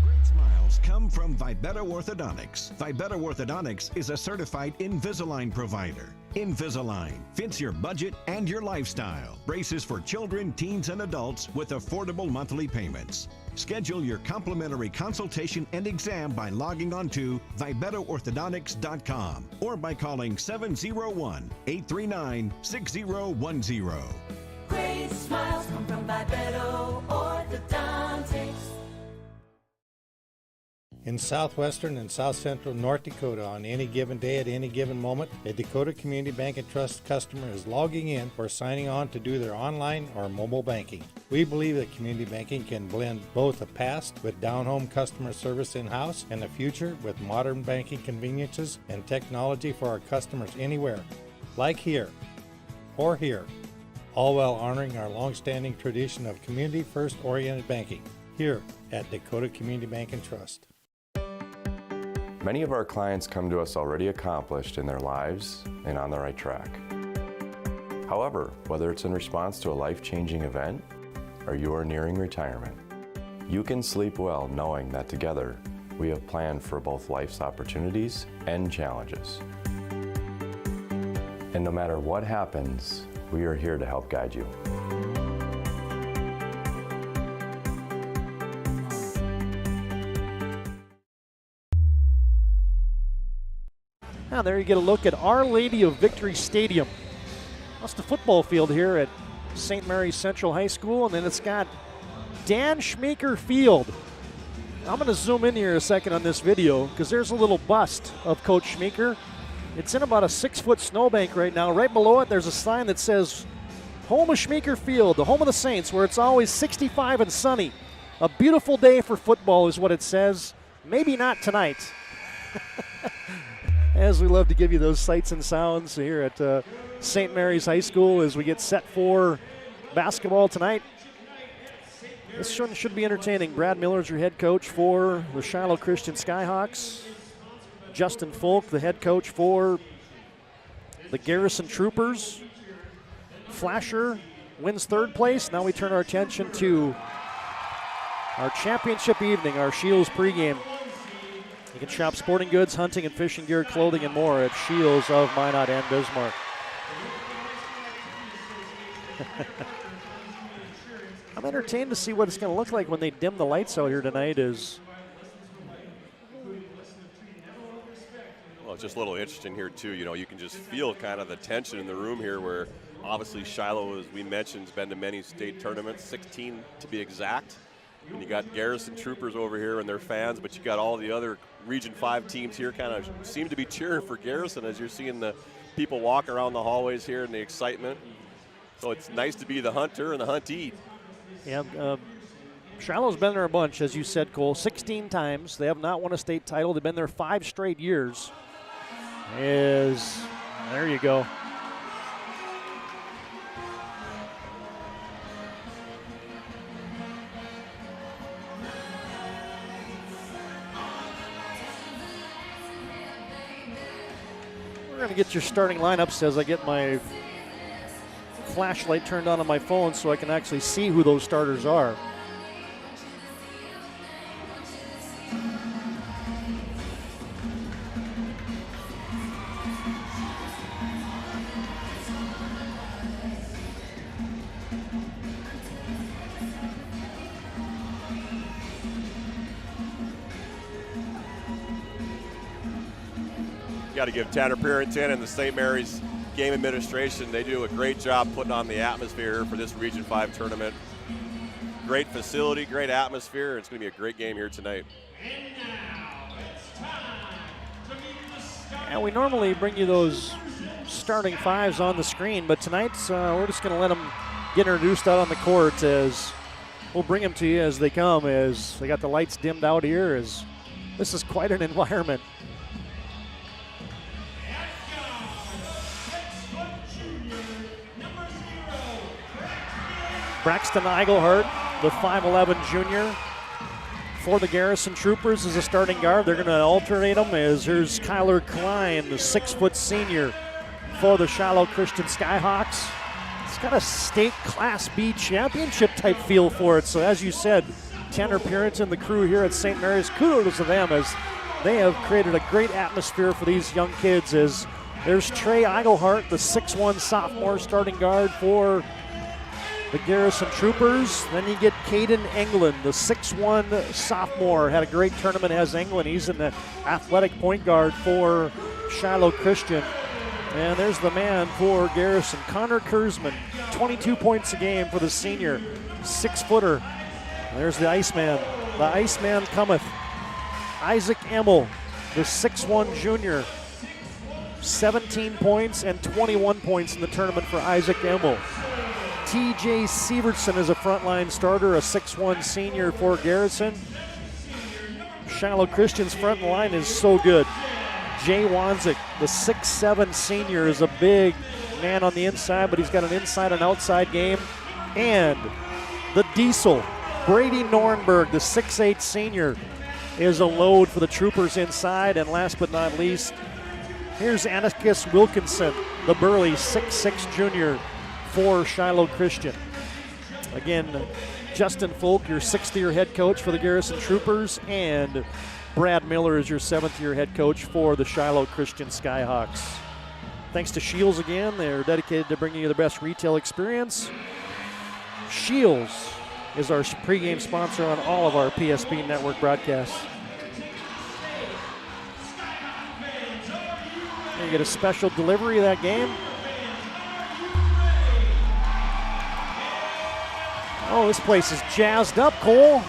Great smiles come from Vibetta Orthodontics. Vibetta Orthodontics is a certified Invisalign provider. Invisalign fits your budget and your lifestyle. Braces for children, teens, and adults with affordable monthly payments. Schedule your complimentary consultation and exam by logging on to VibettaOrthodontics.com or by calling 701-839-6010. Great smiles come from Vibetta Orthodontics. In southwestern and south central North Dakota, on any given day at any given moment, a Dakota Community Bank and Trust customer is logging in or signing on to do their online or mobile banking. We believe that community banking can blend both the past with down-home customer service in-house and the future with modern banking conveniences and technology for our customers anywhere, like here or here, all while honoring our long-standing tradition of community-first oriented banking here at Dakota Community Bank and Trust. Many of our clients come to us already accomplished in their lives and on the right track. However, whether it's in response to a life-changing event or you are nearing retirement, you can sleep well knowing that together we have planned for both life's opportunities and challenges. And no matter what happens, we are here to help guide you. Now there you get a look at Our Lady of Victory Stadium. That's the football field here at St. Mary's Central High School, and then it's got Dan Schmeeker Field. I'm going to zoom in here a second on this video because there's a little bust of Coach Schmeeker. It's in about a 6-foot snowbank right now. Right below it, there's a sign that says, Home of Schmeeker Field, the home of the Saints, where it's always 65 and sunny. A beautiful day for football is what it says. Maybe not tonight. As we love to give you those sights and sounds here at St. Mary's High School as we get set for basketball tonight. This one should be entertaining. Brad Miller's your head coach for the Shiloh Christian Skyhawks. Justin Folk, the head coach for the Garrison Troopers. Flasher wins third place. Now we turn our attention to our championship evening, our Shields pregame. You can shop sporting goods, hunting and fishing gear, clothing, and more at Shields of Minot and Bismarck. I'm entertained to see what it's going to look like when they dim the lights out here tonight. Well, it's just a little interesting here, too. You know, you can just feel kind of the tension in the room here where obviously Shiloh, as we mentioned, has been to many state tournaments, 16 to be exact. And you got Garrison Troopers over here and their fans, but you got all the other Region 5 teams here kind of seem to be cheering for Garrison as you're seeing the people walk around the hallways here and the excitement. So it's nice to be the hunter and the huntee. Yeah, Shiloh's been there a bunch, as you said, Cole, 16 times. They have not won a state title. They've been there 5 straight years. There you go. We're going to get your starting lineups as I get my flashlight turned on my phone so I can actually see who those starters are. Got to give Tanner Purinton and the St. Mary's game administration, they do a great job putting on the atmosphere for this Region 5 tournament. Great facility, great atmosphere. It's going to be a great game here tonight. And we normally bring you those starting 5s on the screen, but tonight we're just going to let them get introduced out on the court as we'll bring them to you as they come, as they got the lights dimmed out here. As this is quite an environment. Braxton Eigelhart, the 5'11 junior for the Garrison Troopers, is a starting guard. They're going to alternate them as here's Kyler Klein, the 6-foot senior for the Shiloh Christian Skyhawks. It's got a state Class B championship type feel for it. So as you said, Tanner Purinton, the crew here at St. Mary's, kudos to them as they have created a great atmosphere for these young kids. As there's Trey Eigelhart, the 6'1 sophomore starting guard for the Garrison Troopers. Then you get Caden Englund, the 6'1 sophomore. Had a great tournament as Englund. He's in the athletic point guard for Shiloh Christian. And there's the man for Garrison, Connor Kurzman, 22 points a game for the senior, 6-footer. There's the Iceman. The Iceman cometh. Isaac Emmel, the 6'1 junior, 17 points and 21 points in the tournament for Isaac Emmel. TJ Sievertson is a frontline starter, a 6'1 senior for Garrison. Shiloh Christian's front line is so good. Jay Wanzik, the 6'7 senior, is a big man on the inside, but he's got an inside and outside game. And the Diesel, Brady Nornberg, the 6'8 senior, is a load for the Troopers inside. And last but not least, here's Anarchus Wilkinson, the burly 6'6 junior for Shiloh Christian. Again, Justin Folk, your 6th-year head coach for the Garrison Troopers, and Brad Miller is your 7th-year head coach for the Shiloh Christian Skyhawks. Thanks to Shields again. They're dedicated to bringing you the best retail experience. Shields is our pregame sponsor on all of our PSP network broadcasts. You get a special delivery of that game. Oh, this place is jazzed up, Cole.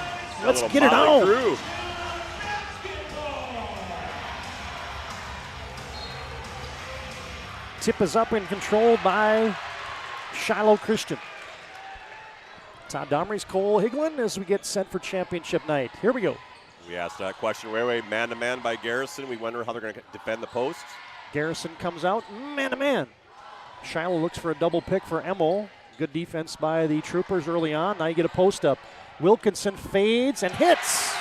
Let's get it on. Crew. Tip is up and controlled by Shiloh Christian. Todd Domres, Cole Higlin as we get set for championship night. Here we go. We asked that question right away, man-to-man by Garrison. We wonder how they're going to defend the posts. Garrison comes out man-to-man. Shiloh looks for a double pick for Emmel. Good defense by the Troopers early on. Now you get a post up. Wilkinson fades and hits.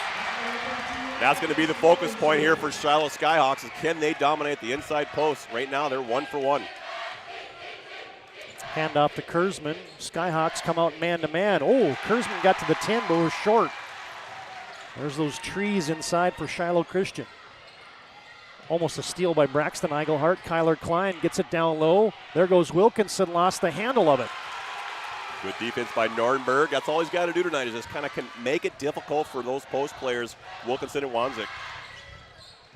That's going to be the focus point here for Shiloh Skyhawks is can they dominate the inside post? Right now they're 1 for 1. Hand off to Kurzman. Skyhawks come out man-to-man. Oh, Kurzman got to the 10 but was short. There's those trees inside for Shiloh Christian. Almost a steal by Braxton Eigelhart. Kyler Klein gets it down low. There goes Wilkinson, lost the handle of it. Good defense by Nordenberg. That's all he's got to do tonight is just kind of make it difficult for those post players, Wilkinson and Wanzik.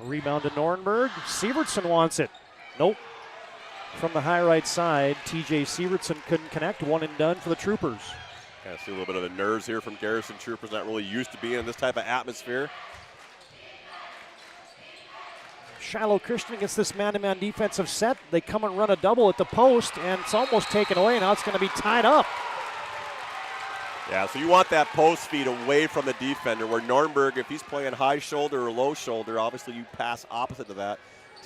Rebound to Nordenberg. Sievertson wants it. Nope. From the high right side, TJ Sievertson couldn't connect. One and done for the Troopers. Kind of see a little bit of the nerves here from Garrison Troopers, not really used to being in this type of atmosphere. Shiloh Christian gets this man-to-man defensive set. They come and run a double at the post, and it's almost taken away. Now it's going to be tied up. Yeah, so you want that post feed away from the defender where Nordenberg, if he's playing high shoulder or low shoulder, obviously you pass opposite to that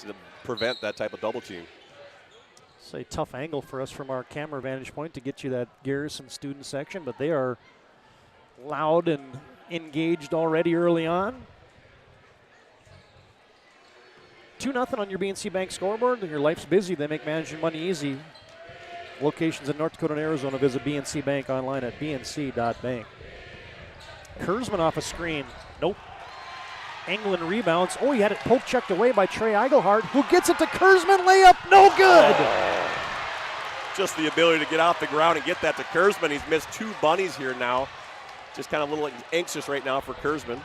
to prevent that type of double team. It's a tough angle for us from our camera vantage point to get you that Garrison student section, but they are loud and engaged already early on. 2-0 on your BNC Bank scoreboard. Your life's busy. They make managing money easy. Locations in North Dakota and Arizona. Visit BNC Bank online at bnc.bank. Kurzman off a screen. Nope. Englund rebounds. Oh, he had it poke checked away by Trey Eigelhart, who gets it to Kurzman. Layup, no good. Just the ability to get off the ground and get that to Kurzman. He's missed 2 bunnies here now. Just kind of a little anxious right now for Kurzman.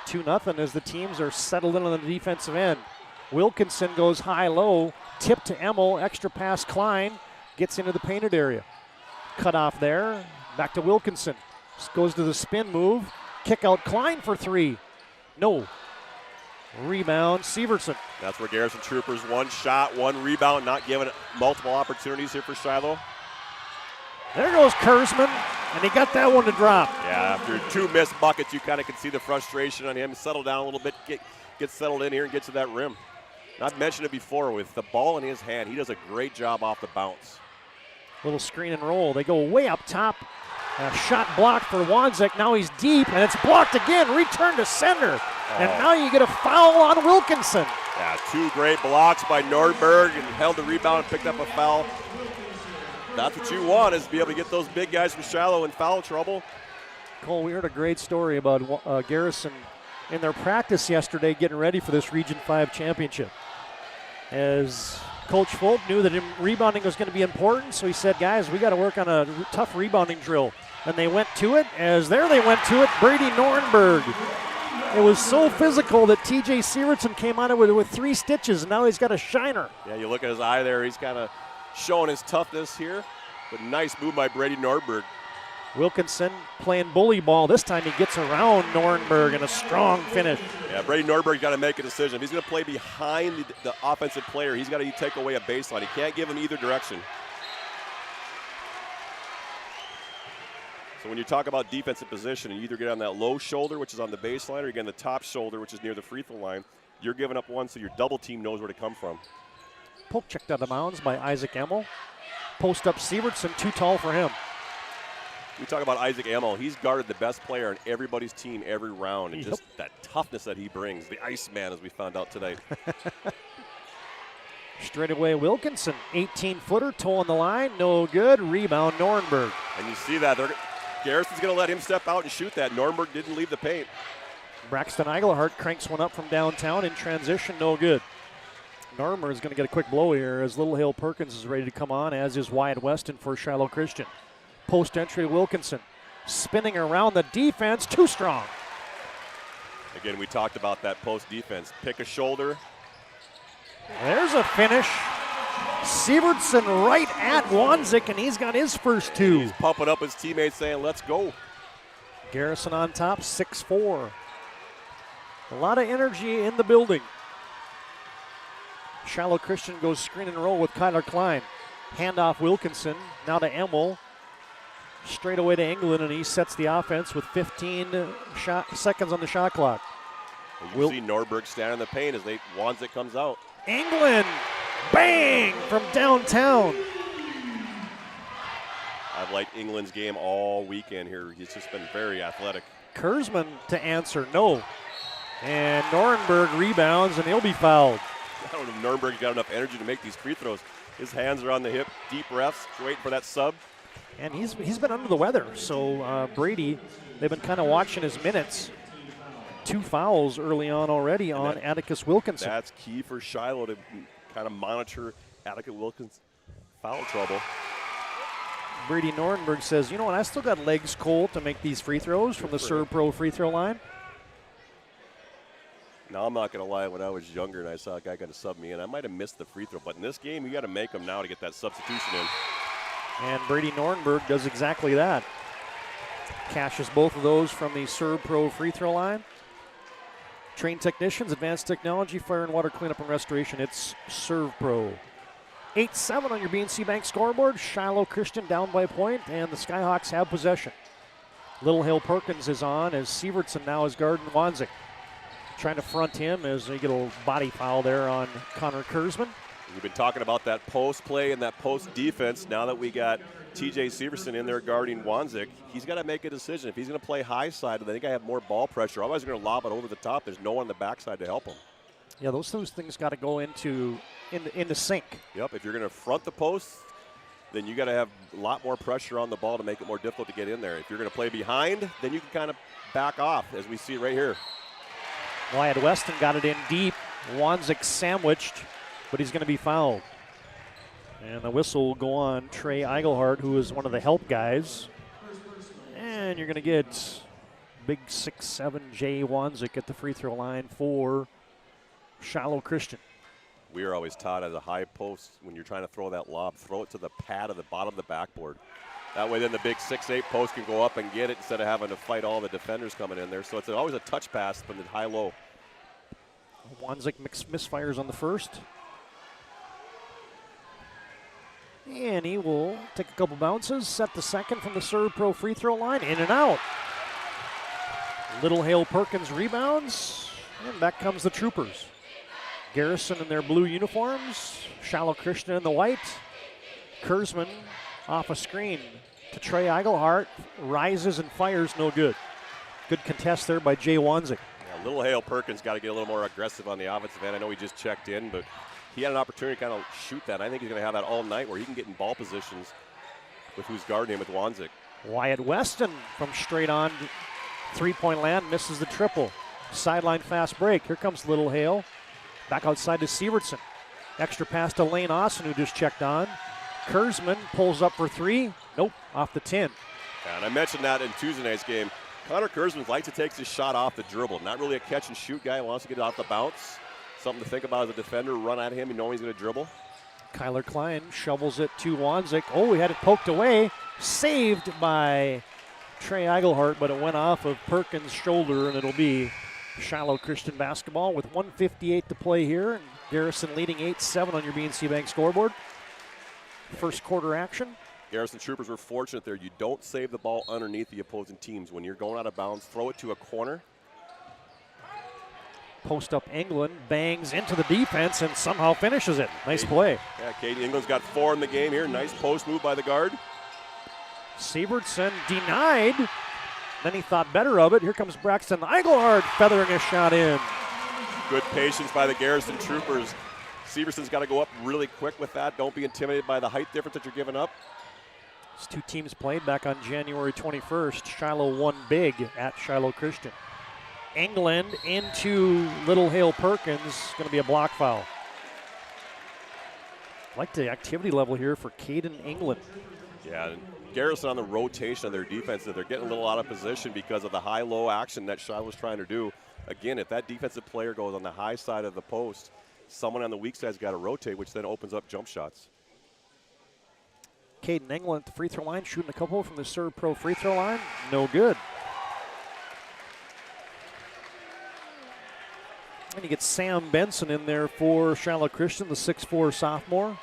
2-0 as the teams are settled in on the defensive end. Wilkinson goes high-low, tip to Emmel, extra pass Klein, gets into the painted area. Cut off there, back to Wilkinson. Goes to the spin move, kick out Klein for 3. No. Rebound, Sievertson. That's where Garrison Troopers 1 shot, 1 rebound, not giving it multiple opportunities here for Shiloh. There goes Kurzman, and he got that one to drop. Yeah, after 2 missed buckets, you kind of can see the frustration on him. Settle down a little bit, get settled in here and get to that rim. And I've mentioned it before, with the ball in his hand, he does a great job off the bounce. Little screen and roll. They go way up top. A shot blocked for Wanzik. Now he's deep, and it's blocked again. Return to center. And now you get a foul on Wilkinson. Yeah, 2 great blocks by Nordberg and held the rebound and picked up a foul. That's what you want, is to be able to get those big guys from Shiloh in foul trouble. Cole, we heard a great story about Garrison in their practice yesterday getting ready for this Region 5 championship. As Coach Folk knew that rebounding was going to be important, so he said, guys, we got to work on a tough rebounding drill. And they went to it. They went to it, Brady Nordenberg. It was so physical that TJ Sievertson came on it with 3 stitches, and now he's got a shiner. Yeah, you look at his eye there, he's kind of showing his toughness here, but nice move by Brady Nordenberg. Wilkinson playing bully ball. This time he gets around Nordenberg and a strong finish. Yeah, Brady Nordenberg's got to make a decision. If he's going to play behind the offensive player, he's got to take away a baseline. He can't give him either direction. So when you talk about defensive position, and you either get on that low shoulder, which is on the baseline, or you get on the top shoulder, which is near the free throw line, you're giving up one, so your double team knows where to come from. Poke checked out of bounds by Isaac Emmel. Post up Sievertson, too tall for him. We talk about Isaac Emmel. He's guarded the best player on everybody's team every round, and just that toughness that he brings, the Iceman, as we found out tonight. Straight away, Wilkinson, 18-footer, toe on the line, no good. Rebound, Nordenberg. And you see that. Garrison's going to let him step out and shoot that. Nordenberg didn't leave the paint. Braxton Eigelhart cranks one up from downtown in transition, no good. Nordenberg is going to get a quick blow here as Little Hill Perkins is ready to come on, as is Wyatt Weston for Shiloh Christian. Post entry to Wilkinson. Spinning around the defense, too strong. Again, we talked about that post defense. Pick a shoulder. There's a finish. Sievertson right at Wanzik, and he's got his first 2. He's pumping up his teammates saying, let's go. Garrison on top, 6'4". A lot of energy in the building. Shiloh Christian goes screen and roll with Kyler Klein. Handoff Wilkinson, now to Emmel. Straight away to England, and he sets the offense with 15 seconds on the shot clock. You see Norberg stand in the paint as Wanzik comes out. England, bang, from downtown. I've liked England's game all weekend here. He's just been very athletic. Kurzman to answer, no. And Norenberg rebounds, and he'll be fouled. I don't know if Nuremberg's got enough energy to make these free throws. His hands are on the hip, deep refs, waiting for that sub. And he's been under the weather, so Brady, they've been kind of watching his minutes. 2 fouls early on already on Atticus Wilkinson. That's key for Shiloh to kind of monitor Atticus Wilkinson's foul trouble. Brady Norenberg says, you know what, I still got legs, Cole, to make these free throws from the Servpro free throw line. Now, I'm not going to lie, when I was younger and I saw a guy got to sub me in, I might have missed the free throw. But in this game, you got to make them now to get that substitution in. And Brady Norenberg does exactly that. Cashes both of those from the Servpro free throw line. Trained technicians, advanced technology, fire and water cleanup and restoration. It's Servpro. 8-7 on your BNC Bank scoreboard. Shiloh Christian down by a point, and the Skyhawks have possession. Little Hill Perkins is on as Sievertson now is guarding Wanzik. Trying to front him as they get a body foul there on Connor Kurzman. We've been talking about that post play and that post defense. Now that we got TJ Severson in there guarding Wanzik, he's got to make a decision. If he's going to play high side, I think I have more ball pressure. Otherwise, they're going to lob it over the top. There's no one on the backside to help him. Yeah, those things got to go into sync. Yep, if you're going to front the post, then you got to have a lot more pressure on the ball to make it more difficult to get in there. If you're going to play behind, then you can kind of back off, as we see right here. Wyatt Weston got it in deep. Wanzik sandwiched, but he's going to be fouled. And the whistle will go on Trey Eigelhart, who is one of the help guys. And you're going to get big 6'7" Jay Wanzik at the free throw line for Shiloh Christian. We are always taught as a high post, when you're trying to throw that lob, throw it to the pad of the bottom of the backboard. That way then the big 6'8" post can go up and get it instead of having to fight all the defenders coming in there. So it's always a touch pass from the high-low. Wanzik misfires on the first. And he will take a couple bounces, set the second from the Servpro free throw line, in and out. Little Hale Perkins rebounds, and back comes the Troopers. Garrison in their blue uniforms, Shiloh Christian in the white. Kurzman off a screen to Trey Eigelhart, rises and fires, no good. Good contest there by Jay Wanzik. Yeah, Little Hale Perkins got to get a little more aggressive on the offensive end. I know he just checked in, but he had an opportunity to kind of shoot that. I think he's going to have that all night where he can get in ball positions with who's guarding him with Wanzik. Wyatt Weston from straight on three-point land, misses the triple. Sideline fast break. Here comes Little Hale. Back outside to Sievertson. Extra pass to Lane Austin, who just checked on. Kurzman pulls up for three. Nope, off the 10. Yeah, and I mentioned that in Tuesday night's game. Connor Kurzman likes to take his shot off the dribble. Not really a catch-and-shoot guy. Wants to get it off the bounce. Something to think about as a defender. Run at him. You know he's going to dribble. Kyler Klein shovels it to Wanzik. Oh, he had it poked away. Saved by Trey Eigelhart, but it went off of Perkins' shoulder, and it'll be Shiloh Christian basketball with 1:58 to play here. And Garrison leading 8-7 on your BNC Bank scoreboard. First quarter action. Garrison Troopers were fortunate there. You don't save the ball underneath the opposing teams. When you're going out of bounds, throw it to a corner. Post up England, bangs into the defense and somehow finishes it. Nice play. Yeah, Katie England's got 4 in the game here. Nice post move by the guard. Sievertson denied. Then he thought better of it. Here comes Braxton Eigelhart feathering a shot in. Good patience by the Garrison Troopers. Sieverson's got to go up really quick with that. Don't be intimidated by the height difference that you're giving up. These two teams played back on January 21st. Shiloh won big at Shiloh Christian. England into Little Hale Perkins. Going to be a block foul. Like the activity level here for Caden England. Yeah, and Garrison on the rotation of their defense. They're getting a little out of position because of the high-low action that Shiloh's trying to do. Again, if that defensive player goes on the high side of the post, someone on the weak side's got to rotate, which then opens up jump shots. Caden England at the free throw line, shooting a couple from the Servpro free throw line. No good. And you get Sam Benson in there for Shiloh Christian, the 6'4" sophomore.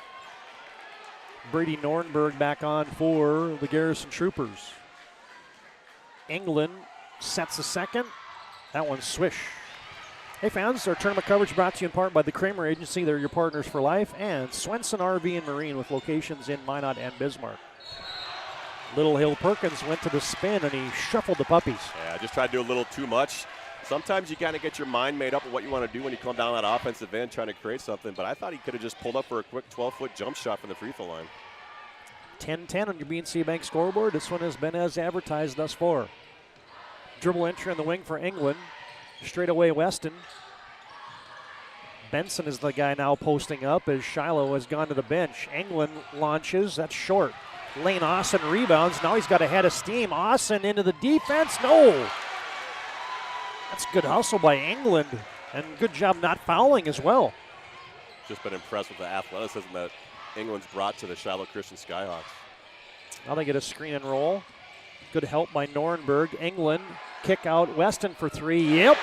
Brady Norenberg back on for the Garrison Troopers. England sets a second. That one's swish. Hey fans, our tournament coverage brought to you in part by the Kramer Agency. They're your partners for life. And Swenson RV and Marine with locations in Minot and Bismarck. Little Hill Perkins went to the spin and he shuffled the puppies. Yeah, just tried to do a little too much. Sometimes you kind of get your mind made up of what you want to do when you come down that offensive end trying to create something, but I thought he could have just pulled up for a quick 12-foot jump shot from the free throw line. 10-10 on your BNC Bank scoreboard. This one has been as advertised thus far. Dribble entry on the wing for England. Straight away Weston. Benson is the guy now posting up as Shiloh has gone to the bench. England launches. That's short. Lane Austin rebounds. Now he's got a head of steam. Austin into the defense. No. That's good hustle by England. And good job not fouling as well. Just been impressed with the athleticism that England's brought to the Shiloh Christian Skyhawks. Now they get a screen and roll. Good help by Norenberg. England kick out Weston for three. Yep.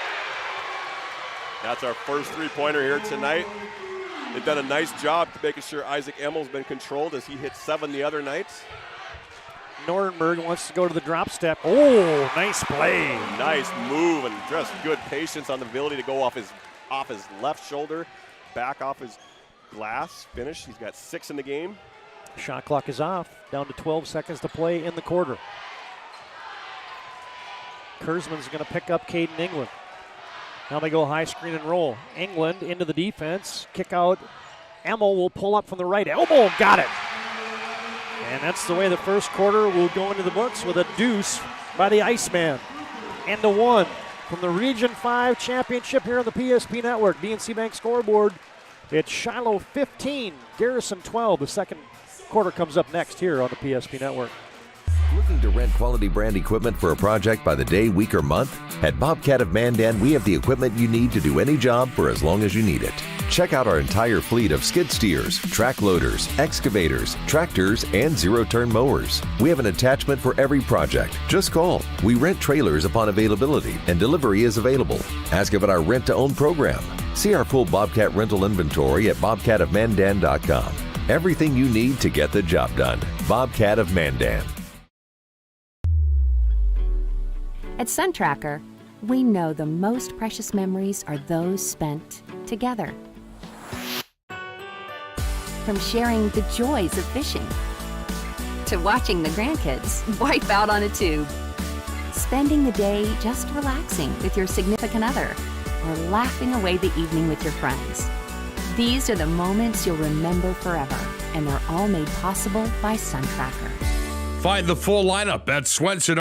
That's our first three-pointer here tonight. They've done a nice job making sure Isaac Emmel's been controlled as he hit 7 the other nights. Norenberg wants to go to the drop step. Oh, nice play. Nice move and just good patience on the ability to go off his left shoulder, back off his glass finish. He's got 6 in the game. Shot clock is off. Down to 12 seconds to play in the quarter. Kurzman's going to pick up Caden England. Now they go high screen and roll. England into the defense. Kick out. Emmel will pull up from the right elbow. Got it. And that's the way the first quarter will go into the books with a deuce by the Iceman. And a 1 from the Region 5 championship here on the PSP Network. BNC Bank scoreboard. It's Shiloh 15, Garrison 12. The second quarter comes up next here on the PSP Network. Looking to rent quality brand equipment for a project by the day, week, or month? At Bobcat of Mandan, we have the equipment you need to do any job for as long as you need it. Check out our entire fleet of skid steers, track loaders, excavators, tractors, and zero-turn mowers. We have an attachment for every project. Just call. We rent trailers upon availability, and delivery is available. Ask about our rent-to-own program. See our full Bobcat rental inventory at bobcatofmandan.com. Everything you need to get the job done. Bobcat of Mandan. At SunTracker, we know the most precious memories are those spent together. From sharing the joys of fishing to watching the grandkids wipe out on a tube, spending the day just relaxing with your significant other, or laughing away the evening with your friends. These are the moments you'll remember forever, and they're all made possible by SunTracker. Find the full lineup at Swenson.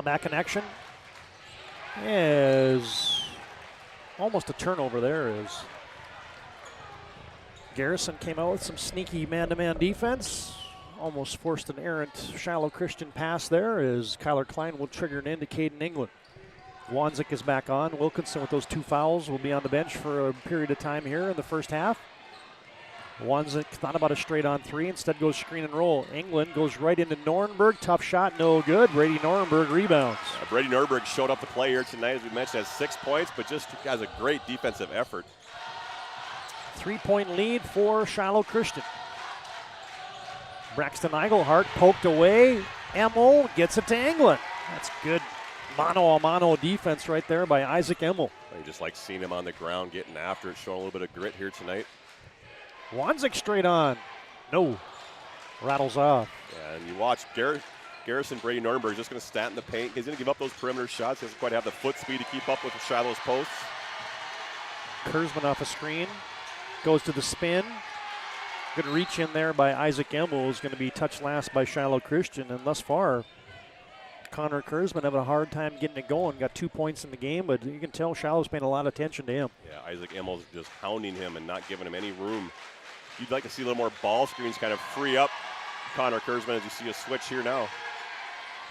Back in action is almost a turnover there as Garrison came out with some sneaky man-to-man defense. Almost forced an errant Shiloh Christian pass there as Kyler Klein will trigger an into Caden England. Wanzik is back on. Wilkinson with those 2 fouls will be on the bench for a period of time here in the first half. Wanzik thought about a straight-on 3, instead goes screen and roll. England goes right into Norenberg. Tough shot, no good. Brady Norenberg rebounds. Brady Norenberg showed up to play here tonight, as we mentioned, has 6 points, but just has a great defensive effort. 3-point lead for Shiloh Christian. Braxton Eigelhart poked away. Emmel gets it to England. That's good mano-a-mano defense right there by Isaac Emmel. You just like seeing him on the ground, getting after it, showing a little bit of grit here tonight. Wanzik straight on. No. Rattles off. Yeah, and you watch Garrison Brady Norenberg just going to stand in the paint. He's going to give up those perimeter shots. He doesn't quite have the foot speed to keep up with Shiloh's posts. Kurzman off a screen. Goes to the spin. Good reach in there by Isaac Emmel. Is going to be touched last by Shiloh Christian. And thus far, Connor Kurzman having a hard time getting it going. Got 2 points in the game, but you can tell Shiloh's paying a lot of attention to him. Yeah, Isaac Emmel's just hounding him and not giving him any room. You'd like to see a little more ball screens kind of free up Connor Kurzman as you see a switch here now.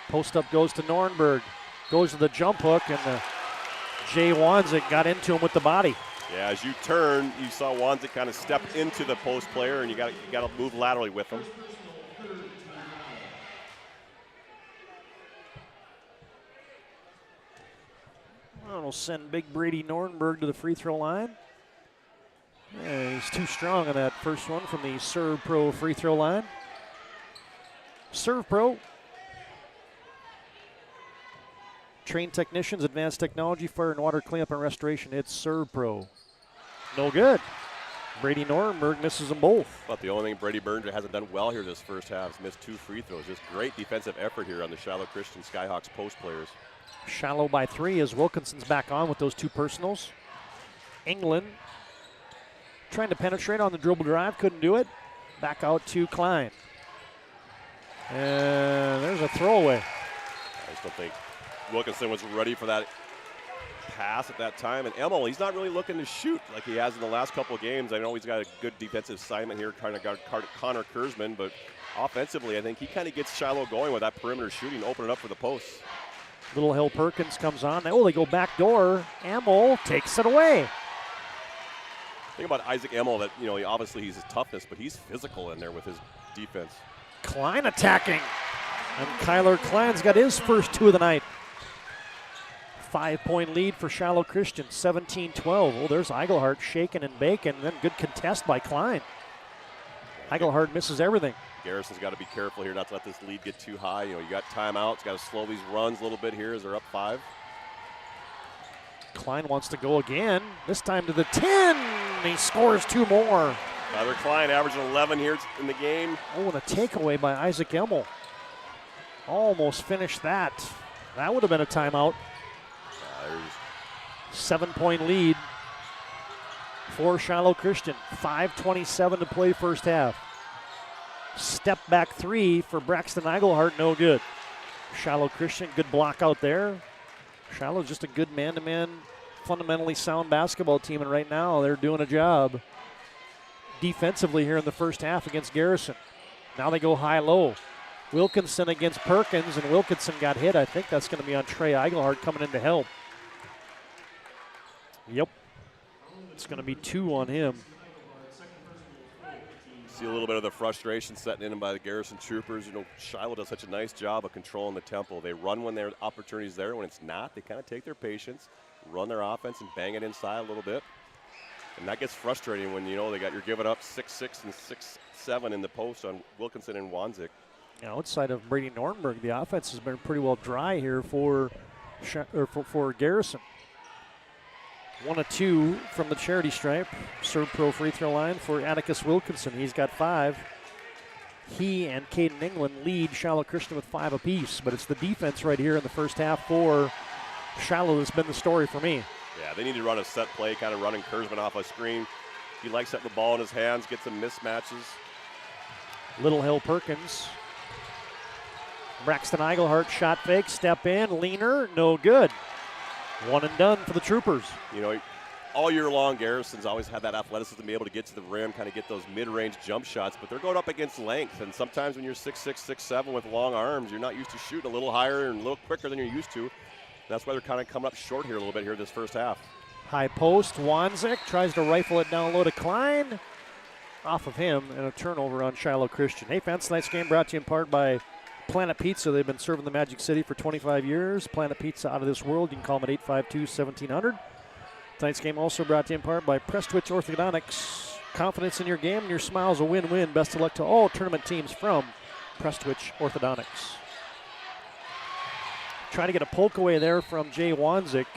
Post up goes to Norenberg. Goes to the jump hook, and Jay Wanzik got into him with the body. Yeah, as you turn, you saw Wanzik kind of step into the post player, and you got to move laterally with him. We'll send big Brady Norenberg to the free throw line. Yeah, he's too strong on that first one from the Servpro free throw line. Servpro. Trained technicians, advanced technology, fire and water cleanup and restoration. It's Servpro. No good. Brady Nordenberg misses them both. But the only thing Brady Burns hasn't done well here this first half is missed 2 free throws. Just great defensive effort here on the Shiloh Christian Skyhawks post players. Shiloh by 3 as Wilkinson's back on with those 2 personals. England trying to penetrate on the dribble drive, couldn't do it. Back out to Klein. And there's a throwaway. I just don't think Wilkinson was ready for that pass at that time. And Emmel, he's not really looking to shoot like he has in the last couple of games. I know he's got a good defensive assignment here trying to guard Connor Kurzman, but offensively, I think he kind of gets Shiloh going with that perimeter shooting, opening up for the posts. Little Hill Perkins comes on. Oh, they go back door. Emmel takes it away. Think about Isaac Emmel that, you know, obviously he's his toughness, but he's physical in there with his defense. Klein attacking. And Kyler Klein's got his first 2 of the night. 5-point lead for Shiloh Christian, 17-12. Oh, there's Eigelhart shaking and baking. Then good contest by Klein. Eigelhart misses everything. Garrison's got to be careful here not to let this lead get too high. You know, you got timeouts, got to slow these runs a little bit here as they're up 5. Klein wants to go again, this time to the 10. He scores 2 more. Tyler Klein averaging 11 here in the game. Oh, and a takeaway by Isaac Emmel. Almost finished that. That would have been a timeout. 7-point lead for Shiloh Christian. 5:27 to play first half. Step back 3 for Braxton Eigelhart, no good. Shiloh Christian, good block out there. Shiloh's just a good man-to-man, fundamentally sound basketball team, and right now they're doing a job defensively here in the first half against Garrison. Now they go high-low. Wilkinson against Perkins, and Wilkinson got hit. I think that's going to be on Trey Eigelhart coming in to help. Yep. It's going to be 2 on him. See a little bit of the frustration setting in by the Garrison Troopers. You know, Shiloh does such a nice job of controlling the tempo. They run when their opportunity's there. When it's not, they kind of take their patience, run their offense, and bang it inside a little bit. And that gets frustrating when, you know, you're giving up 6-6 and 6-7 in the post on Wilkinson and Wanzik. Outside of Brady Nordenberg, the offense has been pretty well dry here for Garrison. 1 of 2 from the charity stripe. Servpro free throw line for Atticus Wilkinson. He's got 5. He and Caden England lead Shiloh Christian with 5 apiece, but it's the defense right here in the first half for Shiloh that's been the story for me. Yeah, they need to run a set play, kind of running Kurzman off a screen. He likes having the ball in his hands, get some mismatches. Little Hill Perkins. Braxton Eigelhart shot fake, step in, leaner, no good. 1 and done for the Troopers. You know, all year long, Garrison's always had that athleticism to be able to get to the rim, kind of get those mid-range jump shots, but they're going up against length, and sometimes when you're 6'6", 6'7", with long arms, you're not used to shooting a little higher and a little quicker than you're used to. That's why they're kind of coming up short here a little bit here this first half. High post, Wanzik tries to rifle it down low to Klein. Off of him, and a turnover on Shiloh Christian. Hey, fans, tonight's game brought to you in part by Planet Pizza. They've been serving the Magic City for 25 years. Planet Pizza out of this world. You can call them at 852-1700. Tonight's game also brought to you in part by Prestwich Orthodontics. Confidence in your game and your smile's a win-win. Best of luck to all tournament teams from Prestwich Orthodontics. Trying to get a poke away there from Jay Wanzik,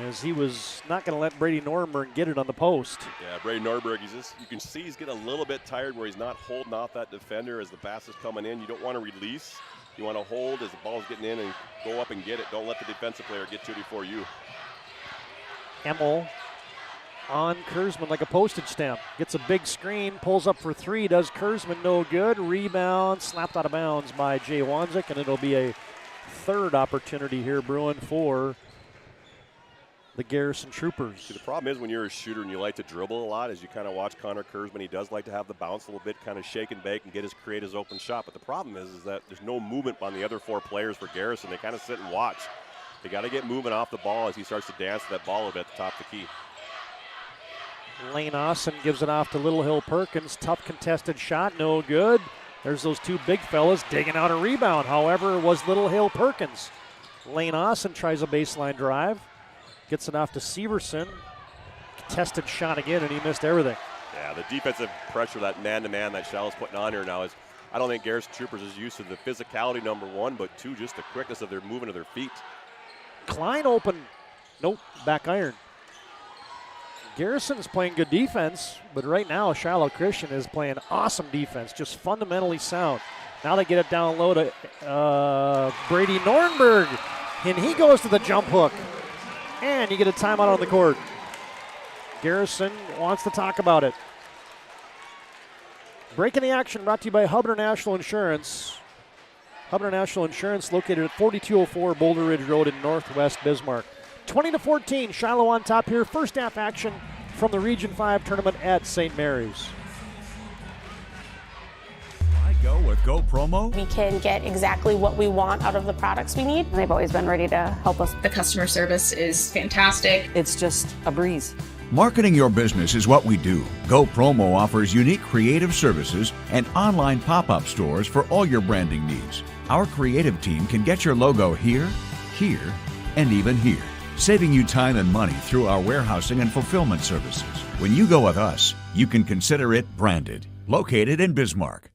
as he was not going to let Brady Nordenberg get it on the post. Yeah, Brady Nordenberg, you can see he's getting a little bit tired where he's not holding off that defender as the pass is coming in. You don't want to release. You want to hold as the ball's getting in and go up and get it. Don't let the defensive player get to it before you. Emmel on Kurzman like a postage stamp. Gets a big screen, pulls up for 3, does Kurzman no good. Rebound, slapped out of bounds by Jay Wanzik, and it'll be a third opportunity here brewing for the Garrison Troopers. See, the problem is when you're a shooter and you like to dribble a lot, as you kind of watch Connor Kurzman, he does like to have the bounce a little bit, kind of shake and bake and create his open shot. But the problem is that there's no movement on the other 4 players for Garrison. They kind of sit and watch. They got to get moving off the ball as he starts to dance to that ball a bit at the top of the key. Lane Austin gives it off to Little Hill Perkins. Tough contested shot, no good. There's those 2 big fellas digging out a rebound. However, it was Little Hill Perkins. Lane Austin tries a baseline drive. Gets it off to Severson. Contested shot again, and he missed everything. Yeah, the defensive pressure, that man-to-man that Shiloh's putting on here now is, I don't think Garrison Troopers is used to the physicality, number 1, but 2, just the quickness of their movement of their feet. Klein open. Nope, back iron. Garrison's playing good defense, but right now Shiloh Christian is playing awesome defense, just fundamentally sound. Now they get it down low to Brady Nornberg, and he goes to the jump hook. And you get a timeout on the court. Garrison wants to talk about it. Breaking the action brought to you by Hubbard National Insurance. Hubbard National Insurance located at 4204 Boulder Ridge Road in Northwest Bismarck. 20-14, Shiloh on top here. First half action from the Region 5 tournament at St. Mary's. I go with Go Promo. We can get exactly what we want out of the products we need. They've always been ready to help us. The customer service is fantastic. It's just a breeze. Marketing your business is what we do. Go Promo offers unique creative services and online pop-up stores for all your branding needs. Our creative team can get your logo here, here, and even here, saving you time and money through our warehousing and fulfillment services. When you go with us, you can consider it branded. Located in Bismarck.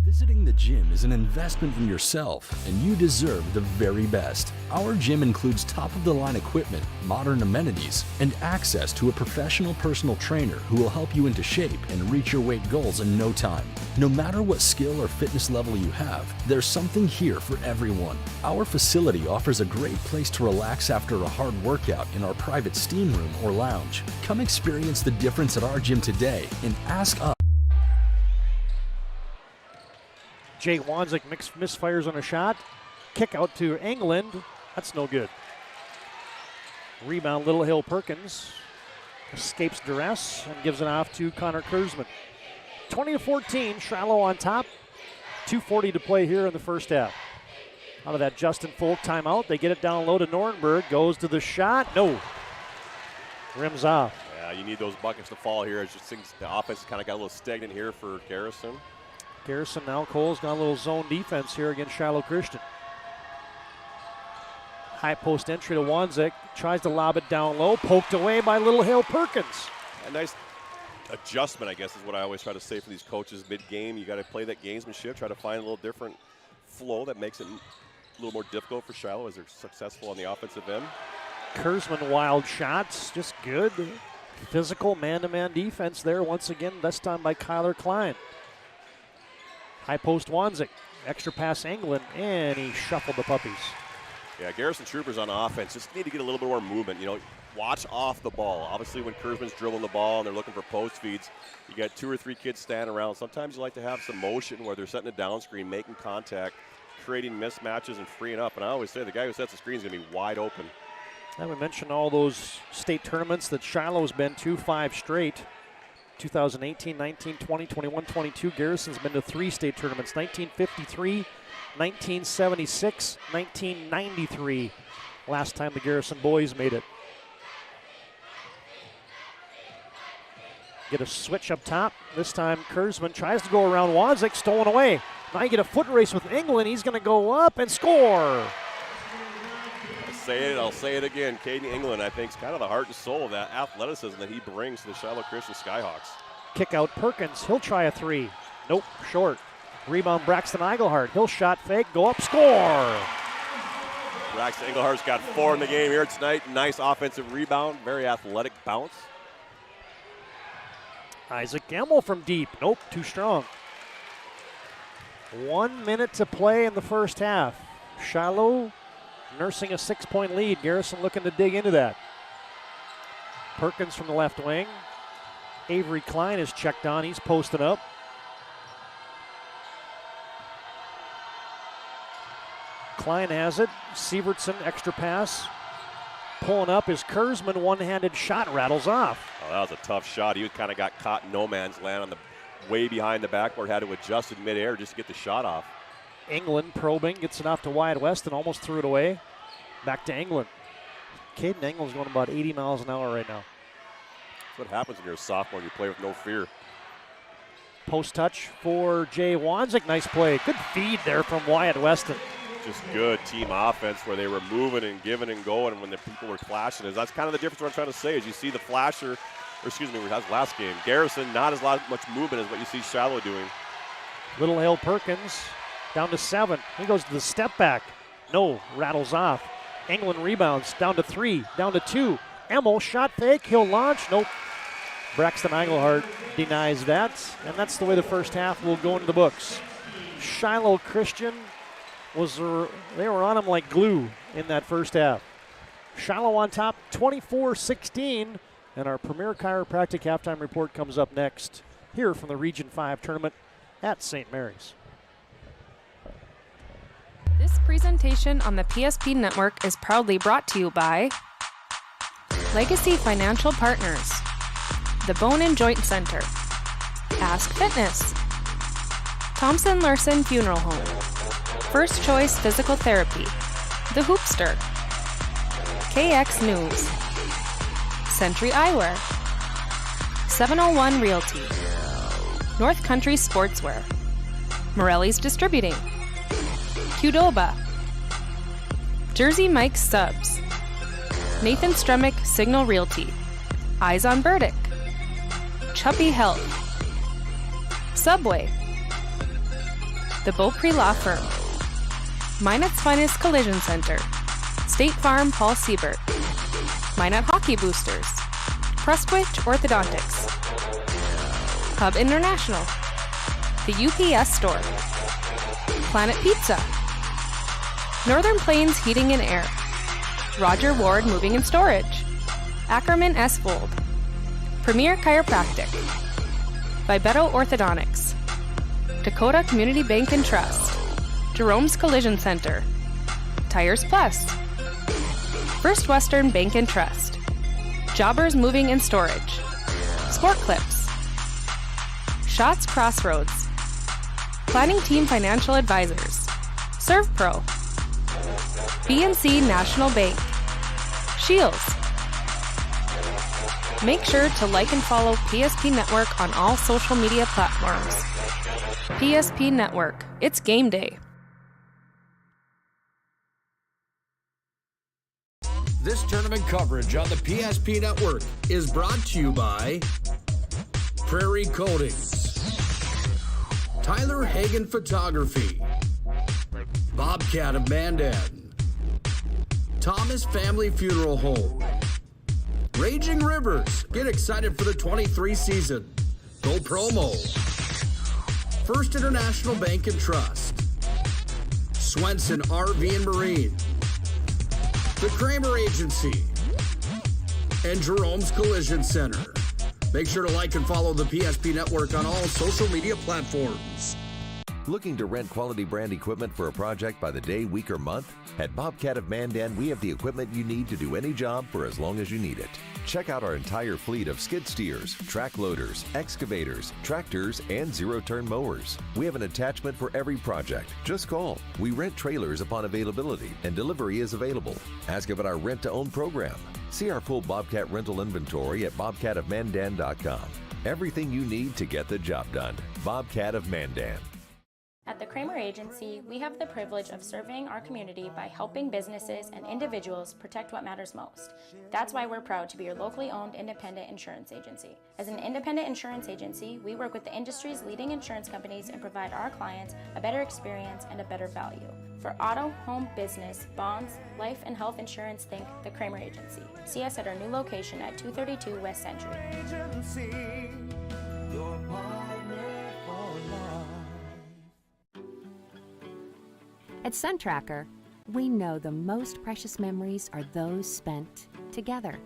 Visiting the gym is an investment in yourself, and you deserve the very best. Our gym includes top-of-the-line equipment, modern amenities, and access to a professional personal trainer who will help you into shape and reach your weight goals in no time. No matter what skill or fitness level you have, there's something here for everyone. Our facility offers a great place to relax after a hard workout in our private steam room or lounge. Come experience the difference at our gym today and ask us. Jake Wanzik misfires on a shot. Kick out to England. That's no good. Rebound, Little Hill Perkins. Escapes duress and gives it off to Connor Kurzman. 20-14, Shiloh on top. 2:40 to play here in the first half. Out of that Justin Folk timeout, they get it down low to Nornberg. Goes to the shot. No. Rims off. Yeah, you need those buckets to fall here. As just things, the offense kind of got a little stagnant here for Garrison. Garrison now, Cole's got a little zone defense here against Shiloh Christian. High post entry to Wanzik. Tries to lob it down low. Poked away by Little Hill Perkins. A nice adjustment, I guess, is what I always try to say for these coaches mid-game. You got to play that gamesmanship, try to find a little different flow that makes it a little more difficult for Shiloh as they're successful on the offensive end. Kurzman, wild shots, just good. Physical man-to-man defense there once again, this time by Kyler Klein. High post Wanzik, extra pass England, and he shuffled the puppies. Yeah, Garrison Troopers on offense just need to get a little bit more movement. You know, watch off the ball. Obviously, when Kurzman's dribbling the ball and they're looking for post feeds, you got 2 or 3 kids standing around. Sometimes you like to have some motion where they're setting a down screen, making contact, creating mismatches, and freeing up. And I always say the guy who sets the screen is going to be wide open. And we mentioned all those state tournaments that Shiloh's been to, 5 straight. 2018, 19, 20, 21, 22. Garrison's been to 3 state tournaments, 1953, 1976, 1993. Last time the Garrison boys made it. Get a switch up top. This time Kurzman tries to go around Wanzik, stolen away. Now you get a foot race with England. He's going to go up and score. I'll say it again. Caden England, I think, is kind of the heart and soul of that athleticism that he brings to the Shiloh Christian Skyhawks. Kick out Perkins. He'll try a 3. Nope, short. Rebound Braxton Eigelhart. He'll shot fake, go up, score. Braxton Eaglehart's got 4 in the game here tonight. Nice offensive rebound, very athletic bounce. Isaac Gamble from deep. Nope, too strong. 1 minute to play in the first half. Shiloh nursing a 6-point lead. Garrison looking to dig into that. Perkins from the left wing. Avery Klein is checked on. He's posted up. Klein has it. Sievertson, extra pass. Pulling up is Kurzman. One-handed shot rattles off. Oh, that was a tough shot. He kind of got caught in no man's land on the way behind the backboard. Had to adjust in midair just to get the shot off. England probing, gets it off to Wyatt West and almost threw it away. Back to England. Caden England's going about 80 miles an hour right now. That's what happens when you're a sophomore. You play with no fear. Post touch for Jay Wanzik. Nice play. Good feed there from Wyatt Weston. Just good team offense where they were moving and giving and going, and when the people were clashing. That's kind of the difference what I'm trying to say is you see the flasher, or excuse me, that's last game. Garrison, not as much movement as what you see Shiloh doing. Little Hill Perkins down to 7. He goes to the step back. No, rattles off. England rebounds down to 3, down to 2. Emo shot fake. He'll launch. Nope. Braxton Eigelhart denies that, and that's the way the first half will go into the books. Shiloh Christian they were on him like glue in that first half. Shiloh on top 24-16, and our Premier Chiropractic halftime report comes up next here from the Region 5 tournament at St. Mary's. This presentation on the PSP Network is proudly brought to you by Legacy Financial Partners, the Bone and Joint Center, Ask Fitness, Thompson Larson Funeral Home, First Choice Physical Therapy, The Hoopster, KX News, Century Eyewear, 701 Realty, North Country Sportswear, Morelli's Distributing, Qdoba, Jersey Mike's Subs, Nathan Stremick Signal Realty, Eyes on Burdick, Chuppy Health, Subway, The Beaupre Law Firm, Minot's Finest Collision Center, State Farm Paul Siebert, Minot Hockey Boosters, Prestwich Orthodontics, Hub International, The UPS Store, Planet Pizza, Northern Plains Heating and Air, Roger Ward Moving and Storage, Ackerman S. Fold, Premier Chiropractic, Vibetto Orthodontics, Dakota Community Bank and Trust, Jerome's Collision Center, Tires Plus, First Western Bank and Trust, Jobbers Moving and Storage, Sport Clips, Shots Crossroads, Planning Team Financial Advisors, Servpro, BNC National Bank, Shields. Make sure to like and follow PSP Network on all social media platforms. PSP Network, it's game day. This tournament coverage on the PSP Network is brought to you by Prairie Coatings, Tyler Hagen Photography, Bobcat of Mandan, Thomas Family Funeral Home, Raging Rivers, get excited for the 23 season, Go Promo, First International Bank and Trust, Swenson RV and Marine, The Kramer Agency, and Jerome's Collision Center. Make sure to like and follow the PSP Network on all social media platforms. Looking to rent quality brand equipment for a project by the day, week, or month? At Bobcat of Mandan, we have the equipment you need to do any job for as long as you need it. Check out our entire fleet of skid steers, track loaders, excavators, tractors, and zero-turn mowers. We have an attachment for every project. Just call. We rent trailers upon availability, and delivery is available. Ask about our rent-to-own program. See our full Bobcat rental inventory at bobcatofmandan.com. Everything you need to get the job done. Bobcat of Mandan. At the Kramer Agency, we have the privilege of serving our community by helping businesses and individuals protect what matters most. That's why we're proud to be your locally owned independent insurance agency. As an independent insurance agency, we work with the industry's leading insurance companies and provide our clients a better experience and a better value. For auto, home, business, bonds, life, and health insurance, think the Kramer Agency. See us at our new location at 232 West Century. Agency, your partner for life. At SunTracker, we know the most precious memories are those spent together.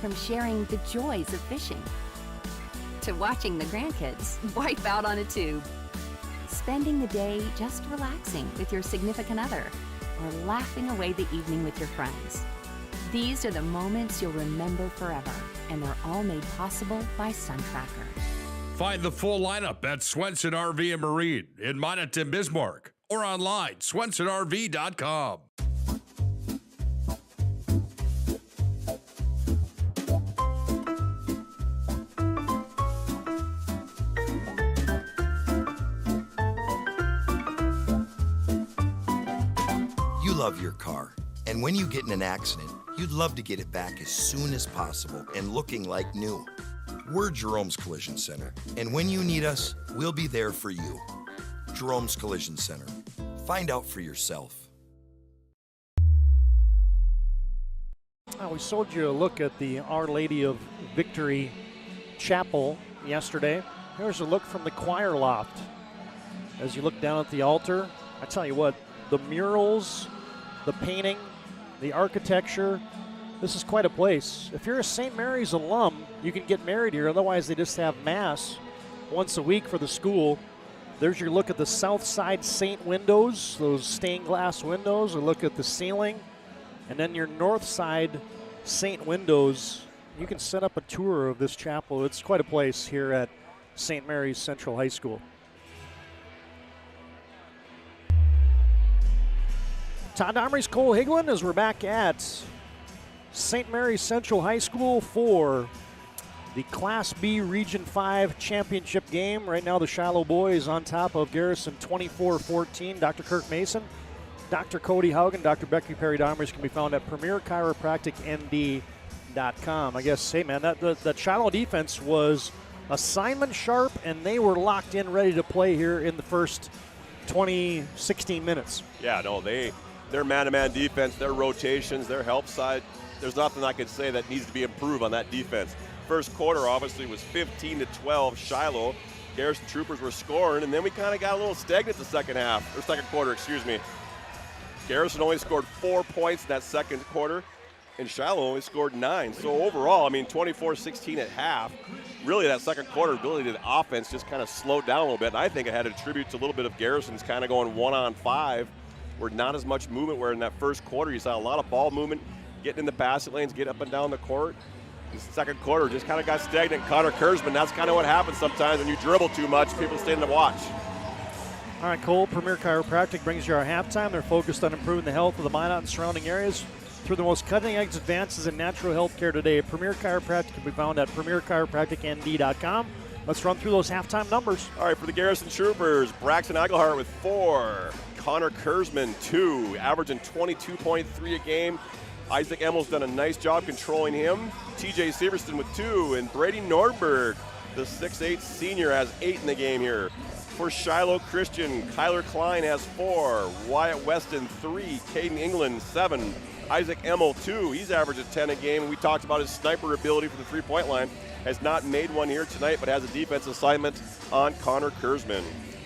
From sharing the joys of fishing, to watching the grandkids wipe out on a tube, spending the day just relaxing with your significant other, or laughing away the evening with your friends. These are the moments you'll remember forever, and they're all made possible by SunTracker. Find the full lineup at Swenson RV and Marine in Minot and Bismarck or online, swensonrv.com. You love your car, and when you get in an accident, you'd love to get it back as soon as possible and looking like new. We're Jerome's Collision Center, and when you need us, we'll be there for you. Jerome's Collision Center. Find out for yourself. We showed you a look at the Our Lady of Victory Chapel yesterday. Here's a look from the choir loft. As you look down at the altar, I tell you what, the murals, the painting, the architecture, this is quite a place. If you're a St. Mary's alum, you can get married here. Otherwise, they just have Mass once a week for the school. There's your look at the south side Saint windows, those stained glass windows. A look at the ceiling. And then your north side Saint windows. You can set up a tour of this chapel. It's quite a place here at St. Mary's Central High School. Todd Domres, Cole Higlin, as we're back at St. Mary's Central High School for the Class B Region 5 championship game. Right now the Shiloh boys on top of Garrison 24-14. Dr. Kirk Mason, Dr. Cody Haugen, Dr. Becky Perry Domres can be found at premierchiropracticnd.com. I guess, hey man, that Shiloh defense was assignment sharp, and they were locked in, ready to play here in the first 16 minutes. Yeah, no, their man-to-man defense, their rotations, their help side, there's nothing I could say that needs to be improved on that defense. First quarter, obviously, was 15-12 Shiloh. Garrison Troopers were scoring, and then we kind of got a little stagnant the second quarter, excuse me. Garrison only scored 4 points in that second quarter, and Shiloh only scored 9. So overall, I mean, 24-16 at half. Really, that second quarter ability to the offense just kind of slowed down a little bit, and I think it had to attribute to a little bit of Garrison's kind of going 1-on-5, where not as much movement, where in that first quarter you saw a lot of ball movement, getting in the passing lanes, get up and down the court. The second quarter just kind of got stagnant. Connor Kurzman, that's kind of what happens sometimes when you dribble too much. People stay in to watch. All right, Cole, Premier Chiropractic brings you our halftime. They're focused on improving the health of the Minot and surrounding areas through the most cutting-edge advances in natural health care today. Premier Chiropractic can be found at premierchiropracticnd.com. Let's run through those halftime numbers. All right, for the Garrison Troopers, Braxton Eichelhart with 4. Connor Kurzman, 2, averaging 22.3 a game. Isaac Emmel's done a nice job controlling him. TJ Severston with 2, and Brady Nordberg, the 6'8 senior, has 8 in the game here. For Shiloh Christian, Kyler Klein has 4, Wyatt Weston 3, Caden England 7, Isaac Emmel 2. He's averaging 10 a game, and we talked about his sniper ability for the three-point line. Has not made one here tonight, but has a defense assignment on Connor Kurzman.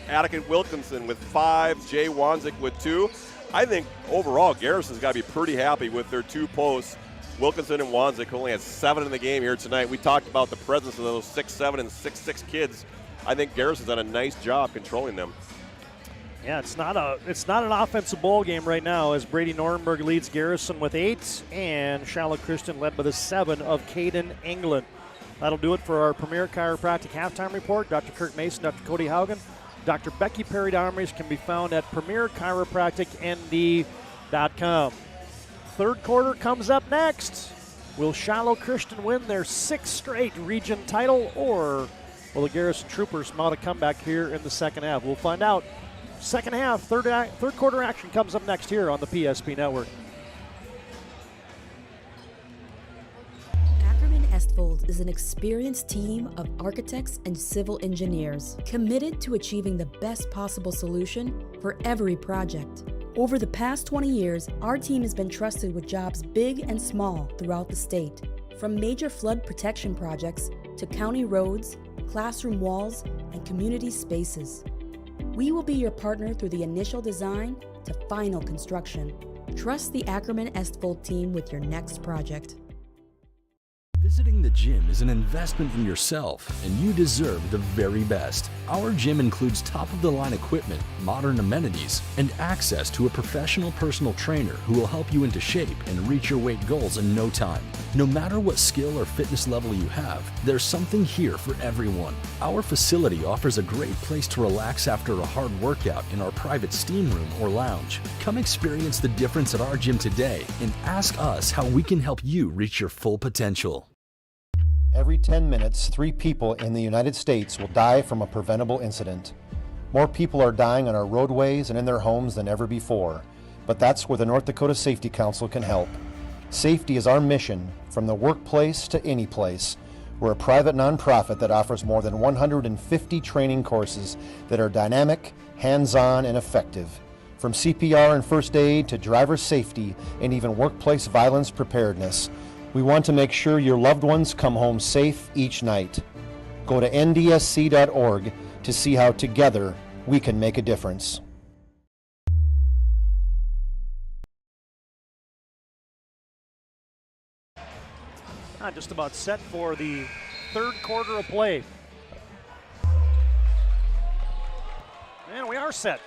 Attica Wilkinson with 5, Jay Wanzik with 2. I think overall Garrison's got to be pretty happy with their 2 posts. Wilkinson and Wanzik, who only had 7 in the game here tonight. We talked about the presence of those 6'7 and 6'6 kids. I think Garrison's done a nice job controlling them. Yeah, it's not an offensive ball game right now, as Brady Nordberg leads Garrison with 8, and Shiloh Christian led by the 7 of Caden England. That'll do it for our Premier Chiropractic halftime report. Dr. Kirk Mason, Dr. Cody Haugen, Dr. Becky Perry Domres can be found at premierchiropracticnd.com. Third quarter comes up next. Will Shiloh Christian win their 6th straight region title, or will the Garrison Troopers mount a comeback here in the second half? We'll find out. Second half, third quarter action comes up next here on the PSP Network. Estvold is an experienced team of architects and civil engineers committed to achieving the best possible solution for every project. Over the past 20 years, our team has been trusted with jobs big and small throughout the state, from major flood protection projects to county roads, classroom walls, and community spaces. We will be your partner through the initial design to final construction. Trust the Ackerman Estvold team with your next project. Visiting the gym is an investment in yourself, and you deserve the very best. Our gym includes top-of-the-line equipment, modern amenities, and access to a professional personal trainer who will help you into shape and reach your weight goals in no time. No matter what skill or fitness level you have, there's something here for everyone. Our facility offers a great place to relax after a hard workout in our private steam room or lounge. Come experience the difference at our gym today and ask us how we can help you reach your full potential. Every 10 minutes, 3 people in the United States will die from a preventable incident. More people are dying on our roadways and in their homes than ever before, but that's where the North Dakota Safety Council can help. Safety is our mission, from the workplace to any place. We're a private nonprofit that offers more than 150 training courses that are dynamic, hands-on, and effective. From CPR and first aid to driver safety and even workplace violence preparedness, we want to make sure your loved ones come home safe each night. Go to ndsc.org to see how together we can make a difference. Just about set for the third quarter of play. And we are set.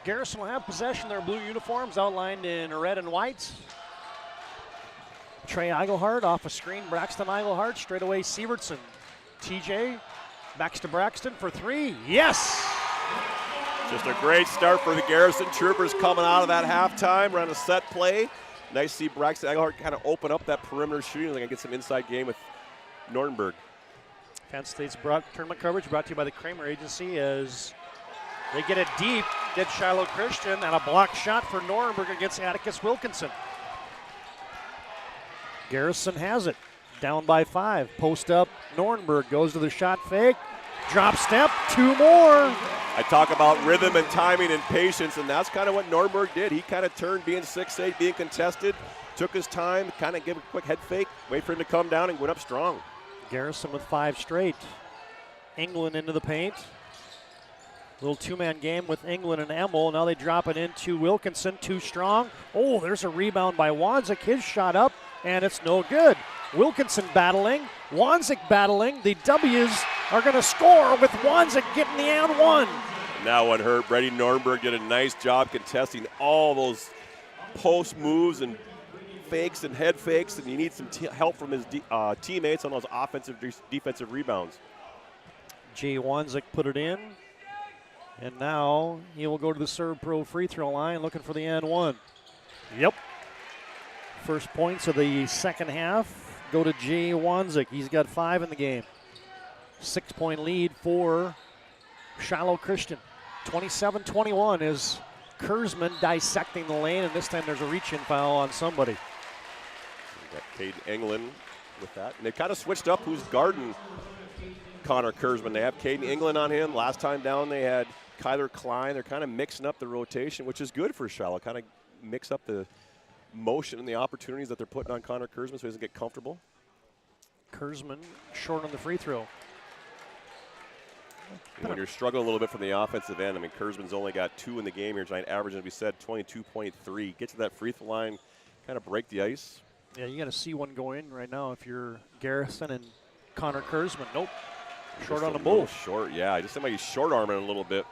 Garrison will have possession of their blue uniforms outlined in red and white. Trey Eigelhart off a screen. Braxton Eigelhart straight away. Sievertson. TJ backs to Braxton for three. Yes! Just a great start for the Garrison Troopers coming out of that halftime. Run a set play. Nice to see Braxton Eigelhart kind of open up that perimeter shooting. They can get some inside game with Nordenberg. Penn State's tournament coverage brought to you by the Kramer Agency as they get it deep. Get Shiloh Christian and a blocked shot for Nordenberg against Atticus Wilkinson. Garrison has it. Down by 5. Post up. Nordenberg goes to the shot fake. Drop step. 2 more. I talk about rhythm and timing and patience, and that's kind of what Nordenberg did. He kind of turned being 6'8", being contested, took his time, kind of give a quick head fake, wait for him to come down and went up strong. Garrison with 5 straight. England into the paint. Little two-man game with England and Emmel. Now they drop it into Wilkinson, too strong. Oh, there's a rebound by Wanzik. His shot up, and it's no good. Wilkinson battling, Wanzik battling. The W's are going to score with Wanzik getting the and one. Now one hurt. Brady Nordenberg did a nice job contesting all those post moves and fakes and head fakes, and he needs some help from his teammates on those offensive defensive rebounds. Jay Wanzik put it in. And now he will go to the Servpro free throw line looking for the and one. Yep. First points of the second half go to Jay Wanzik. He's got 5 in the game. 6-point lead for Shiloh Christian. 27-21 is Kurzman dissecting the lane, and this time there's a reach-in foul on somebody. Got Caden England with that. And they kind of switched up who's guarding Connor Kurzman. They have Caden England on him. Last time down they had Kyler Klein. They're kind of mixing up the rotation, which is good for Shiloh. Kind of mix up the motion and the opportunities that they're putting on Connor Kurzman so he doesn't get comfortable. Kurzman short on the free throw. And when you're struggling a little bit from the offensive end, I mean, Kurzman's only got 2 in the game here tonight, averaging, as we said, 22.3. Get to that free throw line, kind of break the ice. Yeah, you got to see one go in right now if you're Garrison and Connor Kurzman. Nope. Short on the both. Short, yeah. I just seem like he's short arming a little bit.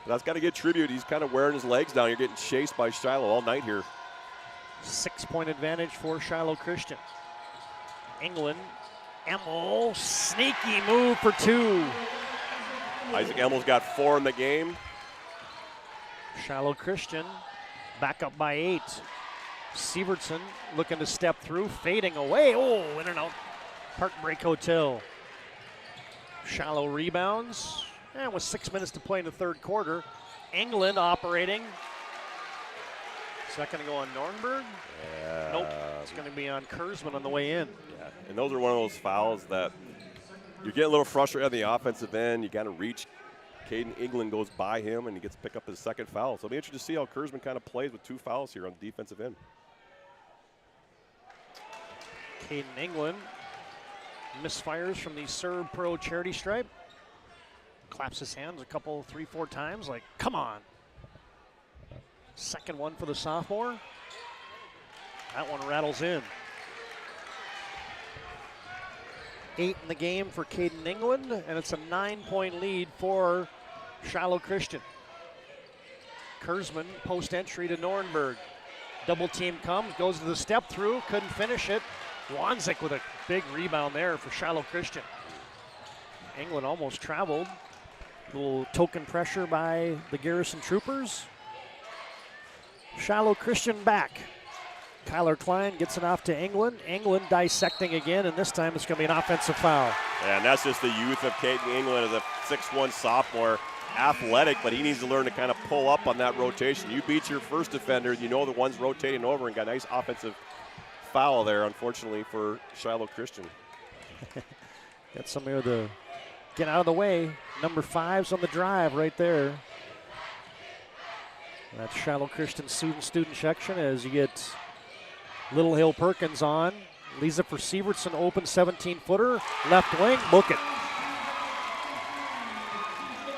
But that's got to get tribute. He's kind of wearing his legs down. You're getting chased by Shiloh all night here. 6-point advantage for Shiloh Christian. England, Emmel, sneaky move for 2. Isaac Emmel's got 4 in the game. Shiloh Christian back up by 8. Sievertson looking to step through, fading away. Oh, in and out. Park Break Hotel. Shiloh rebounds. And with 6 minutes to play in the third quarter, England operating. Is that going to go on Nordenberg? Yeah. Nope. It's going to be on Kurzman on the way in. Yeah. And those are one of those fouls that you're getting a little frustrated on the offensive end. You got to reach. Caden England goes by him, and he gets to pick up his second foul. So it'll be interesting to see how Kurzman kind of plays with 2 fouls here on the defensive end. Caden England misfires from the Servpro charity stripe. Claps his hands a couple, 3-4 times like, come on. Second one for the sophomore. That one rattles in. 8 in the game for Caden England, and it's a 9-point lead for Shiloh Christian. Kurzman, post entry to Nordenberg. Double team comes, goes to the step through, couldn't finish it. Wanzik with a big rebound there for Shiloh Christian. England almost traveled. A little token pressure by the Garrison Troopers. Shiloh Christian back. Kyler Klein gets it off to England. England dissecting again, and this time it's going to be an offensive foul. Yeah, and that's just the youth of Caden England as a 6'1 sophomore. Athletic, but he needs to learn to kind of pull up on that rotation. You beat your first defender, you know the one's rotating over, and got a nice offensive foul there, unfortunately, for Shiloh Christian. Got somebody with a get out of the way. Number 5's on the drive right there. That Shiloh Christian student section as you get Little Hill Perkins on. Leaves it for Sievertson, open 17-footer. Left wing, book it.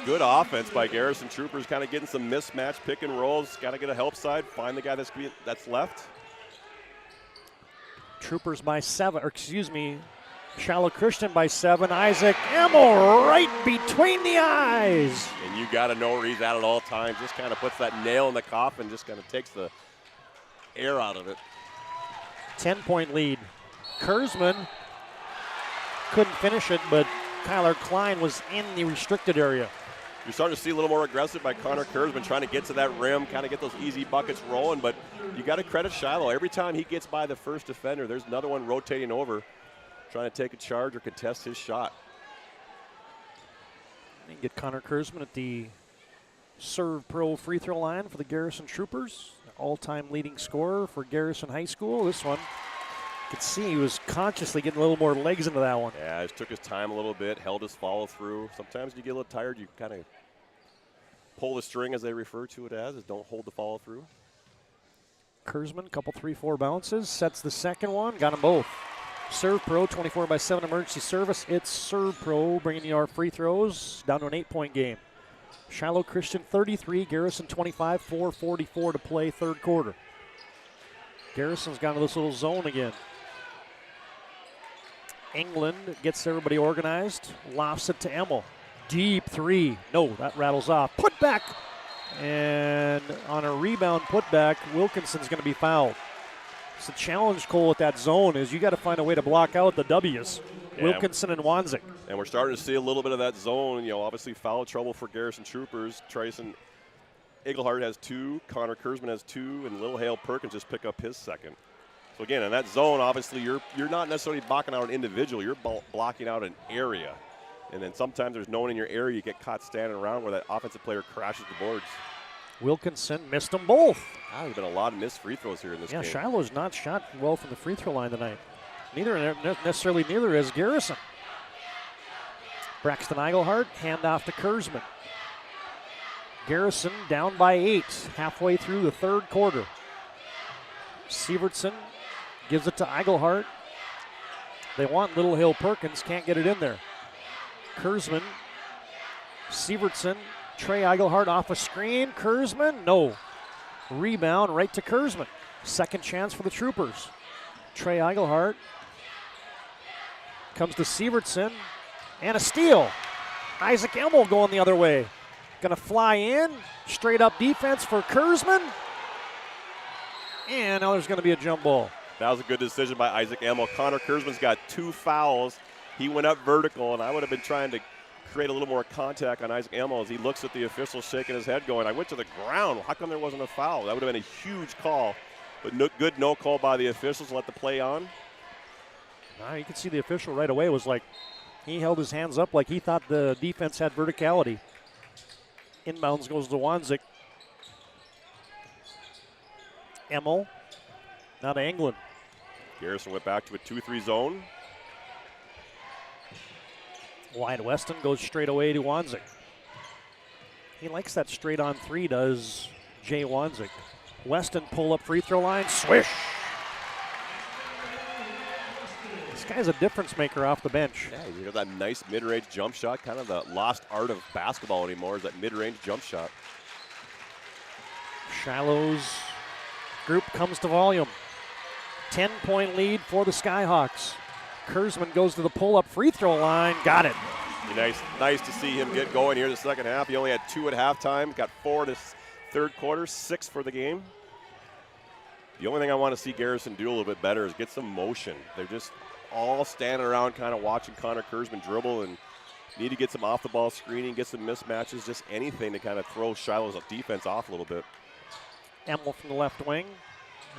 Good offense by Garrison Troopers, kind of getting some mismatch pick and rolls. Got to get a help side, find the guy that's left. Troopers by 7, or excuse me, Shiloh Christian by 7. Isaac Emmel right between the eyes. And you got to know where he's at all times. Just kind of puts that nail in the coffin, just kind of takes the air out of it. 10-point lead. Kurzman couldn't finish it, but Kyler Klein was in the restricted area. You're starting to see a little more aggressive by Connor Kurzman, trying to get to that rim, kind of get those easy buckets rolling, but you got to credit Shiloh. Every time he gets by the first defender, there's another one rotating over, trying to take a charge or contest his shot. You can get Connor Kurzman at the Servpro free throw line for the Garrison Troopers, all-time leading scorer for Garrison High School. This one, you could see he was consciously getting a little more legs into that one. Yeah, just took his time a little bit, held his follow through. Sometimes you get a little tired, you kind of pull the string, as they refer to it as don't hold the follow through. Kurzman, couple 3-4 bounces, sets the second one, got them both. Servpro, 24/7 emergency service. It's Servpro bringing you our free throws down to an 8-point game. Shiloh Christian 33, Garrison 25, 4:44 to play, third quarter. Garrison's gone to this little zone again. England gets everybody organized, lofts it to Emmel. Deep three. No, that rattles off. Put back. And on a rebound putback, Wilkinson's going to be fouled. It's the challenge, Cole, at that zone is you got to find a way to block out the W's. Yeah. Wilkinson and Wanzik. And we're starting to see a little bit of that zone. You know, obviously foul trouble for Garrison Troopers. Trayson Eaglehart has 2, Connor Kurzman has 2, and Little Hale Perkins just pick up his second. So again, in that zone, obviously you're not necessarily blocking out an individual, you're blocking out an area. And then sometimes there's no one in your area, you get caught standing around where that offensive player crashes the boards. Wilkinson missed them both. There's been a lot of missed free throws here in this game. Yeah, Shiloh's not shot well from the free throw line tonight. Neither is Garrison. Braxton Eaglehart, handoff to Kurzman. Garrison down by 8, halfway through the third quarter. Sievertson gives it to Eaglehart. They want Little Hill Perkins, can't get it in there. Kurzman, Sievertson, Trey Eaglehart off a screen. Kurzman, no. Rebound right to Kurzman. Second chance for the Troopers. Trey Eaglehart comes to Sievertson, and a steal. Isaac Emmel going the other way. Going to fly in, straight up defense for Kurzman. And now there's going to be a jump ball. That was a good decision by Isaac Emmel. Connor Kurzman's got 2 fouls. He went up vertical, and I would have been trying to create a little more contact on Isaac Emmel as he looks at the official shaking his head going, I went to the ground. How come there wasn't a foul? That would have been a huge call. But good no call by the officials. Let the play on. You can see the official right away was like, he held his hands up like he thought the defense had verticality. Inbounds goes to Wanzik. Emmel, now to England. Garrison went back to a 2-3 zone. Wyatt Weston goes straight away to Wanzik. He likes that straight on 3, does Jay Wanzik. Weston pull up free throw line, swish. This guy's a difference maker off the bench. Yeah, you got that nice mid-range jump shot, kind of the lost art of basketball anymore is that mid-range jump shot. Shiloh's group comes to volume. 10-point lead for the Skyhawks. Kurzman goes to the pull-up free throw line. Got it. Nice to see him get going here in the second half. He only had 2 at halftime. Got 4 in his third quarter, 6 for the game. The only thing I want to see Garrison do a little bit better is get some motion. They're just all standing around kind of watching Connor Kurzman dribble and need to get some off-the-ball screening, get some mismatches, just anything to kind of throw Shiloh's defense off a little bit. Emmel from the left wing.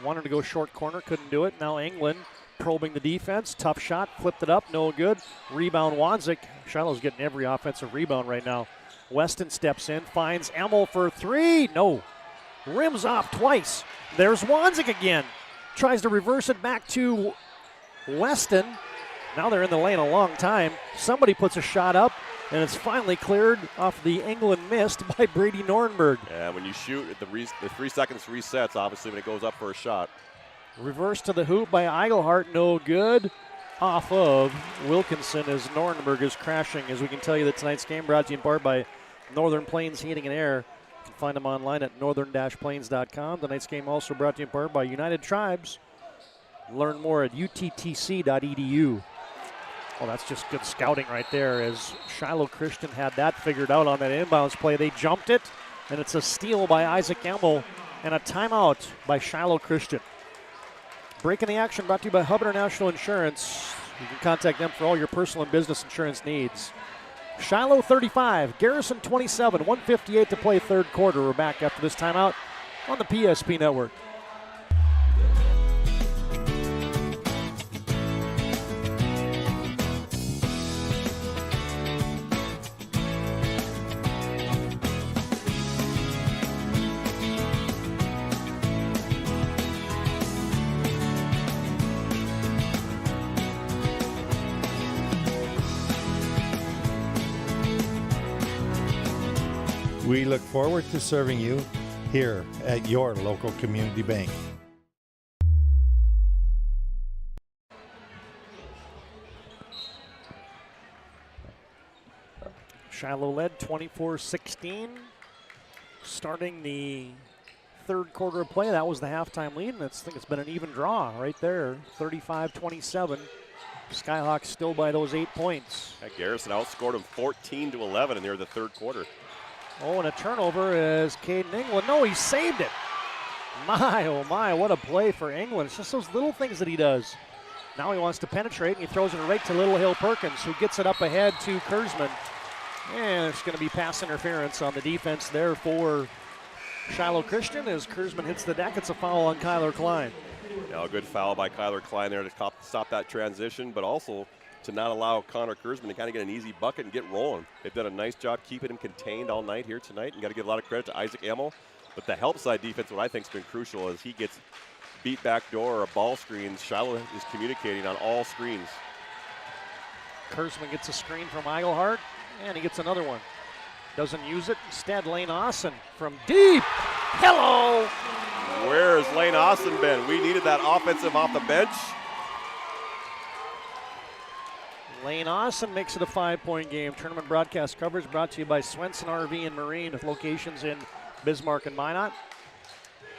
Wanted to go short corner, couldn't do it. Now England probing the defense. Tough shot, flipped it up, no good. Rebound Wanzik. Shiloh's getting every offensive rebound right now. Weston steps in, finds Emmel for 3. No. Rims off twice. There's Wanzik again. Tries to reverse it back to Weston. Now they're in the lane a long time. Somebody puts a shot up. And it's finally cleared off the England missed by Brady Nornberg. Yeah, when you shoot, the 3 seconds resets, obviously, when it goes up for a shot. Reverse to the hoop by Eigelhart, no good. Off of Wilkinson as Nornberg is crashing. As we can tell you that tonight's game brought to you in part by Northern Plains Heating and Air. You can find them online at northern-plains.com. Tonight's game also brought to you in part by United Tribes. Learn more at uttc.edu. Oh, that's just good scouting right there as Shiloh Christian had that figured out on that inbounds play. They jumped it, and it's a steal by Isaac Emmel and a timeout by Shiloh Christian. Breaking the action brought to you by Hub International Insurance. You can contact them for all your personal and business insurance needs. Shiloh 35, Garrison 27, 1:58 to play third quarter. We're back after this timeout on the PSP Network. We look forward to serving you here at your local community bank. Shiloh led 24-16. Starting the third quarter of play, that was the halftime lead, and I think it's been an even draw right there, 35-27. Skyhawks still by those 8 points. Garrison outscored them 14-11 near the third quarter. Oh, and a turnover is Caden England. No, he saved it. My, oh my, what a play for England. It's just those little things that he does. Now he wants to penetrate, and he throws it right to Little Hill Perkins, who gets it up ahead to Kurzman. And it's going to be pass interference on the defense there for Shiloh Christian as Kurzman hits the deck. It's a foul on Kyler Klein. Yeah, a good foul by Kyler Klein there to stop that transition, but also to not allow Connor Kurzman to kind of get an easy bucket and get rolling. They've done a nice job keeping him contained all night here tonight, and got to give a lot of credit to Isaac Emmel. But the help side defense, what I think has been crucial, is he gets beat back door or a ball screen. Shiloh is communicating on all screens. Kurzman gets a screen from Eigelhart, and he gets another one. Doesn't use it. Instead, Lane Austin from deep. Hello! Where has Lane Austin been? We needed that offensive off the bench. Lane Austin makes it a 5-point game. Tournament broadcast coverage brought to you by Swenson RV and Marine with locations in Bismarck and Minot.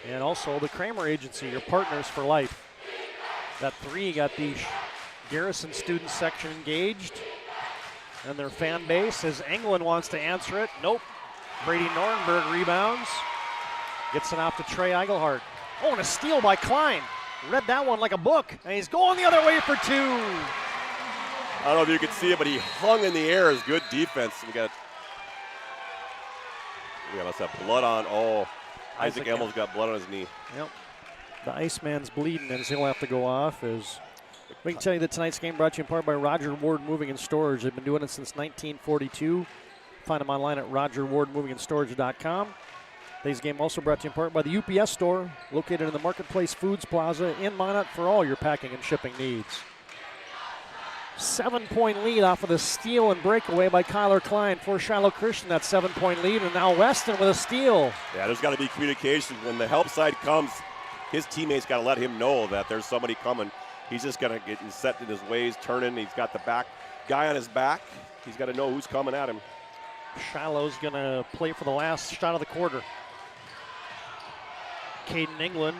And also the Kramer Agency, your partners for life. That three got the Garrison student section engaged. And their fan base as England wants to answer it. Nope. Brady Nornberg rebounds. Gets it off to Trey Eigelhart. Oh, and a steal by Klein. Read that one like a book. And he's going the other way for two. I don't know if you can see it, but he hung in the air as good defense. We got must have blood on. Oh, Isaac Emmel's got blood on his knee. Yep. The Iceman's bleeding, and he'll have to go off. As we can tell you that tonight's game brought to you in part by Roger Ward Moving and Storage. They've been doing it since 1942. Find them online at rogerwardmovingandstorage.com. Today's game also brought to you in part by the UPS store, located in the Marketplace Foods Plaza in Minot for all your packing and shipping needs. 7-point lead off of the steal and breakaway by Kyler Klein for Shiloh Christian. That 7-point lead, and now Weston with a steal. Yeah, there's got to be communication. When the help side comes, his teammates got to let him know that there's somebody coming. He's just going to get set in his ways, turning. He's got the back guy on his back. He's got to know who's coming at him. Shiloh's going to play for the last shot of the quarter. Caden England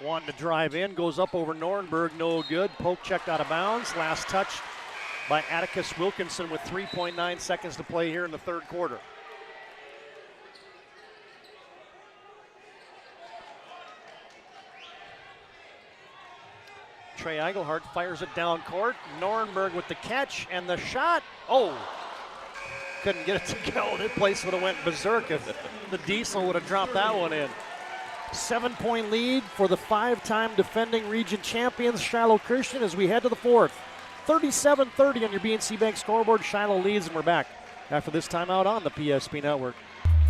wanting to drive in, goes up over Nornberg, no good. Poke checked out of bounds. Last touch by Atticus Wilkinson with 3.9 seconds to play here in the third quarter. Trey Eigelhart fires it down court. Nornberg with the catch and the shot. Oh, couldn't get it to go. That place would have went berserk if the Diesel would have dropped that one in. 7-point lead for the 5-time defending region champions, Shiloh Christian, as we head to the fourth. 37-30 on your BNC Bank scoreboard. Shiloh leads, and we're back after this timeout on the PSP Network.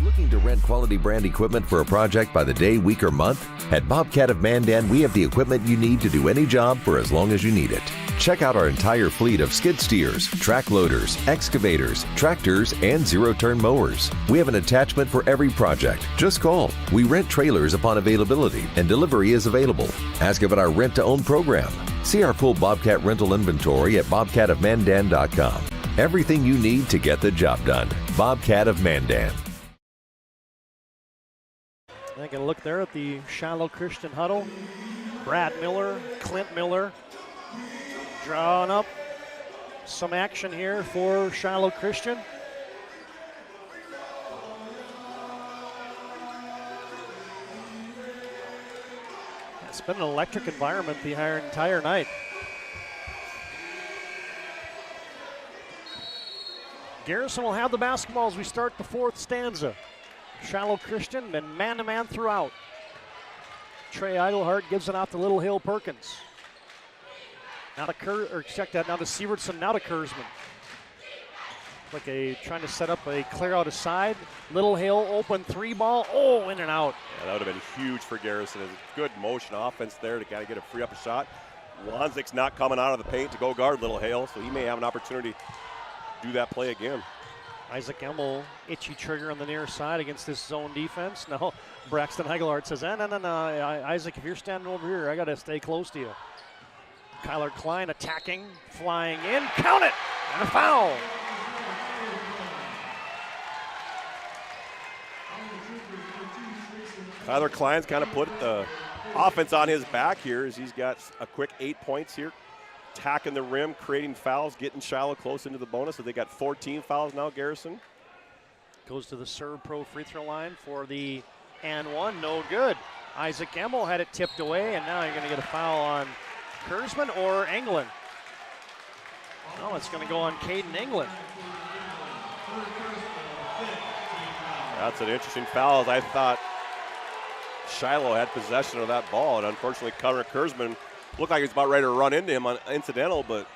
Looking to rent quality brand equipment for a project by the day, week, or month? At Bobcat of Mandan, we have the equipment you need to do any job for as long as you need it. Check out our entire fleet of skid steers, track loaders, excavators, tractors, and zero-turn mowers. We have an attachment for every project. Just call. We rent trailers upon availability, and delivery is available. Ask about our rent-to-own program. See our full Bobcat rental inventory at bobcatofmandan.com. Everything you need to get the job done. Bobcat of Mandan. Taking a look there at the Shiloh Christian huddle. Brad Miller, Clint Miller, drawing up some action here for Shiloh Christian. It's been an electric environment the entire night. Garrison will have the basketball as we start the fourth stanza. Shiloh Christian been man-to-man throughout. Trey Eidelhart gives it out to Little Hill Perkins. Now to now to Sievertson, now to Kurzman. Trying to set up a clear out aside. Little Hill open three ball. Oh, in and out. Yeah, that would have been huge for Garrison. It's good motion offense there to kind of get a free up a shot. Wanzik's not coming out of the paint to go guard Little Hill, so he may have an opportunity to do that play again. Isaac Emmel, itchy trigger on the near side against this zone defense. No, Braxton Heigelhardt says, no, Isaac, if you're standing over here, I got to stay close to you. Kyler Klein attacking, flying in, count it, and a foul. Kyler Klein's kind of put the offense on his back here as he's got a quick 8 points here. Attacking the rim, creating fouls, getting Shiloh close into the bonus. So they got 14 fouls now, Garrison. Goes to the Servpro free throw line for the and one, no good. Isaac Emmel had it tipped away, and now you're going to get a foul on Kurzman or Englund. No, it's going to go on Caden Englund. That's an interesting foul, as I thought Shiloh had possession of that ball, and unfortunately Connor Kurzman looked like he was about ready to run into him on incidental, but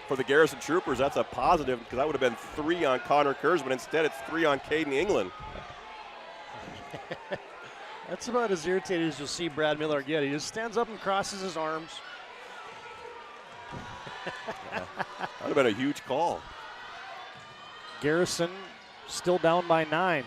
for the Garrison Troopers, that's a positive because that would have been 3 on Connor Kurzman. Instead, it's 3 on Caden Englund. That's about as irritated as you'll see Brad Miller get. He just stands up and crosses his arms. That would have been a huge call. Garrison still down by 9.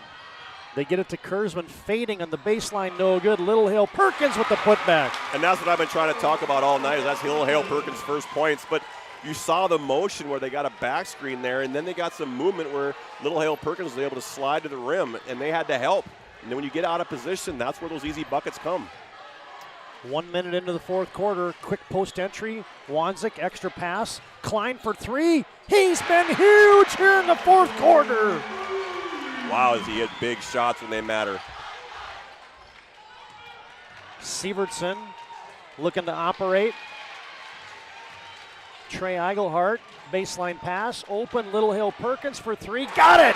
They get it to Kurzman, fading on the baseline, no good. Little Hill Perkins with the putback. And that's what I've been trying to talk about all night, is that's Little Hill Perkins' first points. But you saw the motion where they got a back screen there, and then they got some movement where Little Hill Perkins was able to slide to the rim, and they had to help. And then when you get out of position, that's where those easy buckets come. 1 minute into the fourth quarter, quick post entry. Wanzik, extra pass. Klein for 3. He's been huge here in the fourth quarter. Wow, as he hit big shots when they matter. Sievertson looking to operate. Trey Eigelhart, baseline pass, open, Little Hill Perkins for 3, got it!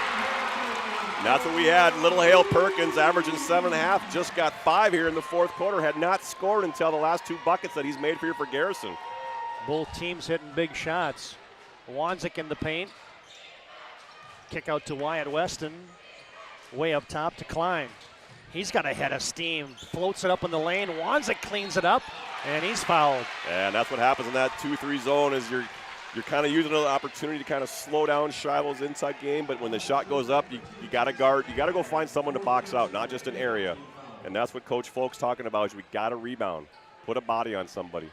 And that's what we had. Little Hill Perkins averaging 7.5, just got 5 here in the fourth quarter, had not scored until the last 2 buckets that he's made here for Garrison. Both teams hitting big shots. Wanzik in the paint. Kick out to Wyatt Weston. Way up top to Klein. He's got a head of steam. Floats it up in the lane. Wanzik cleans it up, and he's fouled. And that's what happens in that 2-3 zone is you're kind of using an opportunity to kind of slow down Shiloh's inside game, but when the shot goes up, you got to guard. You got to go find someone to box out, not just an area. And that's what Coach Folk's talking about is we got to rebound, put a body on somebody.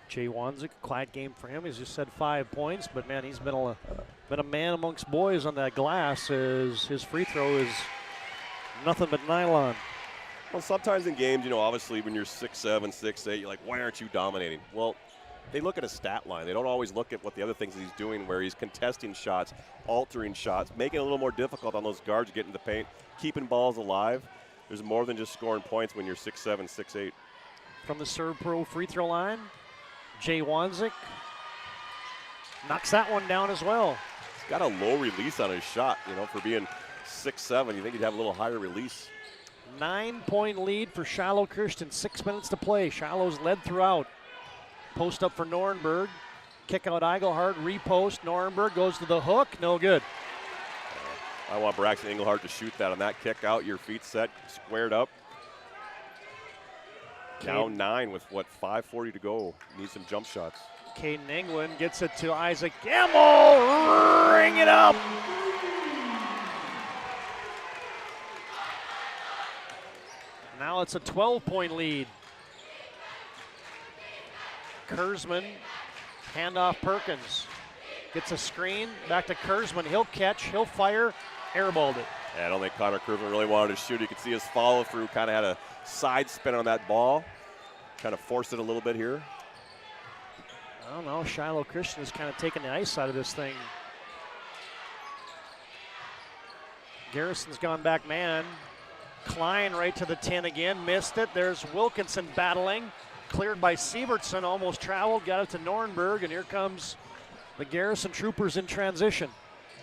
Jay Wanzik, quiet game for him. He's just had 5 points, but man, he's been a man amongst boys on that glass. His free throw is nothing but nylon. Well, sometimes in games, obviously when you're 6'7", 6'8", you're like, why aren't you dominating? Well, they look at a stat line. They don't always look at what the other things that he's doing, where he's contesting shots, altering shots, making it a little more difficult on those guards getting to the paint, keeping balls alive. There's more than just scoring points when you're 6'7", 6'8". From the Servpro free throw line, Jay Wanzik knocks that one down as well. He's got a low release on his shot, for being 6'7". You think he'd have a little higher release. 9-point lead for Shiloh Christian. 6 minutes to play. Shiloh's led throughout. Post up for Norenberg. Kick out Eigelhart. Repost. Norenberg goes to the hook. No good. I want Braxton Engelhardt to shoot that on that kick out. Your feet set, squared up. Down 9 with, 5:40 to go. Need some jump shots. Caden England gets it to Isaac Gamble. Ring it up. Now it's a 12-point lead. Kurzman, handoff Perkins. Gets a screen, back to Kurzman. He'll catch, he'll fire, airballed it. Yeah, I don't think Connor Kurzman really wanted to shoot. You can see his follow through, kind of had a side spin on that ball. Kind of forced it a little bit here. I don't know, Shiloh Christian is kind of taking the ice out of this thing. Garrison's gone back man. Klein right to the 10 again, missed it. There's Wilkinson battling. Cleared by Sievertson, almost traveled, got it to Nornberg, and here comes the Garrison Troopers in transition.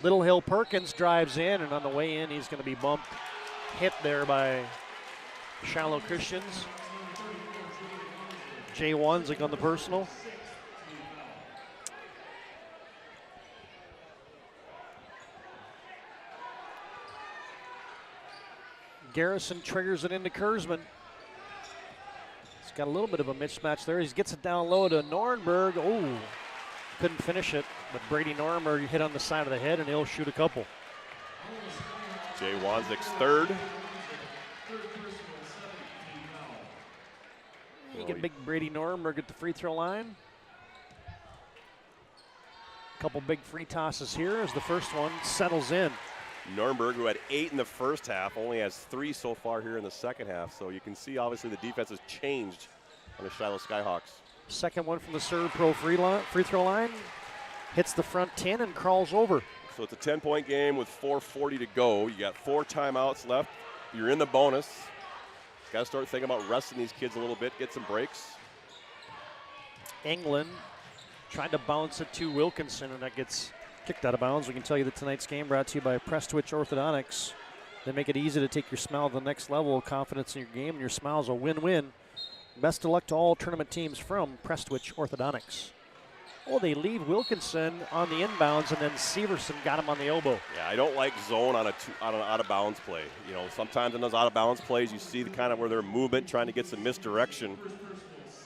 Little Hill Perkins drives in, and on the way in, he's going to be bumped, hit there by Shiloh Christians. Jay Wanzik on the personal. Garrison triggers it into Kurzman. He's got a little bit of a mismatch there. He gets it down low to Nornberg. Oh, couldn't finish it, but Brady Nornberg hit on the side of the head, and he'll shoot a couple. Jay Wanzik's third. You get big Brady Nornberg at the free throw line. Couple big free tosses here as the first one settles in. Nornberg, who had 8 in the first half, only has 3 so far here in the second half. So you can see, obviously, the defense has changed on the Shiloh Skyhawks. Second one from the Servpro free throw line. Hits the front 10 and crawls over. So it's a 10-point game with 4:40 to go. You got 4 timeouts left. You're in the bonus. Got to start thinking about resting these kids a little bit, get some breaks. England tried to bounce it to Wilkinson, and that gets kicked out of bounds. We can tell you that tonight's game brought to you by Prestwich Orthodontics. They make it easy to take your smile to the next level. Confidence in your game, and your smile's a win-win. Best of luck to all tournament teams from Prestwich Orthodontics. Oh, they leave Wilkinson on the inbounds, and then Severson got him on the elbow. Yeah, I don't like zone on an out-of-bounds play. You know, sometimes in those out-of-bounds plays, you see the kind of where they're movement, trying to get some misdirection.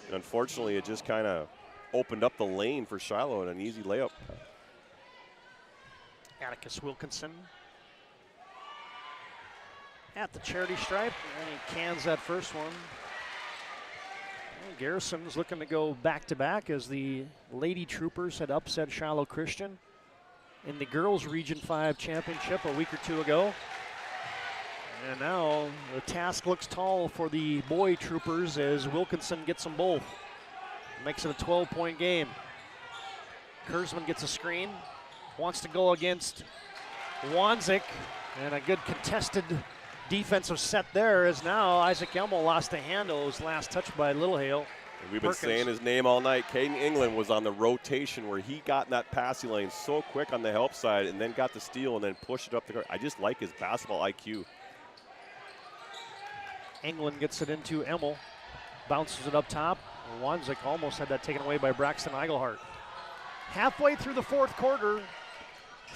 And unfortunately, it just kind of opened up the lane for Shiloh in an easy layup. Atticus Wilkinson at the charity stripe, and he cans that first one. Garrison's looking to go back-to-back as the Lady Troopers had upset Shiloh Christian in the Girls Region 5 Championship a week or two ago. And now the task looks tall for the Boy Troopers as Wilkinson gets them both. Makes it a 12-point game. Kurzman gets a screen, wants to go against Wanzik, and a good contested defensive set there as now Isaac Elmo lost the handle. It was last touched by Littlehale. We've been saying his name all night. Caden England was on the rotation where he got in that passing lane so quick on the help side and then got the steal and then pushed it up the court. I just like his basketball IQ. England gets it into Emmel, bounces it up top. Wanzik almost had that taken away by Braxton Eigelhart. Halfway through the fourth quarter,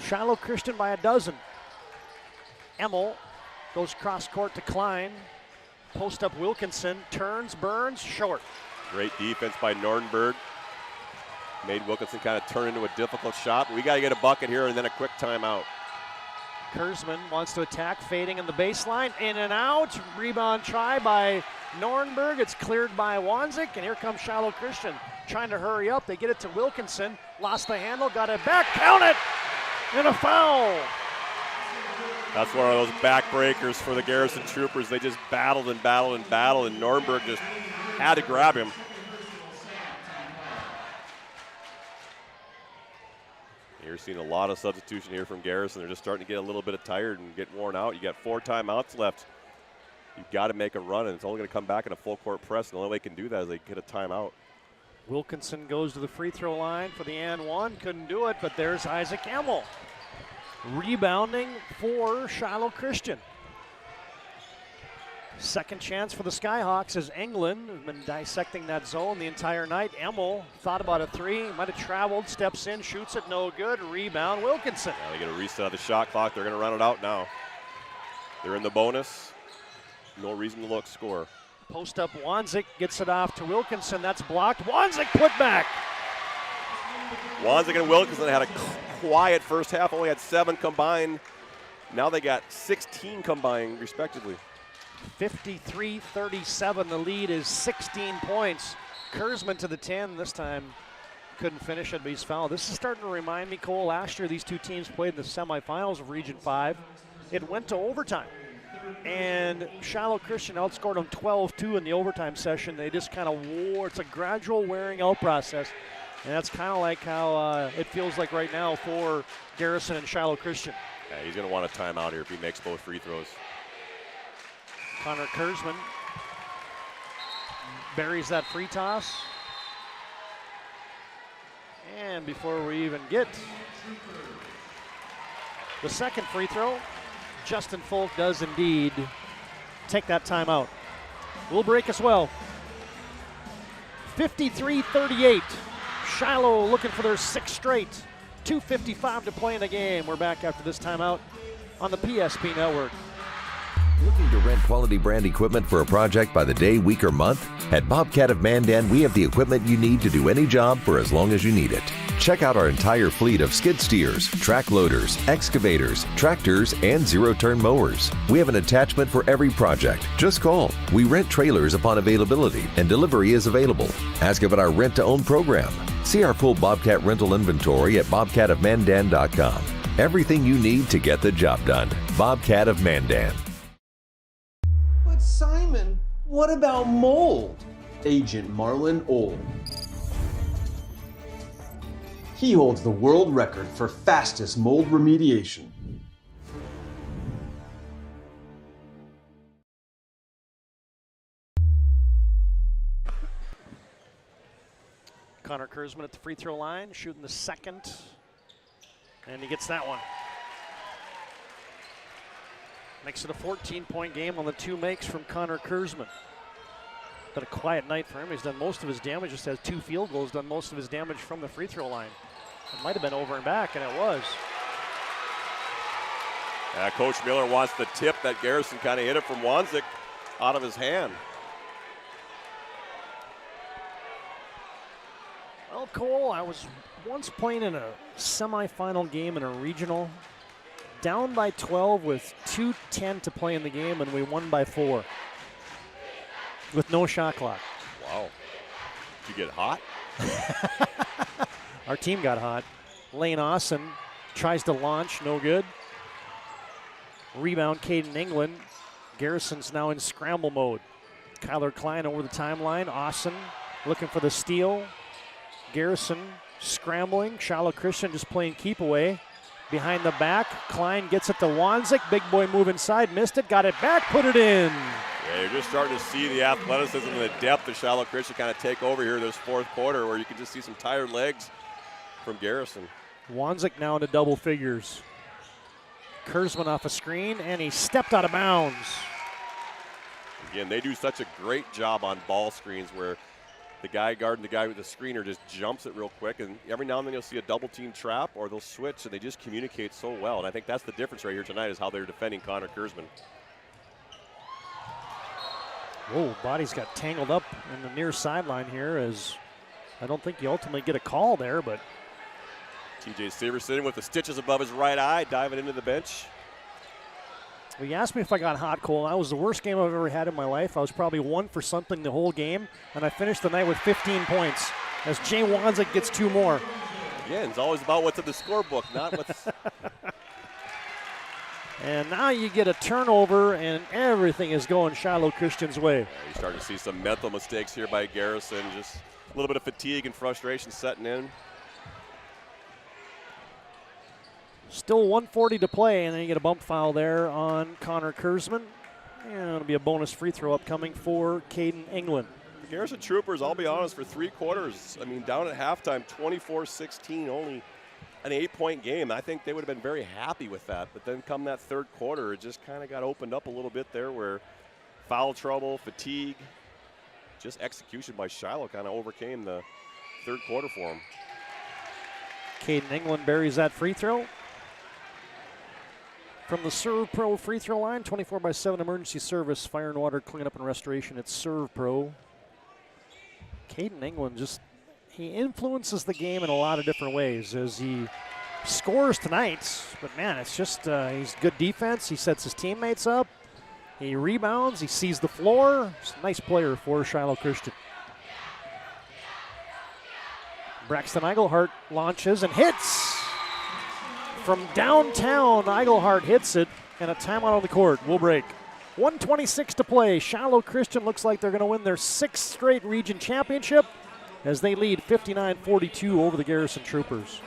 Shiloh Christian by a dozen. Emmel goes cross court to Klein. Post up Wilkinson, turns, burns, short. Great defense by Nordenberg. Made Wilkinson kind of turn into a difficult shot. We got to get a bucket here and then a quick timeout. Kurzman wants to attack, fading in the baseline, in and out. Rebound try by Nornberg. It's cleared by Wanzik, and here comes Shiloh Christian trying to hurry up. They get it to Wilkinson, lost the handle, got it back, count it, and a foul. That's one of those backbreakers for the Garrison Troopers. They just battled and battled and battled, and Nornberg just had to grab him. You're seeing a lot of substitution here from Garrison. They're just starting to get a little bit tired and get worn out. You got 4 timeouts left. You've got to make a run, and it's only going to come back in a full court press. And the only way they can do that is they get a timeout. Wilkinson goes to the free throw line for the and one. Couldn't do it, but there's Isaac Emmel. Rebounding for Shiloh Christian. Second chance for the Skyhawks as Higlin has been dissecting that zone the entire night. Emmel thought about a three, might have traveled, steps in, shoots it, no good. Rebound, Wilkinson. Yeah, they get a reset of the shot clock. They're going to run it out now. They're in the bonus. No reason to look, score. Post up, Wanzik gets it off to Wilkinson. That's blocked. Wanzik put back. Wanzik and Wilkinson had a quiet first half, only had 7 combined. Now they got 16 combined, respectively. 53-37, the lead is 16 points. Kurzman to the 10 this time. Couldn't finish it, but he's fouled. This is starting to remind me, Cole, last year these two teams played in the semifinals of Region 5. It went to overtime, and Shiloh Christian outscored them 12-2 in the overtime session. They just kind of wore, it's a gradual wearing out process, and that's kind of like how it feels like right now for Garrison and Shiloh Christian. Yeah, he's going to want a timeout here if he makes both free throws. Connor Kurzman buries that free toss. And before we even get the second free throw, Justin Folk does indeed take that timeout. We'll break as well. 53-38. Shiloh looking for their 6th straight. 2:55 to play in the game. We're back after this timeout on the PSP Network. Looking to rent quality brand equipment for a project by the day, week, or month? At Bobcat of Mandan, we have the equipment you need to do any job for as long as you need it. Check out our entire fleet of skid steers, track loaders, excavators, tractors, and zero-turn mowers. We have an attachment for every project. Just call. We rent trailers upon availability, and delivery is available. Ask about our rent-to-own program. See our full Bobcat rental inventory at bobcatofmandan.com. Everything you need to get the job done. Bobcat of Mandan. But Simon, what about mold? Agent Marlon Old. He holds the world record for fastest mold remediation. Connor Kurzman at the free throw line, shooting the second, and he gets that one. Makes it a 14-point game on the 2 makes from Connor Kurzman. Been a quiet night for him. He's done most of his damage, just has 2 field goals, done most of his damage from the free throw line. It might have been over and back, and it was. Coach Miller wants the tip that Garrison kind of hit it from Wanzik out of his hand. Well, Cole, I was once playing in a semifinal game in a regional, down by 12 with 2:10 to play in the game, and we won by 4 with no shot clock. Wow. Did you get hot? Our team got hot. Lane Austin tries to launch, no good. Rebound, Caden Higlin. Garrison's now in scramble mode. Kyler Klein over the timeline. Austin looking for the steal. Garrison scrambling. Shiloh Christian just playing keep away. Behind the back, Klein gets it to Wanzik. Big boy move inside, missed it, got it back, put it in. Yeah, you're just starting to see the athleticism and the depth of Shiloh Christian kind of take over here this 4th quarter, where you can just see some tired legs from Garrison. Wanzik now into double figures. Kurzman off a screen, and he stepped out of bounds. Again, they do such a great job on ball screens where the guy guarding the guy with the screener just jumps it real quick, and every now and then you'll see a double team trap or they'll switch, and they just communicate so well. And I think that's the difference right here tonight, is how they're defending Connor Kurzman. Whoa, body's got tangled up in the near sideline here, as I don't think you ultimately get a call there, but TJ Severson with the stitches above his right eye, diving into the bench. Well, you asked me if I got hot, Cole. That was the worst game I've ever had in my life. I was probably 1 for something the whole game, and I finished the night with 15 points as Jay Wanzik gets 2 more. Again, it's always about what's in the scorebook, not what's... And now you get a turnover, and everything is going Shiloh Christian's way. Yeah, you start to see some mental mistakes here by Garrison. Just a little bit of fatigue and frustration setting in. Still 1:40 to play, and then you get a bump foul there on Connor Kurzman. And it'll be a bonus free throw upcoming for Caden Higlin. Garrison Troopers, I'll be honest, for 3 quarters, I mean, down at halftime, 24-16, only an 8-point game. I think they would have been very happy with that. But then come that 3rd quarter, it just kind of got opened up a little bit there, where foul trouble, fatigue, just execution by Shiloh kind of overcame the third quarter for him. Caden England buries that free throw. From the Servpro free throw line, 24/7 emergency service, fire and water cleanup and restoration. It's Servpro. Caden England he influences the game in a lot of different ways as he scores tonight. But man, it's just, he's good defense. He sets his teammates up. He rebounds. He sees the floor. He's a nice player for Shiloh Christian. Braxton Eigelhart launches and hits. From downtown, Eigelhart hits it, and a timeout on the court. We'll break. 1:26 to play. Shiloh Christian looks like they're going to win their 6th straight region championship as they lead 59-42 over the Garrison Troopers.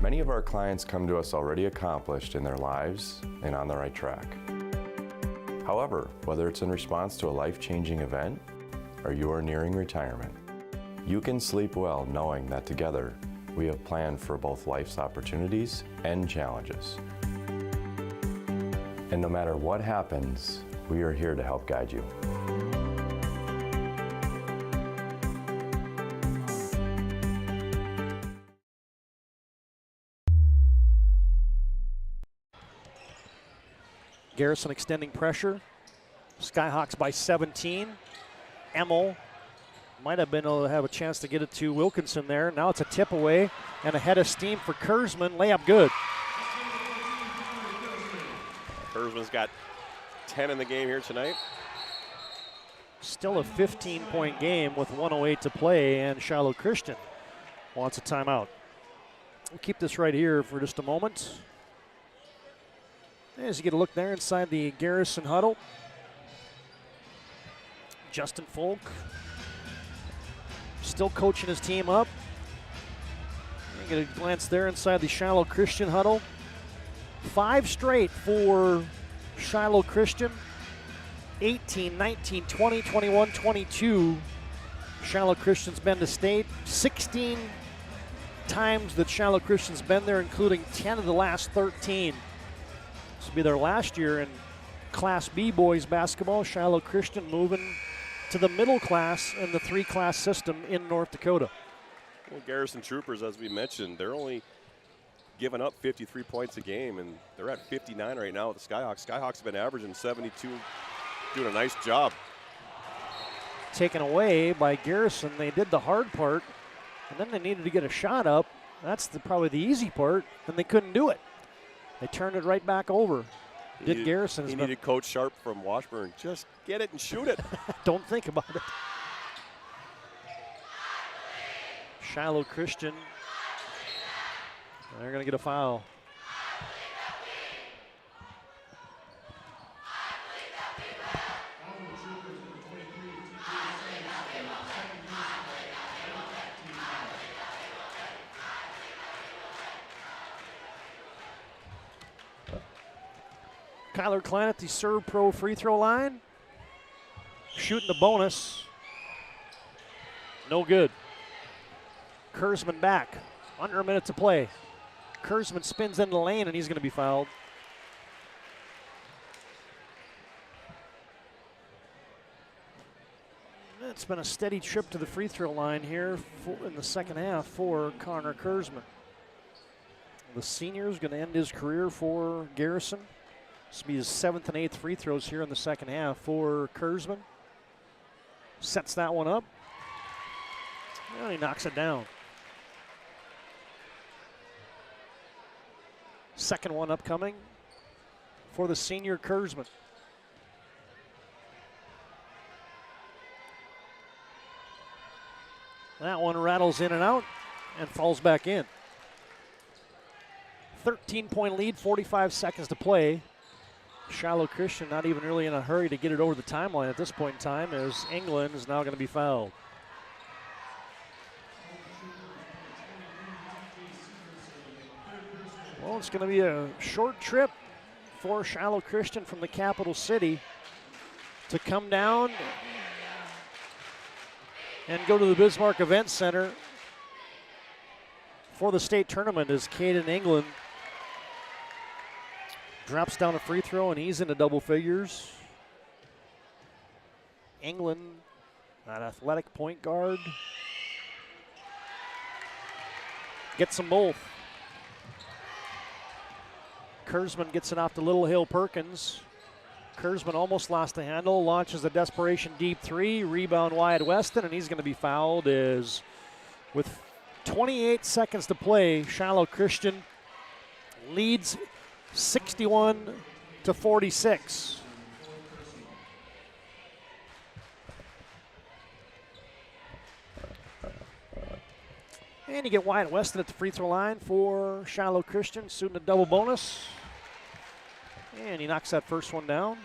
Many of our clients come to us already accomplished in their lives and on the right track. However, whether it's in response to a life-changing event or you are nearing retirement, you can sleep well knowing that together we have planned for both life's opportunities and challenges. And no matter what happens, we are here to help guide you. Garrison extending pressure. Skyhawks by 17. Emmel might have been able to have a chance to get it to Wilkinson there. Now it's a tip away and a head of steam for Kurzman. Layup good. Kurzman's got 10 in the game here tonight. Still a 15-point game with 1:08 to play, and Shiloh Christian wants a timeout. We'll keep this right here for just a moment. As you get a look there inside the Garrison huddle, Justin Folk still coaching his team up. You get a glance there inside the Shiloh Christian huddle. 5 straight for Shiloh Christian. 18, 19, 20, 21, 22. Shiloh Christian's been to state. 16 times that Shiloh Christian's been there, including 10 of the last 13. This will be their last year in Class B boys basketball. Shiloh Christian moving to the middle class in the 3-class system in North Dakota. Well, Garrison Troopers, as we mentioned, they're only giving up 53 points a game, and they're at 59 right now with the Skyhawks. Skyhawks have been averaging 72, doing a nice job. Taken away by Garrison. They did the hard part, and then they needed to get a shot up. That's probably the easy part, and they couldn't do it. They turned it right back over. Garrison. He needed Coach Sharp from Washburn. Just get it and shoot it. Don't think about it. Shiloh Christian. They're going to get a foul. Kyler Klein at the Servpro free throw line. Shooting the bonus. No good. Kurzman back. Under a minute to play. Kurzman spins into the lane, and he's going to be fouled. It's been a steady trip to the free throw line here in the second half for Connor Kurzman. The senior is going to end his career for Garrison. This will be his 7th and 8th free throws here in the second half for Kurzman. Sets that one up. And he knocks it down. Second one upcoming for the senior Kurzman. That one rattles in and out and falls back in. 13-point lead, 45 seconds to play. Shiloh Christian not even really in a hurry to get it over the timeline at this point in time, as England is now going to be fouled. Well, it's going to be a short trip for Shiloh Christian from the capital city to come down and go to the Bismarck Event Center for the state tournament, as Caden England Drops down a free throw, and he's into double figures. England, an athletic point guard. Gets them both. Kurzman gets it off to Little Hill Perkins. Kurzman almost lost the handle, launches a desperation deep three, rebound Wyatt Weston, and he's going to be fouled as with 28 seconds to play, Shiloh Christian leads 61-46. And you get Wyatt Weston at the free throw line for Shiloh Christian, shooting a double bonus. And he knocks that first one down.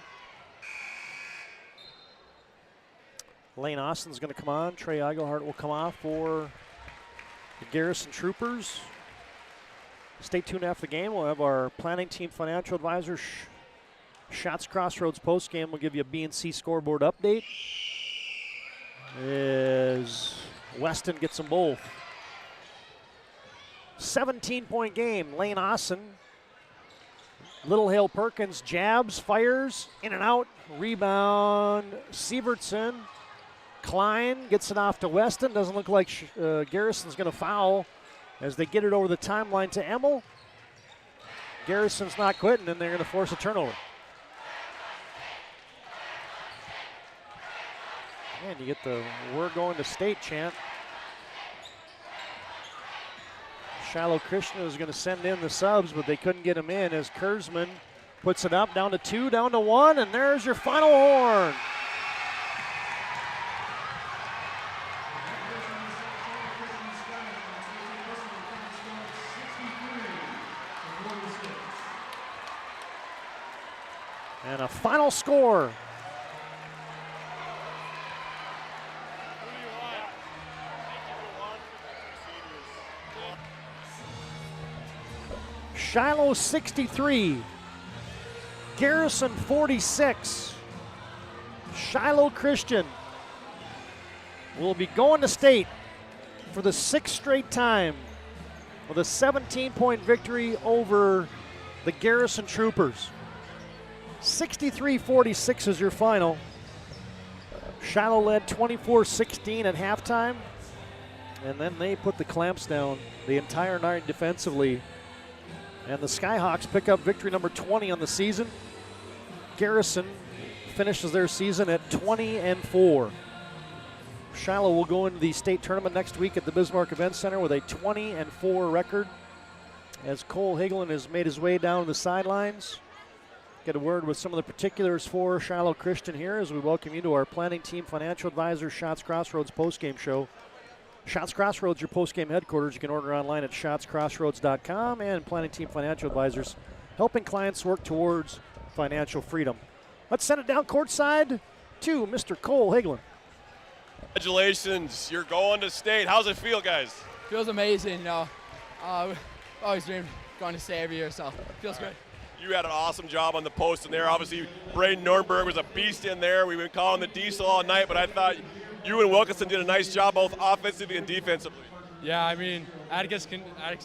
Lane Austin's going to come on. Trey Eigelhart will come off for the Garrison Troopers. Stay tuned after the game. We'll have our planning team financial advisor, Shots Crossroads postgame. We'll give you a B&C scoreboard update as Weston gets them both. 17-point game. Lane Austin. Little Hill Perkins jabs, fires, in and out. Rebound, Sievertson. Klein gets it off to Weston. Doesn't look like Garrison's going to foul as they get it over the timeline to Emmel. Garrison's not quitting, and they're going to force a turnover. And you get the "we're going to state" chant. Shiloh Christian is going to send in the subs, but they couldn't get him in as Kurzman puts it up, down to 2, down to 1, and there's your final horn. And a final score. Shiloh 63, Garrison 46. Shiloh Christian will be going to state for the 6th straight time with a 17-point victory over the Garrison Troopers. 63-46 is your final. Shiloh led 24-16 at halftime, and then they put the clamps down the entire night defensively. And the Skyhawks pick up victory number 20 on the season. Garrison finishes their season at 20-4. Shiloh will go into the state tournament next week at the Bismarck Event Center with a 20-4 record. As Cole Higlin has made his way down the sidelines. Get a word with some of the particulars for Shiloh Christian here as we welcome you to our planning team financial advisor Shots Crossroads postgame show. Shots Crossroads, your postgame headquarters. You can order online at shotscrossroads.com, and planning team financial advisors helping clients work towards financial freedom. Let's send it down courtside to Mr. Cole Higlin. Congratulations, you're going to state. How's it feel, guys? Feels amazing, you know. Always dreamed going to state every year, so feels good. You had an awesome job on the post in there. Obviously, Braden Nurnberg was a beast in there. We've been calling the diesel all night, but I thought you and Wilkinson did a nice job both offensively and defensively. Yeah, I mean, Atticus and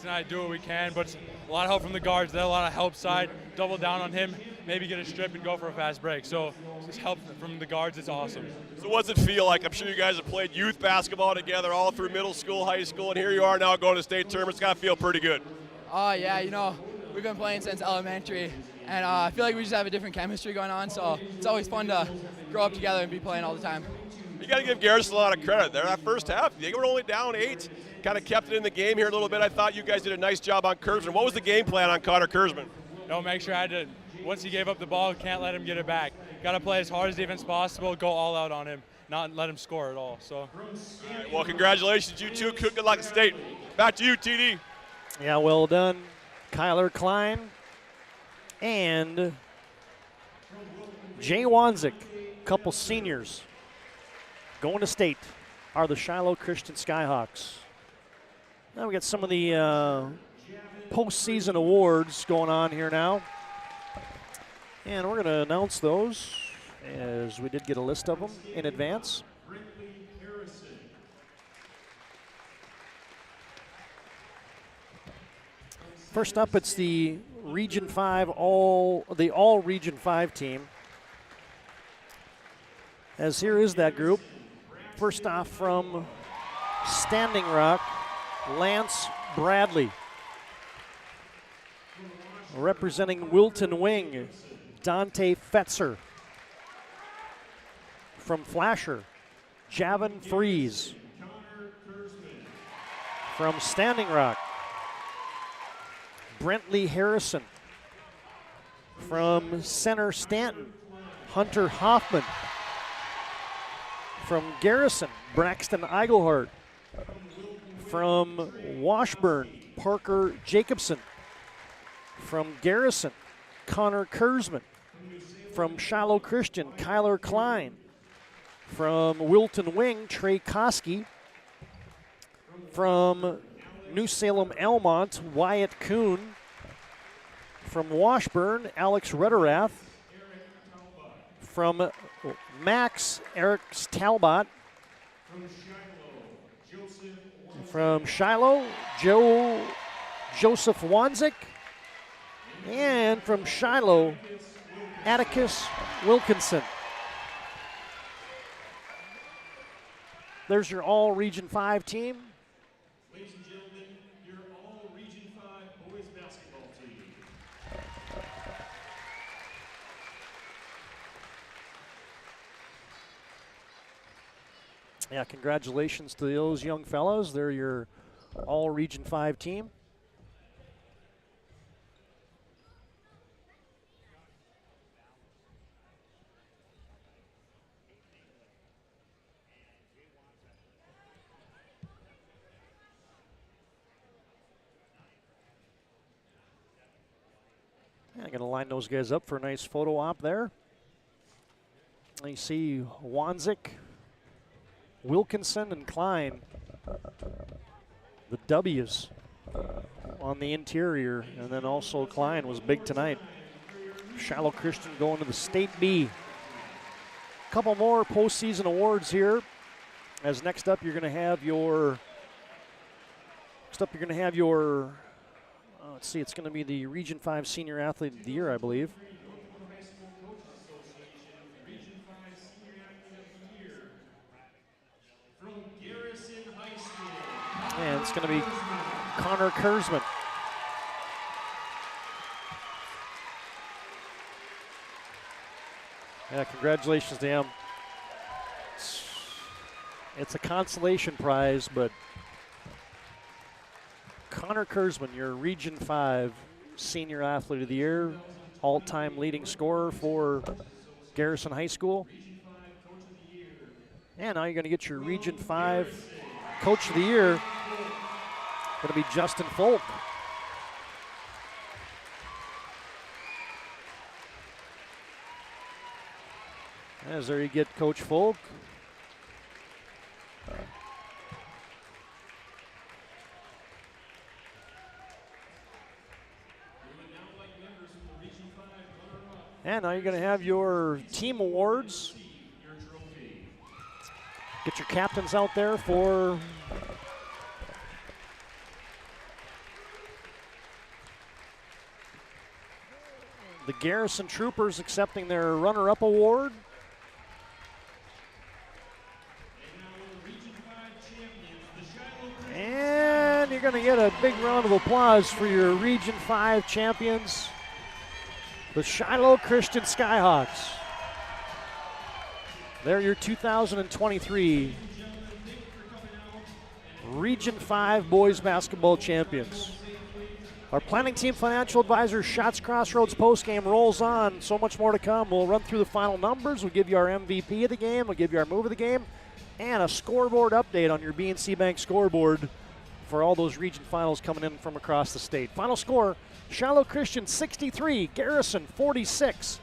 I do what we can, but a lot of help from the guards. They're a lot of help side. Double down on him, maybe get a strip and go for a fast break. So just help from the guards, it's awesome. So what's it feel like? I'm sure you guys have played youth basketball together all through middle school, high school, and here you are now going to state tournament. It's got to feel pretty good. Oh, yeah, you know, we've been playing since elementary, and I feel like we just have a different chemistry going on, so it's always fun to grow up together and be playing all the time. You got to give Garrison a lot of credit there. That first half, they were only down 8, kind of kept it in the game here a little bit. I thought you guys did a nice job on Kurzman. What was the game plan on Connor Kurzman? No, make sure once he gave up the ball, can't let him get it back. Got to play as hard as defense possible, go all out on him, not let him score at all. So. All right, well, congratulations, you two. Good luck at state. Back to you, TD. Yeah, well done, Kyler Klein and Jay Wanzik, couple seniors. Going to state are the Shiloh Christian Skyhawks. Now we got some of the postseason awards going on here now. And we're going to announce those as we did get a list of them in advance. First up, it's the Region 5, the all Region 5 team. As here is that group. First off from Standing Rock, Lance Bradley. Representing Wilton Wing, Dante Fetzer. From Flasher, Javin Freeze. From Standing Rock, Brentley Harrison. From Center Stanton, Hunter Hoffman. From Garrison, Braxton Eigelhart. From Washburn, Parker Jacobson. From Garrison, Connor Kurzman. From Shiloh Christian, Kyler Klein. From Wilton Wing, Trey Koski. From New Salem Elmont, Wyatt Kuhn. From Washburn, Alex Rudderath. From Max, Eric Talbot. From Shiloh, Joseph Wanzik. And from Shiloh, Atticus Wilkinson. There's your all Region 5 team. Ladies and gentlemen, your all Region 5 boys basketball team. Yeah, congratulations to those young fellows. They're your all Region 5 team. I'm going to line those guys up for a nice photo op there. You see Wanzik, Wilkinson, and Klein, the W's on the interior, and then also Klein was big tonight. Shiloh Christian going to the State B. A couple more postseason awards here. As next up, you're going to have your. Let's see, it's going to be the Region 5 Senior Athlete of the Year, I believe. And it's going to be Connor Kurzman. Yeah, congratulations to him. It's a consolation prize, but Connor Kurzman, your Region 5 Senior Athlete of the Year, all-time leading scorer for Garrison High School. And now you're going to get your Region 5 Coach of the Year. Going to be Justin Folk. As there you get Coach Folk. And now you're going to have your team awards. Get your captains out there for the Garrison Troopers accepting their runner-up award. And you're going to get a big round of applause for your Region 5 champions, the Shiloh Christian Skyhawks. They're your 2023 Region 5 boys basketball champions. Our planning team financial advisor, Shots Crossroads postgame rolls on. So much more to come. We'll run through the final numbers. We'll give you our MVP of the game. We'll give you our move of the game. And a scoreboard update on your BNC Bank scoreboard for all those region finals coming in from across the state. Final score, Shiloh Christian 63, Garrison 46.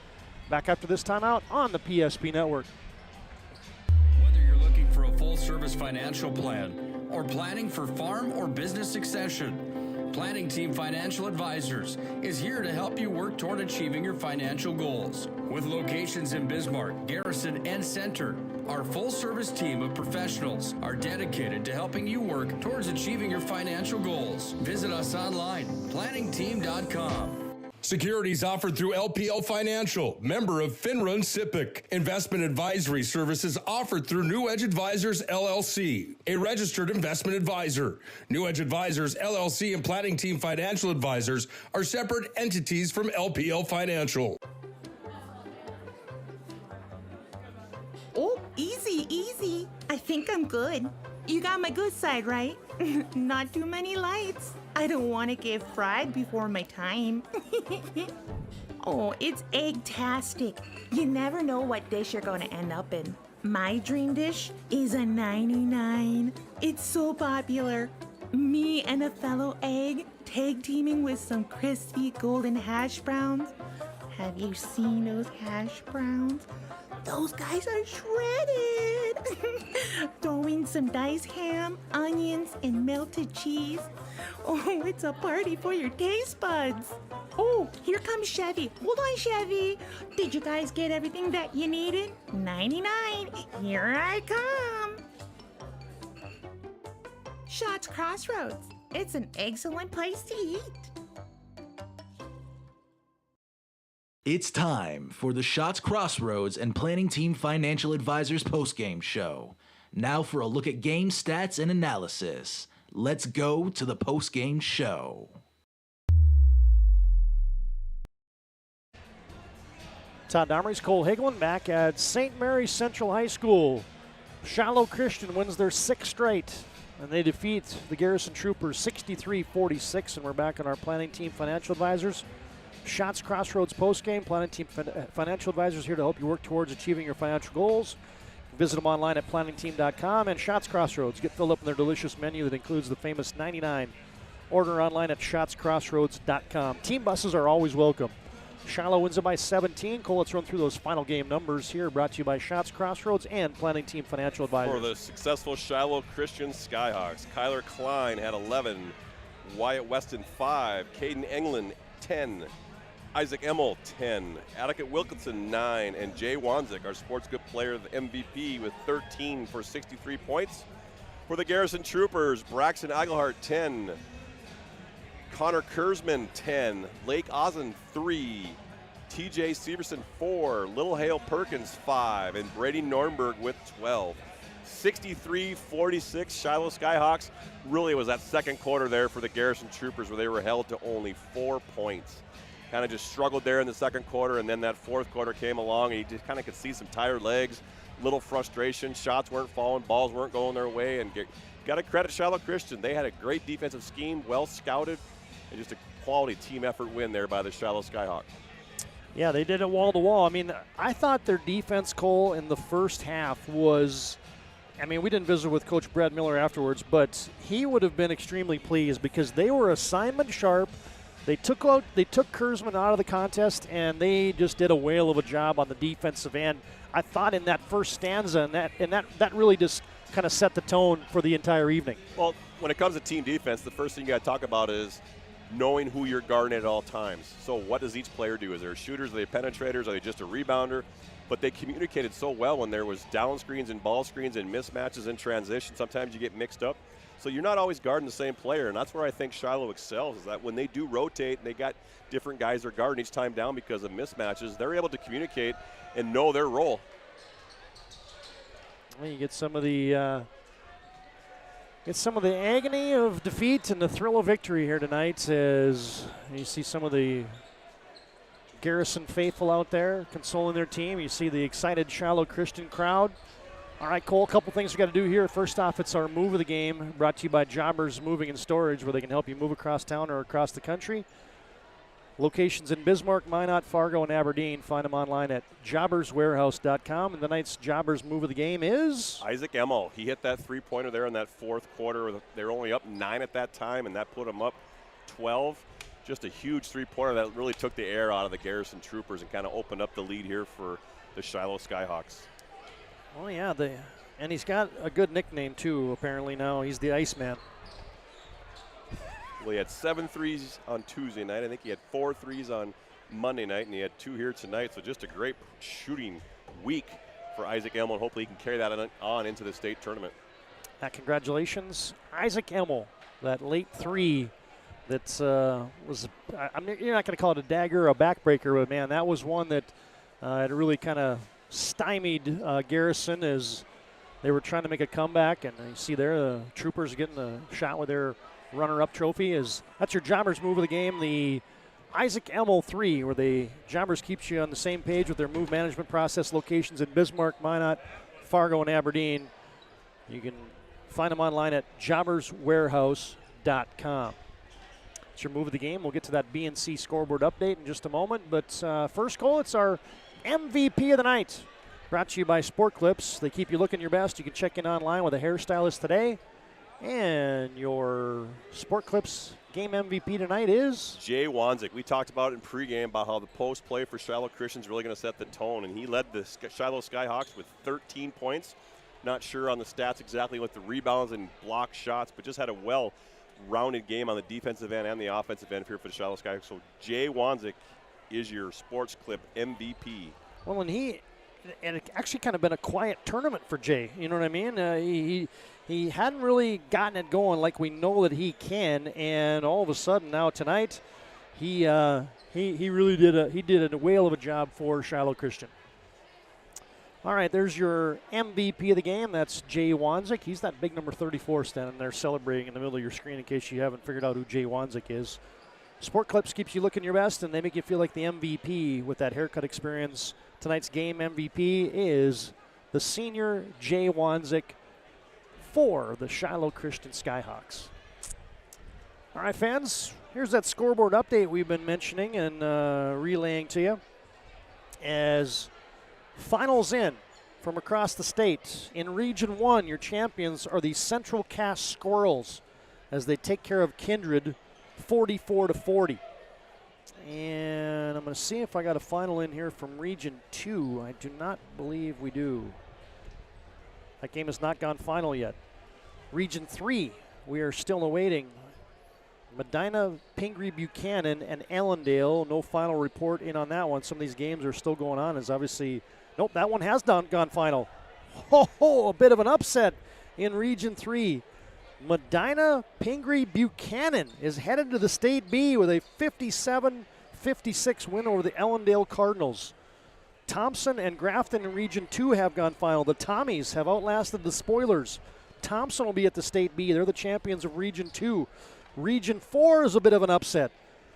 Back after this timeout on the PSP Network. Whether you're looking for a full-service financial plan or planning for farm or business succession, Planning Team Financial Advisors is here to help you work toward achieving your financial goals. With locations in Bismarck, Garrison, and Center, our full-service team of professionals are dedicated to helping you work towards achieving your financial goals. Visit us online, planningteam.com. Securities offered through LPL Financial, member of Finrun SIPC. Investment advisory services offered through New Edge Advisors LLC, a registered investment advisor. New Edge Advisors LLC and Planning Team Financial Advisors are separate entities from LPL Financial. Oh, easy, easy. I think I'm good. You got my good side, right? Not too many lights. I don't want to get fried before my time. Oh, it's egg-tastic. You never know what dish you're going to end up in. My dream dish is a 99. It's so popular. Me and a fellow egg tag teaming with some crispy golden hash browns. Have you seen those hash browns? Those guys are shredded. Throw in some diced ham, onions, and melted cheese. Oh, it's a party for your taste buds. Oh, here comes Chevy. Hold on, Chevy. Did you guys get everything that you needed? 99. Here I come. Shots Crossroads. It's an excellent place to eat. It's time for the Shots Crossroads and Planning Team Financial Advisors postgame show. Now for a look at game stats and analysis. Let's go to the postgame show. Todd Domres, Cole Higlin back at St. Mary's Central High School. Shiloh Christian wins their 6th straight, and they defeat the Garrison Troopers 63-46, and we're back on our Planning Team Financial Advisors. Shots Crossroads postgame. Planning Team Financial Advisors here to help you work towards achieving your financial goals. Visit them online at planningteam.com. And Shots Crossroads, get filled up in their delicious menu that includes the famous 99. Order online at shotscrossroads.com. Team buses are always welcome. Shiloh wins it by 17. Cole, let's run through those final game numbers here, brought to you by Shots Crossroads and Planning Team Financial Advisors. For the successful Shiloh Christian Skyhawks, Kyler Klein had 11, Wyatt Weston 5, Caden Englund 10, Isaac Emmel 10, Attica Wilkinson 9, and Jay Wanzik, our sports good player, the MVP, with 13 for 63 points. For the Garrison Troopers, Braxton Eigelhart 10, Connor Kurzman 10, Lake Ozen 3, TJ Severson 4, Little Hale Perkins 5, and Brady Nornberg with 12. 63-46 Shiloh Skyhawks. Really was that second quarter there for the Garrison Troopers where they were held to only 4 points. Kind of just struggled there in the second quarter, and then that fourth quarter came along, and you just kind of could see some tired legs, little frustration. Shots weren't falling, balls weren't going their way, and got to credit Shiloh Christian. They had a great defensive scheme, well scouted, and just a quality team effort win there by the Shiloh Skyhawks. Yeah, they did it wall to wall. I mean, I thought their defense, Cole, in the first half was, I mean, we didn't visit with Coach Brad Miller afterwards, but he would have been extremely pleased because they were assignment sharp. They took Kurzman out of the contest, and they just did a whale of a job on the defensive end. I thought in that first stanza, and that really just kind of set the tone for the entire evening. Well, when it comes to team defense, the first thing you got to talk about is knowing who you're guarding at all times. So what does each player do? Is there shooters? Are they penetrators? Are they just a rebounder? But they communicated so well when there was down screens and ball screens and mismatches in transition. Sometimes you get mixed up. So you're not always guarding the same player, and that's where I think Shiloh excels, is that when they do rotate and they got different guys they're guarding each time down because of mismatches, they're able to communicate and know their role. Well, you get some of the agony of defeat and the thrill of victory here tonight as you see some of the Garrison faithful out there consoling their team. You see the excited Shiloh Christian crowd. All right, Cole, a couple things we got to do here. First off, it's our move of the game, brought to you by Jobbers Moving and Storage, where they can help you move across town or across the country. Locations in Bismarck, Minot, Fargo, and Aberdeen. Find them online at jobberswarehouse.com. And tonight's Jobbers move of the game is Isaac Emmel. He hit that three-pointer there in that fourth quarter. They were only up 9 at that time, and that put them up 12. Just a huge three-pointer that really took the air out of the Garrison Troopers and kind of opened up the lead here for the Shiloh Skyhawks. Oh, yeah, and he's got a good nickname, too, apparently now. He's the Iceman. Well, he had 7 threes on Tuesday night. I think he had 4 threes on Monday night, and he had 2 here tonight. So just a great shooting week for Isaac Emmel, and hopefully he can carry that on into the state tournament. Congratulations, Isaac Emmel. That late 3 that was, you're not going to call it a dagger or a backbreaker, but man, that was one that had really kind of stymied Garrison as they were trying to make a comeback. And you see there the Troopers getting a shot with their runner-up trophy. That's your Jobbers move of the game, the Isaac Emil 3, where the Jobbers keeps you on the same page with their move management process locations in Bismarck, Minot, Fargo, and Aberdeen. You can find them online at jobberswarehouse.com. It's your move of the game. We'll get to that BNC scoreboard update in just a moment. But first goal, it's our MVP of the night. Brought to you by Sport Clips. They keep you looking your best. You can check in online with a hairstylist today. And your Sport Clips game MVP tonight is? Jay Wanzik. We talked about it in pregame about how the post play for Shiloh Christian's really going to set the tone. And he led the Shiloh Skyhawks with 13 points. Not sure on the stats exactly what the rebounds and block shots, but just had a well-rounded game on the defensive end and the offensive end here for the Shiloh Skyhawks. So Jay Wanzik is your Sports Clip MVP. Well, and it's actually kind of been a quiet tournament for Jay. You know what I mean? He hadn't really gotten it going like we know that he can, and all of a sudden now tonight, he really did a whale of a job for Shiloh Christian. All right, there's your MVP of the game. That's Jay Wanzik. He's that big number 34 standing there celebrating in the middle of your screen in case you haven't figured out who Jay Wanzik is. Sport Clips keeps you looking your best, and they make you feel like the MVP with that haircut experience. Tonight's game MVP is the senior Jay Wanzik for the Shiloh Christian Skyhawks. All right, fans, here's that scoreboard update we've been mentioning and relaying to you. As finals in from across the state. In Region 1, your champions are the Central Cass Squirrels as they take care of Kindred 44-40. And I'm going to see if I got a final in here from Region 2. I do not believe we do. That game has not gone final yet. Region 3, we are still awaiting Medina, Pingree, Buchanan, and Allendale. No final report in on that one. Some of these games are still going on. As obviously, nope, that one has gone final. A bit of an upset in Region 3. Medina, Pingree, Buchanan is headed to the State B with a 57-56 win over the Allendale Cardinals. Thompson and Grafton in Region 2 have gone final. The Tommies have outlasted the Spoilers. Thompson will be at the State B. They're the champions of Region 2. Region 4 is a bit of an upset.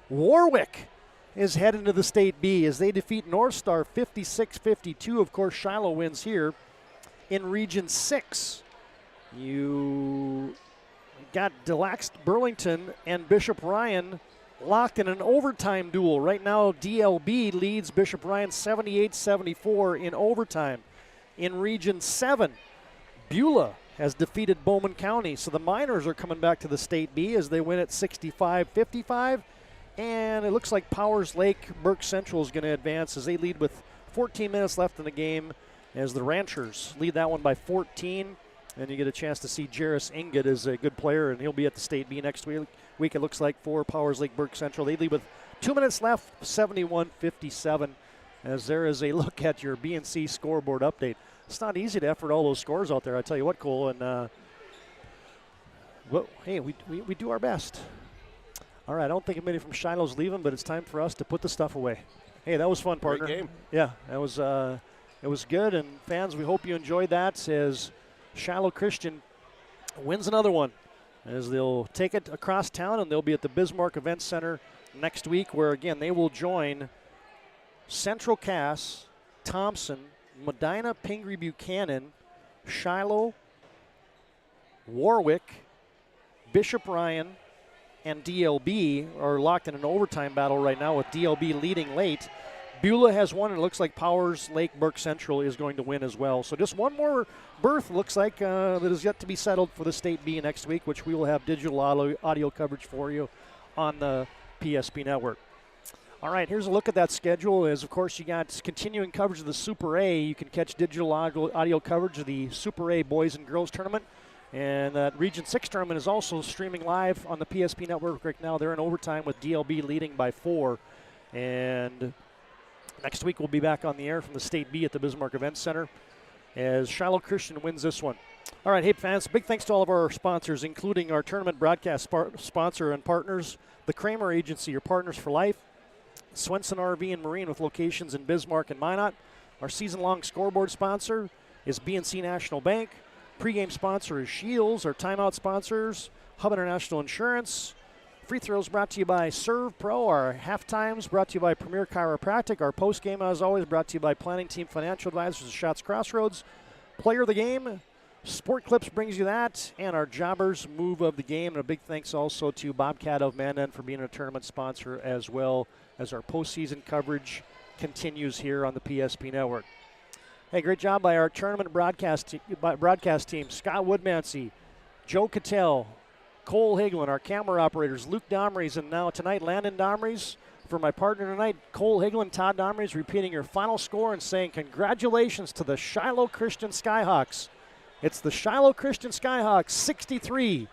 Warwick is heading to the State B as they defeat North Star 56-52. Of course, Shiloh wins here. In Region 6, you got Delax Burlington and Bishop Ryan locked in an overtime duel. Right now, DLB leads Bishop Ryan 78-74 in overtime. In Region 7, Beulah has defeated Bowman County. So the Miners are coming back to the State B as they win at 65-55. And it looks like Powers Lake Burke Central is going to advance as they lead with 14 minutes left in the game as the Ranchers lead that one by 14. And you get a chance to see Jairus Ingot is a good player, and he'll be at the State B next week, it looks like, for Powers Lake Burke Central. They lead with 2 minutes left, 71-57, as there is a look at your BNC scoreboard update. It's not easy to effort all those scores out there, I tell you what, Cole. And, well, hey, we do our best. All right, I don't think anybody from Shiloh's leaving, but it's time for us to put the stuff away. Hey, that was fun, partner. Great game. Yeah, that was it was good, and fans, we hope you enjoyed that as Shiloh Christian wins another one as they'll take it across town, and they'll be at the Bismarck Event Center next week, where, again, they will join Central Cass, Thompson, Medina, Pingree, Buchanan, Shiloh, Warwick, Bishop Ryan, and DLB are locked in an overtime battle right now with DLB leading late. Beulah has won, and it looks like Powers Lake Burke Central is going to win as well. So just one more berth, looks like, that is yet to be settled for the State B next week, which we will have digital audio coverage for you on the PSP network. All right, here's a look at that schedule. As, of course, you got continuing coverage of the Super A. You can catch digital audio coverage of the Super A Boys and Girls Tournament. And that Region 6 tournament is also streaming live on the PSP network right now. They're in overtime with DLB leading by 4. And next week we'll be back on the air from the State B at the Bismarck Event Center as Shiloh Christian wins this one. All right, hey fans, big thanks to all of our sponsors, including our tournament broadcast sponsor and partners, the Kramer Agency, your partners for life, Swenson RV and Marine with locations in Bismarck and Minot. Our season-long scoreboard sponsor is BNC National Bank. Pregame sponsor is Shields. Our timeout sponsors, Hub International Insurance. Free throws brought to you by Servpro. Our halftimes brought to you by Premier Chiropractic. Our postgame, as always, brought to you by Planning Team Financial Advisors at Shots Crossroads. Player of the game, Sport Clips brings you that, and our Jobbers move of the game. And a big thanks also to Bobcat of Mandan for being a tournament sponsor, as well as our postseason coverage continues here on the PSP Network. Hey, great job by our tournament broadcast team, Scott Woodmansey, Joe Cattell, Cole Higlin, our camera operators, Luke Domres, and now tonight, Landon Domres. For my partner tonight, Cole Higlin, Todd Domres, repeating your final score and saying congratulations to the Shiloh Christian Skyhawks. It's the Shiloh Christian Skyhawks 63,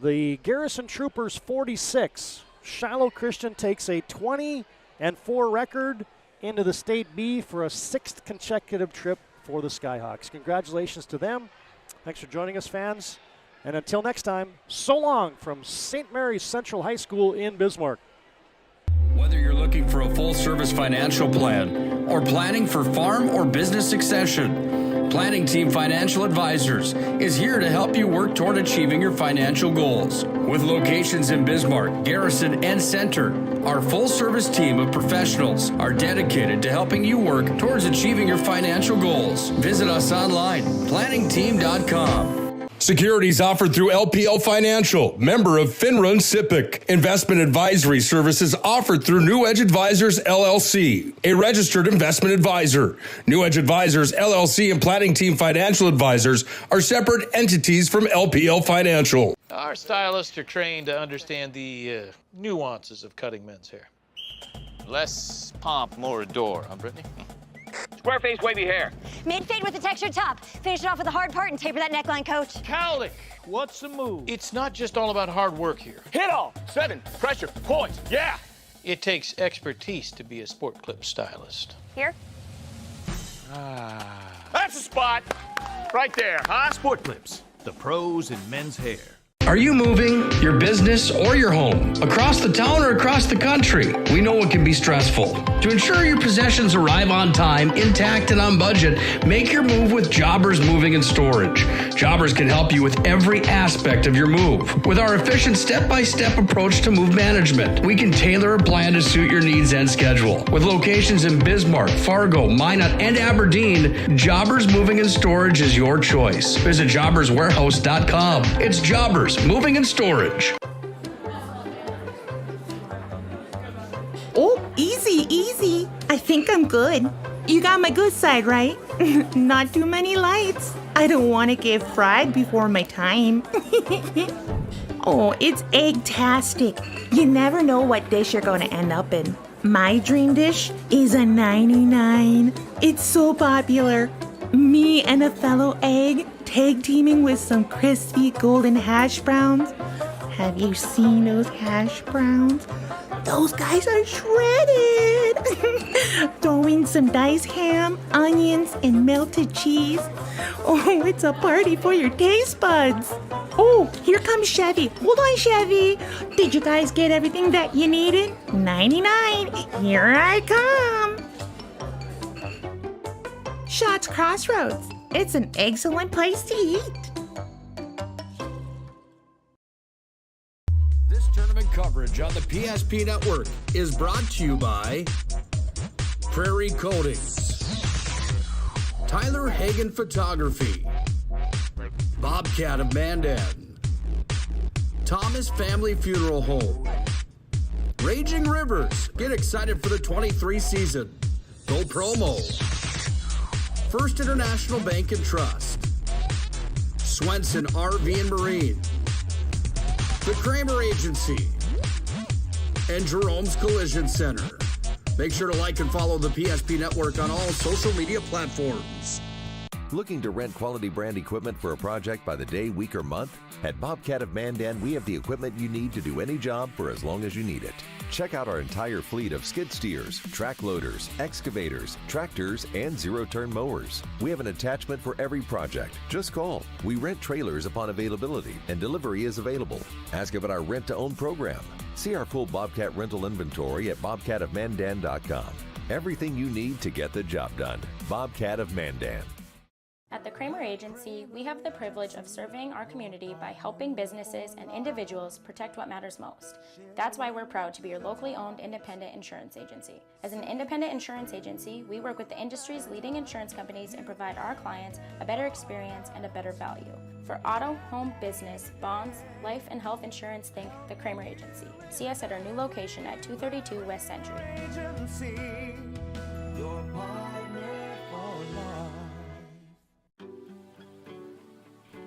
the Garrison Troopers 46. Shiloh Christian takes a 20-4 record into the State B for a 6th consecutive trip for the Skyhawks. Congratulations to them. Thanks for joining us, fans. And until next time, so long from St. Mary's Central High School in Bismarck. Whether you're looking for a full-service financial plan or planning for farm or business succession, Planning Team Financial Advisors is here to help you work toward achieving your financial goals. With locations in Bismarck, Garrison, and Center, our full-service team of professionals are dedicated to helping you work towards achieving your financial goals. Visit us online, planningteam.com. Securities offered through LPL Financial, member of FINRA and SIPC. Investment advisory services offered through New Edge Advisors, LLC, a registered investment advisor. New Edge Advisors, LLC, and Planning Team Financial Advisors are separate entities from LPL Financial. Our stylists are trained to understand the nuances of cutting men's hair. Less pomp, more adore, huh, Brittany? Square face, wavy hair. Mid-fade with a textured top. Finish it off with a hard part and taper that neckline, coach. Cowlick, what's the move? It's not just all about hard work here. Hit all. 7. Pressure. Points. Yeah. It takes expertise to be a sport clip stylist. Here? That's a spot. Right there, huh? Sport Clips, the pros in men's hair. Are you moving your business or your home across the town or across the country? We know it can be stressful. To ensure your possessions arrive on time, intact, and on budget, make your move with Jobbers Moving and Storage. Jobbers can help you with every aspect of your move. With our efficient step-by-step approach to move management, we can tailor a plan to suit your needs and schedule. With locations in Bismarck, Fargo, Minot, and Aberdeen, Jobbers Moving and Storage is your choice. Visit jobberswarehouse.com. It's Jobbers Moving and Storage. Oh, easy, easy. I think I'm good. You got my good side, right? Not too many lights. I don't want to get fried before my time. Oh, it's egg-tastic. You never know what dish you're going to end up in. My dream dish is a 99. It's so popular. Me and a fellow egg tag teaming with some crispy golden hash browns. Have you seen those hash browns? Those guys are shredded. Throw in some diced ham, onions, and melted cheese. Oh, it's a party for your taste buds. Oh, here comes Chevy. Hold on, Chevy. Did you guys get everything that you needed? 99. Here I come. Shots Crossroads. It's an excellent place to eat. This tournament coverage on the PSP Network is brought to you by Prairie Coatings, Tyler Hagen Photography, Bobcat of Mandan, Thomas Family Funeral Home, Raging Rivers. Get excited for the 23 season. Go Promo. First International Bank and Trust, Swenson RV and Marine, the Kramer Agency, and Jerome's Collision Center. Make sure to like and follow the PSP Network on all social media platforms. Looking to rent quality brand equipment for a project by the day, week, or month? At Bobcat of Mandan, we have the equipment you need to do any job for as long as you need it. Check out our entire fleet of skid steers, track loaders, excavators, tractors, and zero-turn mowers. We have an attachment for every project. Just call. We rent trailers upon availability, and delivery is available. Ask about our rent-to-own program. See our full Bobcat rental inventory at bobcatofmandan.com. Everything you need to get the job done. Bobcat of Mandan. At the Kramer Agency, we have the privilege of serving our community by helping businesses and individuals protect what matters most. That's why we're proud to be your locally owned independent insurance agency. As an independent insurance agency, we work with the industry's leading insurance companies and provide our clients a better experience and a better value. For auto, home, business, bonds, life, and health insurance, think the Kramer Agency. See us at our new location at 232 West Century.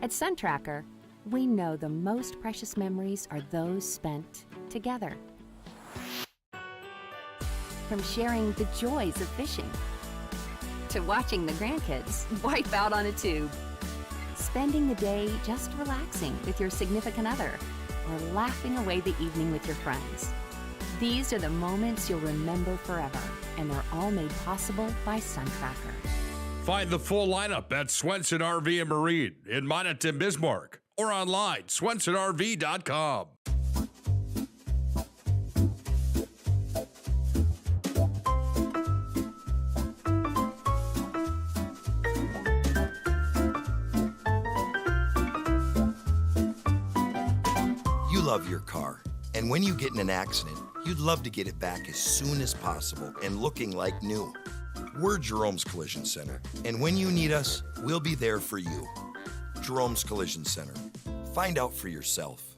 At SunTracker, we know the most precious memories are those spent together. From sharing the joys of fishing, to watching the grandkids wipe out on a tube, spending the day just relaxing with your significant other, or laughing away the evening with your friends. These are the moments you'll remember forever, and they're all made possible by SunTracker. Find the full lineup at Swenson RV and Marine in Monaghan, Bismarck, or online, swensonrv.com. You love your car, and when you get in an accident, you'd love to get it back as soon as possible and looking like new. We're Jerome's Collision Center, and when you need us, we'll be there for you. Jerome's Collision Center. Find out for yourself.